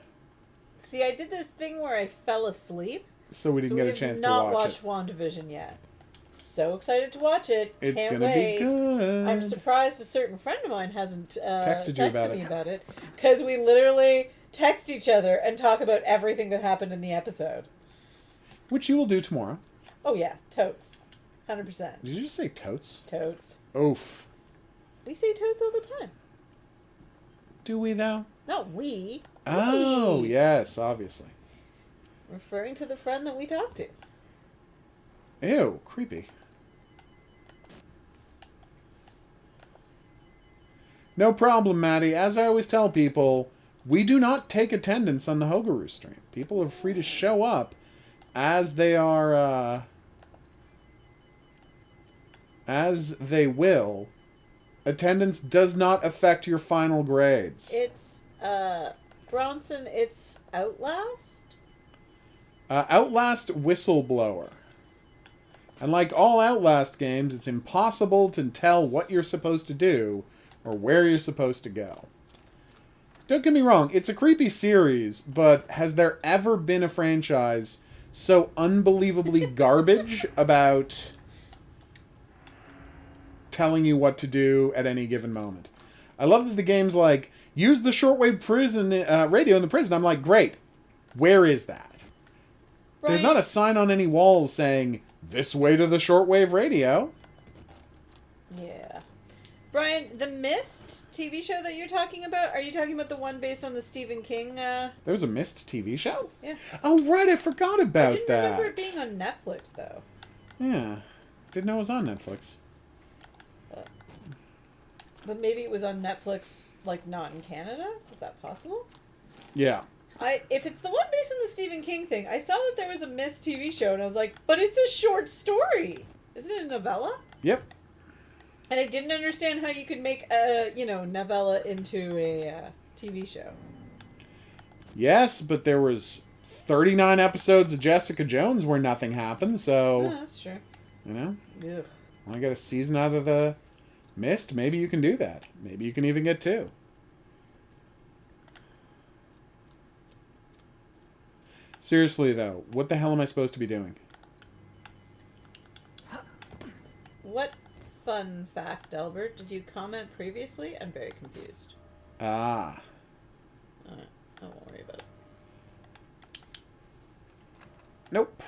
[SPEAKER 5] See, I did this thing where I fell asleep.
[SPEAKER 1] So we didn't get a chance to watch it.
[SPEAKER 5] We have not watched WandaVision yet. So excited to watch it.
[SPEAKER 1] It's
[SPEAKER 5] Can't
[SPEAKER 1] gonna
[SPEAKER 5] wait.
[SPEAKER 1] be good.
[SPEAKER 5] I'm surprised a certain friend of mine hasn't
[SPEAKER 1] Texted you about
[SPEAKER 5] me
[SPEAKER 1] it.
[SPEAKER 5] about it. Because we literally text each other and talk about everything that happened in the episode.
[SPEAKER 1] Which you will do tomorrow.
[SPEAKER 5] Oh yeah, totes. 100%.
[SPEAKER 1] Did you just say totes?
[SPEAKER 5] Totes.
[SPEAKER 1] Oof.
[SPEAKER 5] We say totes all the time.
[SPEAKER 1] Do we, though?
[SPEAKER 5] Not we.
[SPEAKER 1] Oh,
[SPEAKER 5] We.
[SPEAKER 1] yes, obviously.
[SPEAKER 5] Referring to the friend that we talked to.
[SPEAKER 1] Ew, creepy. No problem, Maddie. As I always tell people, we do not take attendance on the HOGuru stream. People are free to show up as they are, as they will. Attendance does not affect your final grades.
[SPEAKER 5] It's, Bronson, it's Outlast?
[SPEAKER 1] Outlast Whistleblower. And like all Outlast games, it's impossible to tell what you're supposed to do or where you're supposed to go. Don't get me wrong, it's a creepy series, but has there ever been a franchise so unbelievably garbage about telling you what to do at any given moment? I love that the game's like, use the shortwave prison radio in the prison. I'm like, great. Where is that?
[SPEAKER 5] Right.
[SPEAKER 1] There's not a sign on any walls saying, this way to the shortwave radio.
[SPEAKER 5] Yeah. Brian, the Mist TV show that you're talking about, are you talking about the one based on the Stephen King?
[SPEAKER 1] There was a Mist TV show?
[SPEAKER 5] Yeah.
[SPEAKER 1] Oh, right, I forgot about
[SPEAKER 5] I didn't
[SPEAKER 1] that.
[SPEAKER 5] remember it being on Netflix, though.
[SPEAKER 1] Yeah. Didn't know it was on Netflix.
[SPEAKER 5] But maybe it was on Netflix, like, not in Canada? Is that possible?
[SPEAKER 1] Yeah.
[SPEAKER 5] If it's the one based on the Stephen King thing, I saw that there was a Mist TV show, and I was like, but it's a short story! Isn't it a novella?
[SPEAKER 1] Yep.
[SPEAKER 5] And I didn't understand how you could make a, novella into a TV show.
[SPEAKER 1] Yes, but there was 39 episodes of Jessica Jones where nothing happened, so,
[SPEAKER 5] Oh, that's true. Ugh.
[SPEAKER 1] when I get a season out of the Mist, maybe you can do that. Maybe you can even get 2. Seriously, though, what the hell am I supposed to be doing?
[SPEAKER 5] What fun fact, Albert, did you comment previously? I'm very confused.
[SPEAKER 1] Ah.
[SPEAKER 5] Alright, I won't worry about it.
[SPEAKER 1] Nope.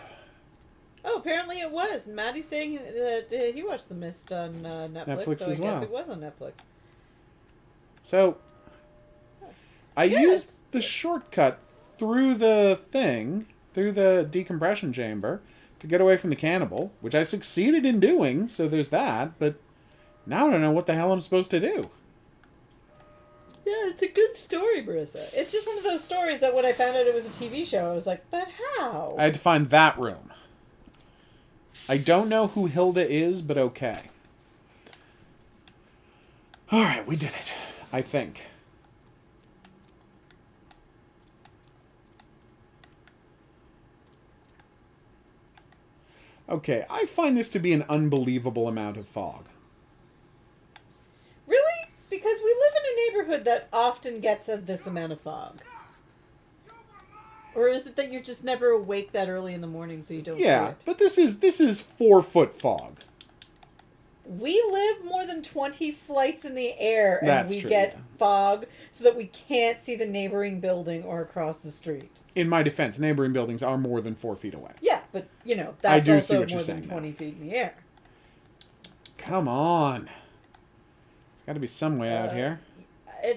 [SPEAKER 5] Oh, apparently it was. Maddie's saying that he watched The Mist on Netflix,
[SPEAKER 1] Netflix
[SPEAKER 5] so I
[SPEAKER 1] as
[SPEAKER 5] guess
[SPEAKER 1] well.
[SPEAKER 5] it was on Netflix.
[SPEAKER 1] So, I
[SPEAKER 5] Yeah,
[SPEAKER 1] used the shortcut through the thing, through the decompression chamber, to get away from the cannibal, which I succeeded in doing, so there's that, but now I don't know what the hell I'm supposed to do.
[SPEAKER 5] Yeah, it's a good story, Marissa. It's just one of those stories that when I found out it was a TV show, I was like, but how?
[SPEAKER 1] I had to find that room. I don't know who Hilda is, but okay. Alright, we did it. I think. Okay, I find this to be an unbelievable amount of fog.
[SPEAKER 5] Really? Because we live in a neighborhood that often gets this amount of fog. Or is it that you're just never awake that early in the morning so you don't see
[SPEAKER 1] Yeah,
[SPEAKER 5] it?
[SPEAKER 1] but this is 4-foot fog.
[SPEAKER 5] We live more than 20 flights in the air and
[SPEAKER 1] That's
[SPEAKER 5] we
[SPEAKER 1] true,
[SPEAKER 5] get
[SPEAKER 1] yeah.
[SPEAKER 5] fog so that we can't see the neighboring building or across the street.
[SPEAKER 1] In my defense, neighboring buildings are more than 4 feet away.
[SPEAKER 5] Yeah, but, that's
[SPEAKER 1] I do
[SPEAKER 5] also
[SPEAKER 1] see what you're
[SPEAKER 5] more than
[SPEAKER 1] saying now.
[SPEAKER 5] 20 feet in the air.
[SPEAKER 1] Come on. There's got to be some way out here.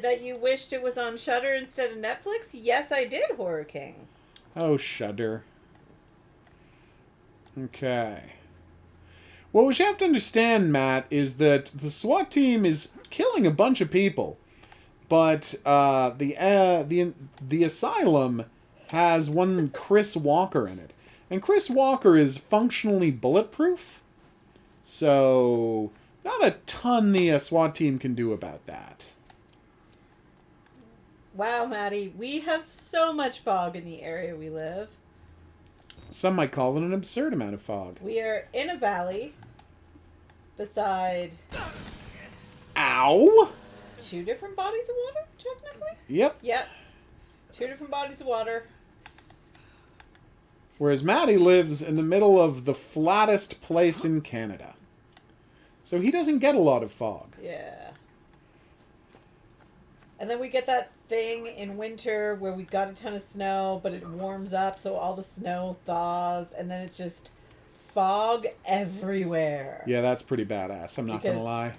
[SPEAKER 5] That you wished it was on Shudder instead of Netflix? Yes, I did, Horror King.
[SPEAKER 1] Oh, shudder. Okay. Well, what you have to understand, Matt, is that the SWAT team is killing a bunch of people, but the asylum has one Chris Walker in it, and Chris Walker is functionally bulletproof, so not a ton the SWAT team can do about that.
[SPEAKER 5] Wow, Maddie, we have so much fog in the area we live.
[SPEAKER 1] Some might call it an absurd amount of fog.
[SPEAKER 5] We are in a valley beside
[SPEAKER 1] Ow!
[SPEAKER 5] 2 different bodies of water, technically?
[SPEAKER 1] Yep.
[SPEAKER 5] Yep. 2 different bodies of water.
[SPEAKER 1] Whereas Matty lives in the middle of the flattest place in Canada. So he doesn't get a lot of fog.
[SPEAKER 5] Yeah. And then we get that thing in winter where we got a ton of snow, but it warms up, so all the snow thaws, and then it's just fog everywhere.
[SPEAKER 1] Yeah, that's pretty badass. I'm not going to lie.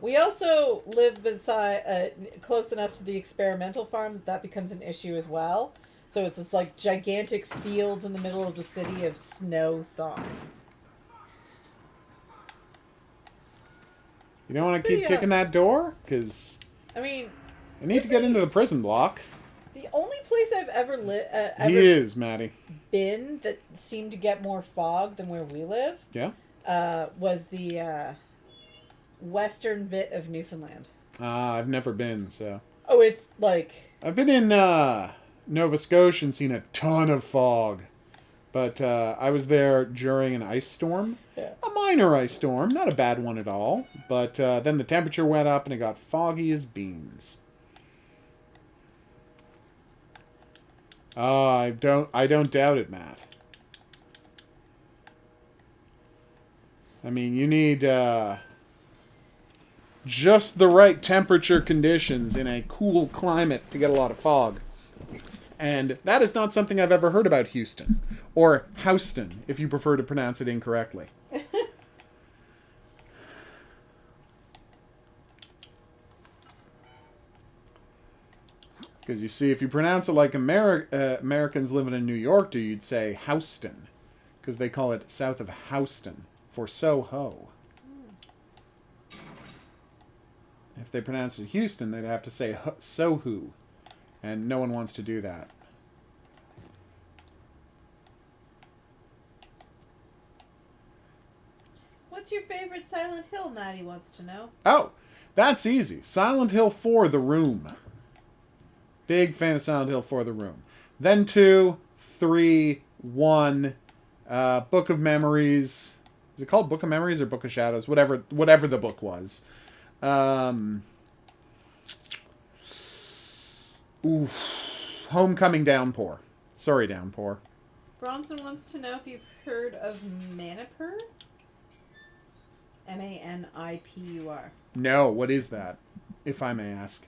[SPEAKER 5] We also live beside, close enough to the experimental farm that becomes an issue as well. So it's this like gigantic fields in the middle of the city of snow thawing.
[SPEAKER 1] You don't want to keep kicking that door? Because
[SPEAKER 5] I mean,
[SPEAKER 1] I need to get into the prison block.
[SPEAKER 5] the only place I've ever
[SPEAKER 1] He is, Maddie.
[SPEAKER 5] been that seemed to get more fog than where we live
[SPEAKER 1] Yeah?
[SPEAKER 5] was the western bit of Newfoundland.
[SPEAKER 1] I've never been, so...
[SPEAKER 5] Oh, it's like...
[SPEAKER 1] I've been in Nova Scotia and seen a ton of fog. But I was there during an ice storm.
[SPEAKER 5] Yeah.
[SPEAKER 1] A minor ice storm, not a bad one at all. But then the temperature went up and it got foggy as beans. I don't doubt it, Matt. I mean, you need just the right temperature conditions in a cool climate to get a lot of fog. And that is not something I've ever heard about Houston. Or Houston, if you prefer to pronounce it incorrectly. Because you see, if you pronounce it like Americans living in New York do, you'd say Houston. Because they call it south of Houston for Soho. If they pronounce it Houston, they'd have to say Soho. And no one wants to do that.
[SPEAKER 5] What's your favorite Silent Hill, Maddie wants to know?
[SPEAKER 1] Oh, that's easy. Silent Hill 4, The Room. Big fan of Silent Hill 4, The Room. Then 2, 3, 1, Book of Memories. Is it called Book of Memories or Book of Shadows? Whatever the book was. Homecoming Downpour. Sorry, Downpour.
[SPEAKER 5] Bronson wants to know if you've heard of Manipur? Manipur.
[SPEAKER 1] No, what is that? If I may ask.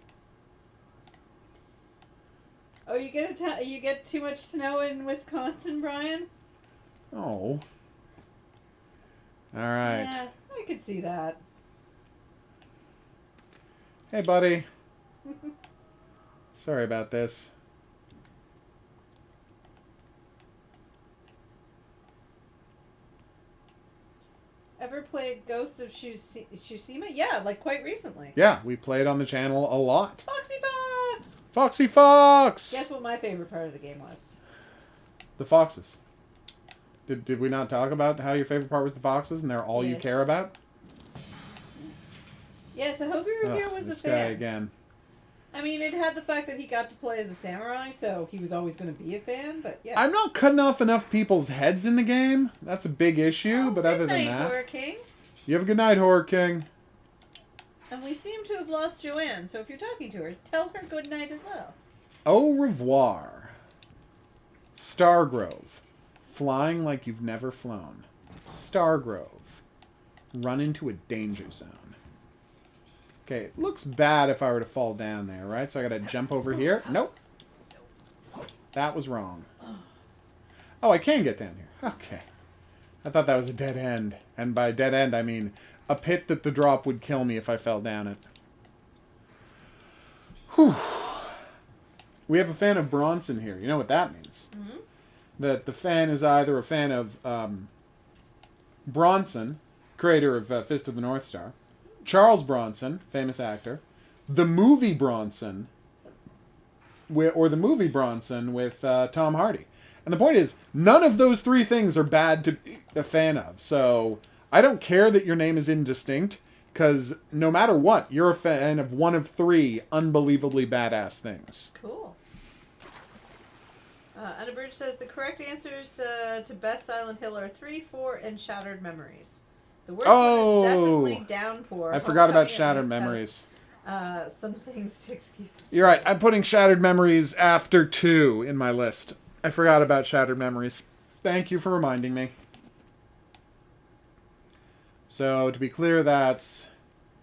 [SPEAKER 5] Oh, you get too much snow in Wisconsin, Brian?
[SPEAKER 1] Oh. Alright.
[SPEAKER 5] Yeah, I could see that.
[SPEAKER 1] Hey, buddy. Sorry about this.
[SPEAKER 5] Ever played Ghost of Tsushima? Yeah, like quite recently.
[SPEAKER 1] Yeah, we played on the channel a lot.
[SPEAKER 5] Foxy Fox!
[SPEAKER 1] Foxy Fox!
[SPEAKER 5] Guess what my favorite part of the game was?
[SPEAKER 1] The foxes. Did we not talk about how your favorite part was the foxes and they're all you
[SPEAKER 5] Yes.
[SPEAKER 1] care about?
[SPEAKER 5] Yeah, so HOGuru here was a
[SPEAKER 1] this guy
[SPEAKER 5] fan.
[SPEAKER 1] again.
[SPEAKER 5] I mean, it had the fact that he got to play as a samurai, so he was always going to be a fan, but yeah.
[SPEAKER 1] I'm not cutting off enough people's heads in the game. That's a big issue,
[SPEAKER 5] Oh,
[SPEAKER 1] but
[SPEAKER 5] good
[SPEAKER 1] other than
[SPEAKER 5] night,
[SPEAKER 1] that...
[SPEAKER 5] Horror King.
[SPEAKER 1] You have a good night, Horror King.
[SPEAKER 5] And we seem to have lost Joanne, so if you're talking to her, tell her good night as well.
[SPEAKER 1] Au revoir. Stargrove. Flying like you've never flown. Stargrove. Run into a danger zone. Okay, it looks bad if I were to fall down there, right? So I gotta jump over here. Nope. That was wrong. Oh, I can get down here. Okay. I thought that was a dead end. And by dead end, I mean a pit that the drop would kill me if I fell down it. Whew. We have a fan of Bronson here. You know what that means? Mm-hmm. That the fan is either a fan of Bronson, creator of Fist of the North Star, Charles Bronson, famous actor, the movie Bronson, or the movie Bronson with Tom Hardy. And the point is, none of those three things are bad to be a fan of. So I don't care that your name is indistinct. Because no matter what, you're a fan of one of 3 unbelievably badass things.
[SPEAKER 5] Cool. Unabridged says the correct answers to Best Silent Hill are 3, 4, and Shattered Memories. The worst one is definitely Downpour.
[SPEAKER 1] I forgot about
[SPEAKER 5] Homecoming at
[SPEAKER 1] Shattered
[SPEAKER 5] least
[SPEAKER 1] Memories.
[SPEAKER 5] has, some things to excuses.
[SPEAKER 1] You're right. I'm putting Shattered Memories after 2 in my list. I forgot about Shattered Memories. Thank you for reminding me. So, to be clear, that's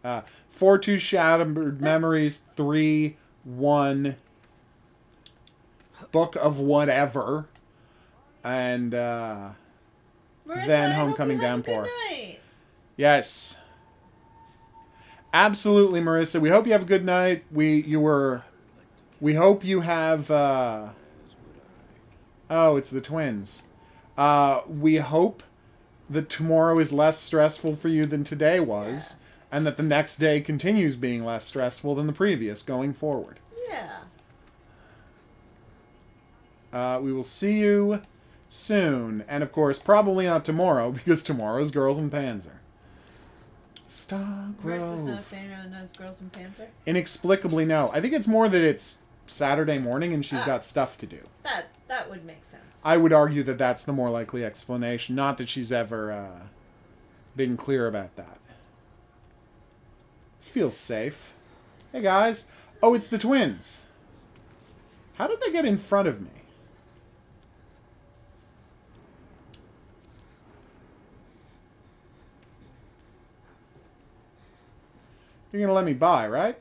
[SPEAKER 1] 4-2 Shattered Memories, 3-1 Book of Whatever, and
[SPEAKER 5] Marissa,
[SPEAKER 1] then
[SPEAKER 5] I
[SPEAKER 1] Homecoming
[SPEAKER 5] hope you have a
[SPEAKER 1] Downpour.
[SPEAKER 5] good night.
[SPEAKER 1] Yes. Absolutely, Marissa. We hope you have a good night. We hope you have oh, it's the twins. We hope that tomorrow is less stressful for you than today was, and that the next day continues being less stressful than the previous going forward.
[SPEAKER 5] Yeah.
[SPEAKER 1] We will see you soon. And, of course, probably not tomorrow, because tomorrow's Girls in Panzer. Star Grove.
[SPEAKER 5] Marissa's not a fan of Girls in Panzer?
[SPEAKER 1] Inexplicably, no. I think it's more that it's Saturday morning and she's got stuff to do.
[SPEAKER 5] That would make sense.
[SPEAKER 1] I would argue that that's the more likely explanation. Not that she's ever been clear about that. This feels safe. Hey, guys. Oh, it's the twins. How did they get in front of me? You're gonna let me by, right?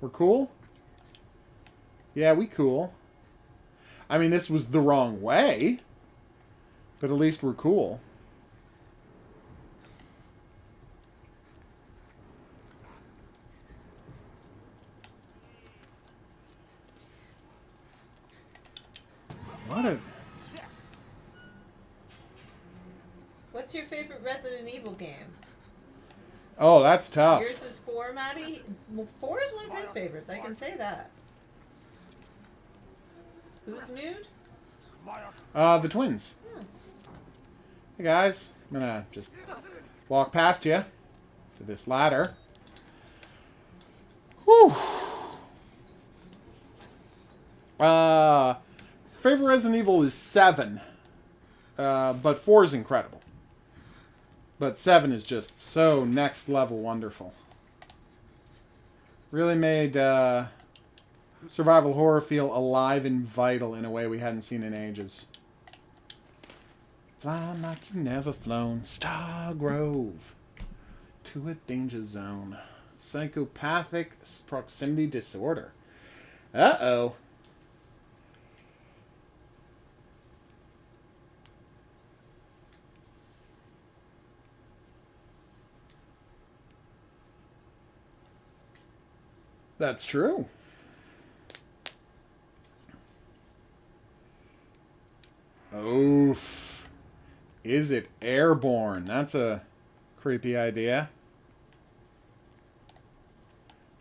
[SPEAKER 1] We're cool? Yeah, we cool. I mean, this was the wrong way. But at least we're cool. What a...
[SPEAKER 5] What's your favorite Resident Evil game?
[SPEAKER 1] Oh, that's tough.
[SPEAKER 5] Yours is 4, Maddie? Well, 4 is one of his favorites. I can say that. Who's nude?
[SPEAKER 1] The twins. Hey, guys. I'm gonna just walk past you to this ladder. Whew. Favorite Resident Evil is 7. But 4 is incredible. But 7 is just so next level wonderful. Really made survival horror feel alive and vital in a way we hadn't seen in ages. Flying like you've never flown. Star Grove. To a danger zone. Psychopathic proximity disorder. Uh-oh. That's true. Oof. Is it airborne? That's a creepy idea.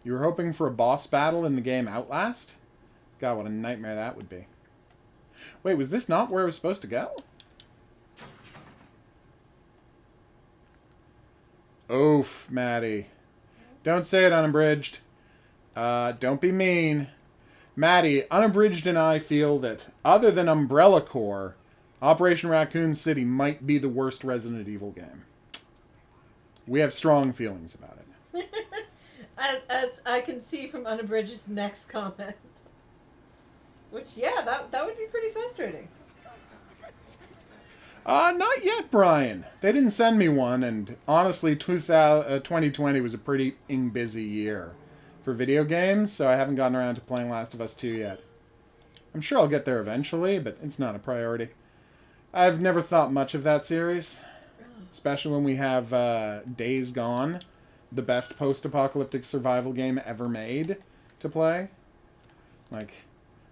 [SPEAKER 1] You were hoping for a boss battle in the game Outlast? God, what a nightmare that would be. Wait, was this not where I was supposed to go? Oof, Maddie. Don't say it, Unabridged. Don't be mean. Maddie, Unabridged and I feel that, other than Umbrella Corps, Operation Raccoon City might be the worst Resident Evil game. We have strong feelings about it.
[SPEAKER 5] As I can see from Unabridged's next comment. Which, yeah, that would be pretty frustrating.
[SPEAKER 1] Not yet, Brian. They didn't send me one, and honestly, 2020 was a pretty busy year for video games, so I haven't gotten around to playing Last of Us 2 yet. I'm sure I'll get there eventually, but it's not a priority. I've never thought much of that series, especially when we have Days Gone, the best post-apocalyptic survival game ever made, to play. Like,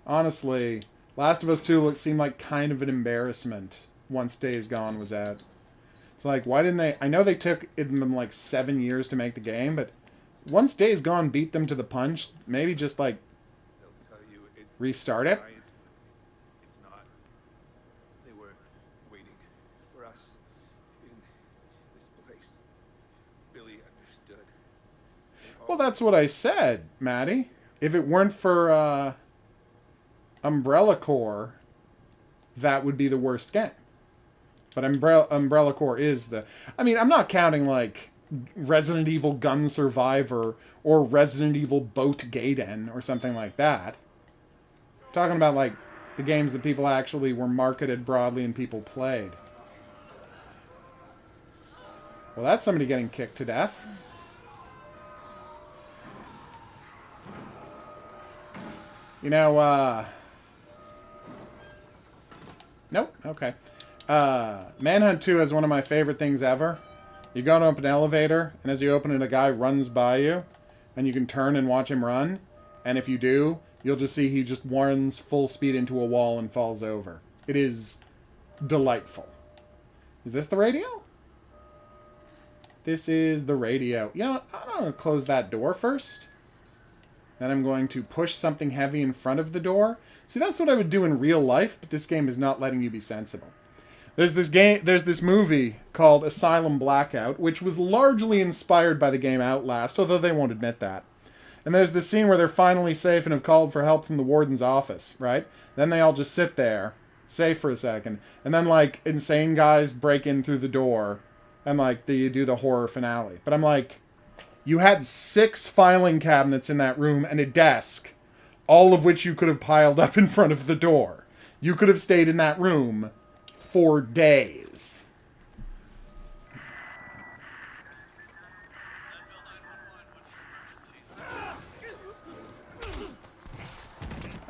[SPEAKER 1] honestly, Last of Us 2 seemed like kind of an embarrassment once Days Gone was out. It's like, why didn't they... I know they took them like 7 years to make the game, but once Days Gone beat them to the punch, maybe just, like, restart it?
[SPEAKER 3] It's not. They were waiting for us in this place.
[SPEAKER 1] Well, that's what I said, Maddie. If it weren't for Umbrella Corps, that would be the worst game. But Umbrella Corps is the... I mean, I'm not counting, like, Resident Evil Gun Survivor or Resident Evil Boat Gaiden or something like that. I'm talking about, like, the games that people actually were marketed broadly and people played. Well, that's somebody getting kicked to death. You know, nope, okay. Manhunt 2 is one of my favorite things ever. You go up an elevator, and as you open it, a guy runs by you, and you can turn and watch him run. And if you do, you'll just see he just runs full speed into a wall and falls over. It is delightful. Is this the radio? This is the radio. You know what? I'm going to close that door first. Then I'm going to push something heavy in front of the door. See, that's what I would do in real life, but this game is not letting you be sensible. There's this movie called Asylum Blackout, which was largely inspired by the game Outlast, although they won't admit that. And there's this scene where they're finally safe and have called for help from the warden's office, right? Then they all just sit there, safe for a second, and then, like, insane guys break in through the door, and, like, you do the horror finale. But I'm like, you had 6 filing cabinets in that room and a desk, all of which you could have piled up in front of the door. You could have stayed in that room for days.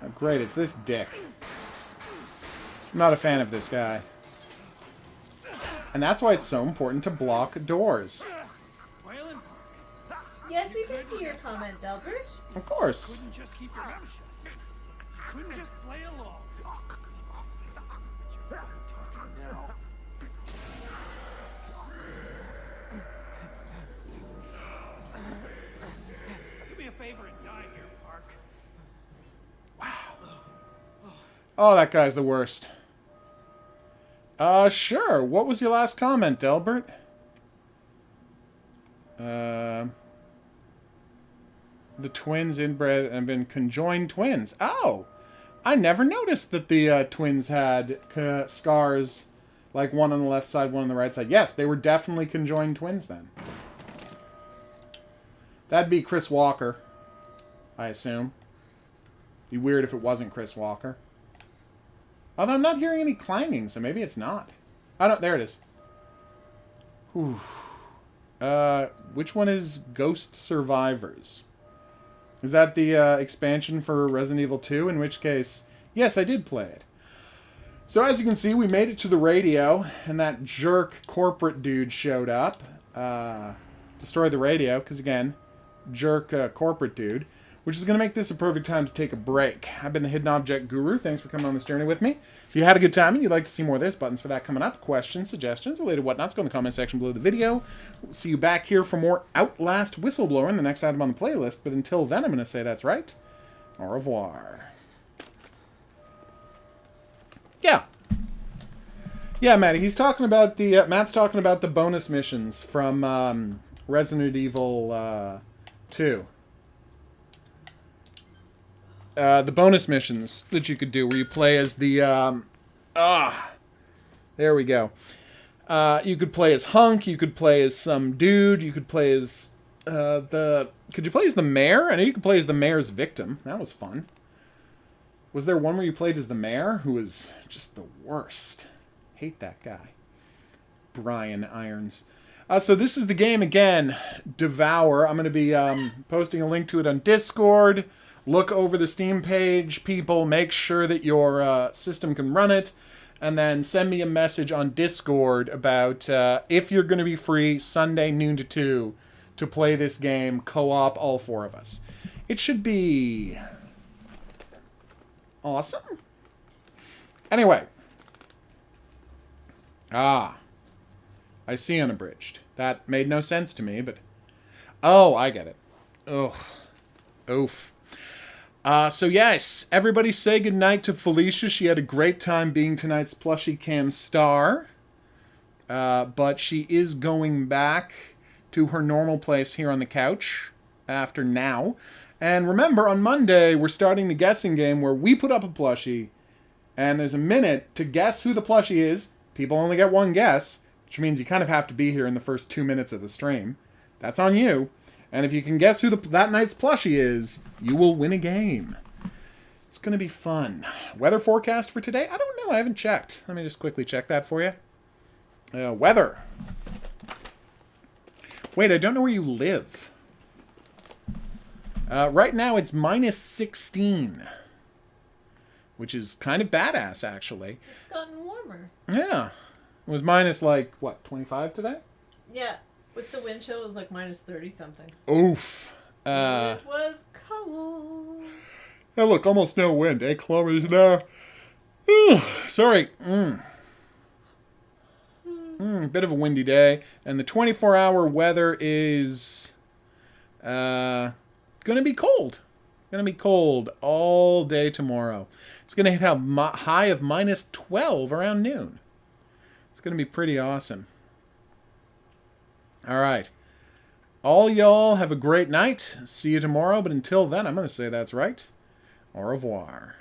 [SPEAKER 1] Oh, great, it's this dick. I'm not a fan of this guy. And that's why it's so important to block doors.
[SPEAKER 5] Yes, we can see your comment, Delbert.
[SPEAKER 1] Of course.
[SPEAKER 3] Couldn't just keep your mouth shut. Couldn't just play along. Talking now. Do me a favor and die here, Park.
[SPEAKER 1] Oh, that guy's the worst. Sure. What was your last comment, Delbert? The twins inbred and been conjoined twins. Oh! I never noticed that the twins had scars, like one on the left side, one on the right side. Yes, they were definitely conjoined twins then. That'd be Chris Walker, I assume. Be weird if it wasn't Chris Walker. Although I'm not hearing any clanging, so maybe it's not. I don't... There it is. Whew. Which one is Ghost Survivors? Is that the expansion for Resident Evil 2? In which case, yes, I did play it. So as you can see, we made it to the radio, and that jerk corporate dude showed up. Destroyed the radio, because again, jerk corporate dude. Which is going to make this a perfect time to take a break. I've been the Hidden Object Guru. Thanks for coming on this journey with me. If you had a good time and you'd like to see more, there's buttons for that coming up. Questions, suggestions, related whatnots, go in the comment section below the video. We'll see you back here for more Outlast Whistleblower in the next item on the playlist. But until then, I'm going to say that's right. Au revoir. Yeah. Yeah, Maddie. He's talking about the... Matt's talking about the bonus missions from Resident Evil 2. The bonus missions that you could do where you play as the, there we go. You could play as Hunk, you could play as some dude, you could play as, could you play as the mayor? I know you could play as the mayor's victim. That was fun. Was there one where you played as the mayor, who was just the worst? Hate that guy. Brian Irons. So this is the game again, Devour. I'm going to be posting a link to it on Discord. Look over the Steam page, people. Make sure that your system can run it. And then send me a message on Discord about if you're going to be free Sunday noon to 2 to play this game co-op, all 4 of us. It should be awesome. Anyway. I see unabridged. That made no sense to me, but... Oh, I get it. Ugh. Oof. So yes, everybody say goodnight to Felicia. She had a great time being tonight's Plushie Cam star. But she is going back to her normal place here on the couch. after now. And remember, on Monday, we're starting the guessing game where we put up a plushie, and there's a minute to guess who the plushie is. People only get one guess, which means you kind of have to be here in the first 2 minutes of the stream. That's on you. And if you can guess who that night's plushie is, you will win a game. It's going to be fun. Weather forecast for today? I don't know. I haven't checked. Let me just quickly check that for you. Weather. Wait, I don't know where you live. Right now it's minus 16. Which is kind of badass, actually.
[SPEAKER 5] It's gotten warmer.
[SPEAKER 1] Yeah. It was minus, like, what, 25 today?
[SPEAKER 5] Yeah. With the wind chill, it was like minus 30 something.
[SPEAKER 1] Oof.
[SPEAKER 5] It was cold.
[SPEAKER 1] Oh, look, almost no wind. 8 kilometers an hour. Sorry. Bit of a windy day. And the 24-hour weather is going to be cold. Going to be cold all day tomorrow. It's going to hit a high of minus 12 around noon. It's going to be pretty awesome. All right. All y'all have a great night. See you tomorrow. But until then, I'm going to say that's right. Au revoir.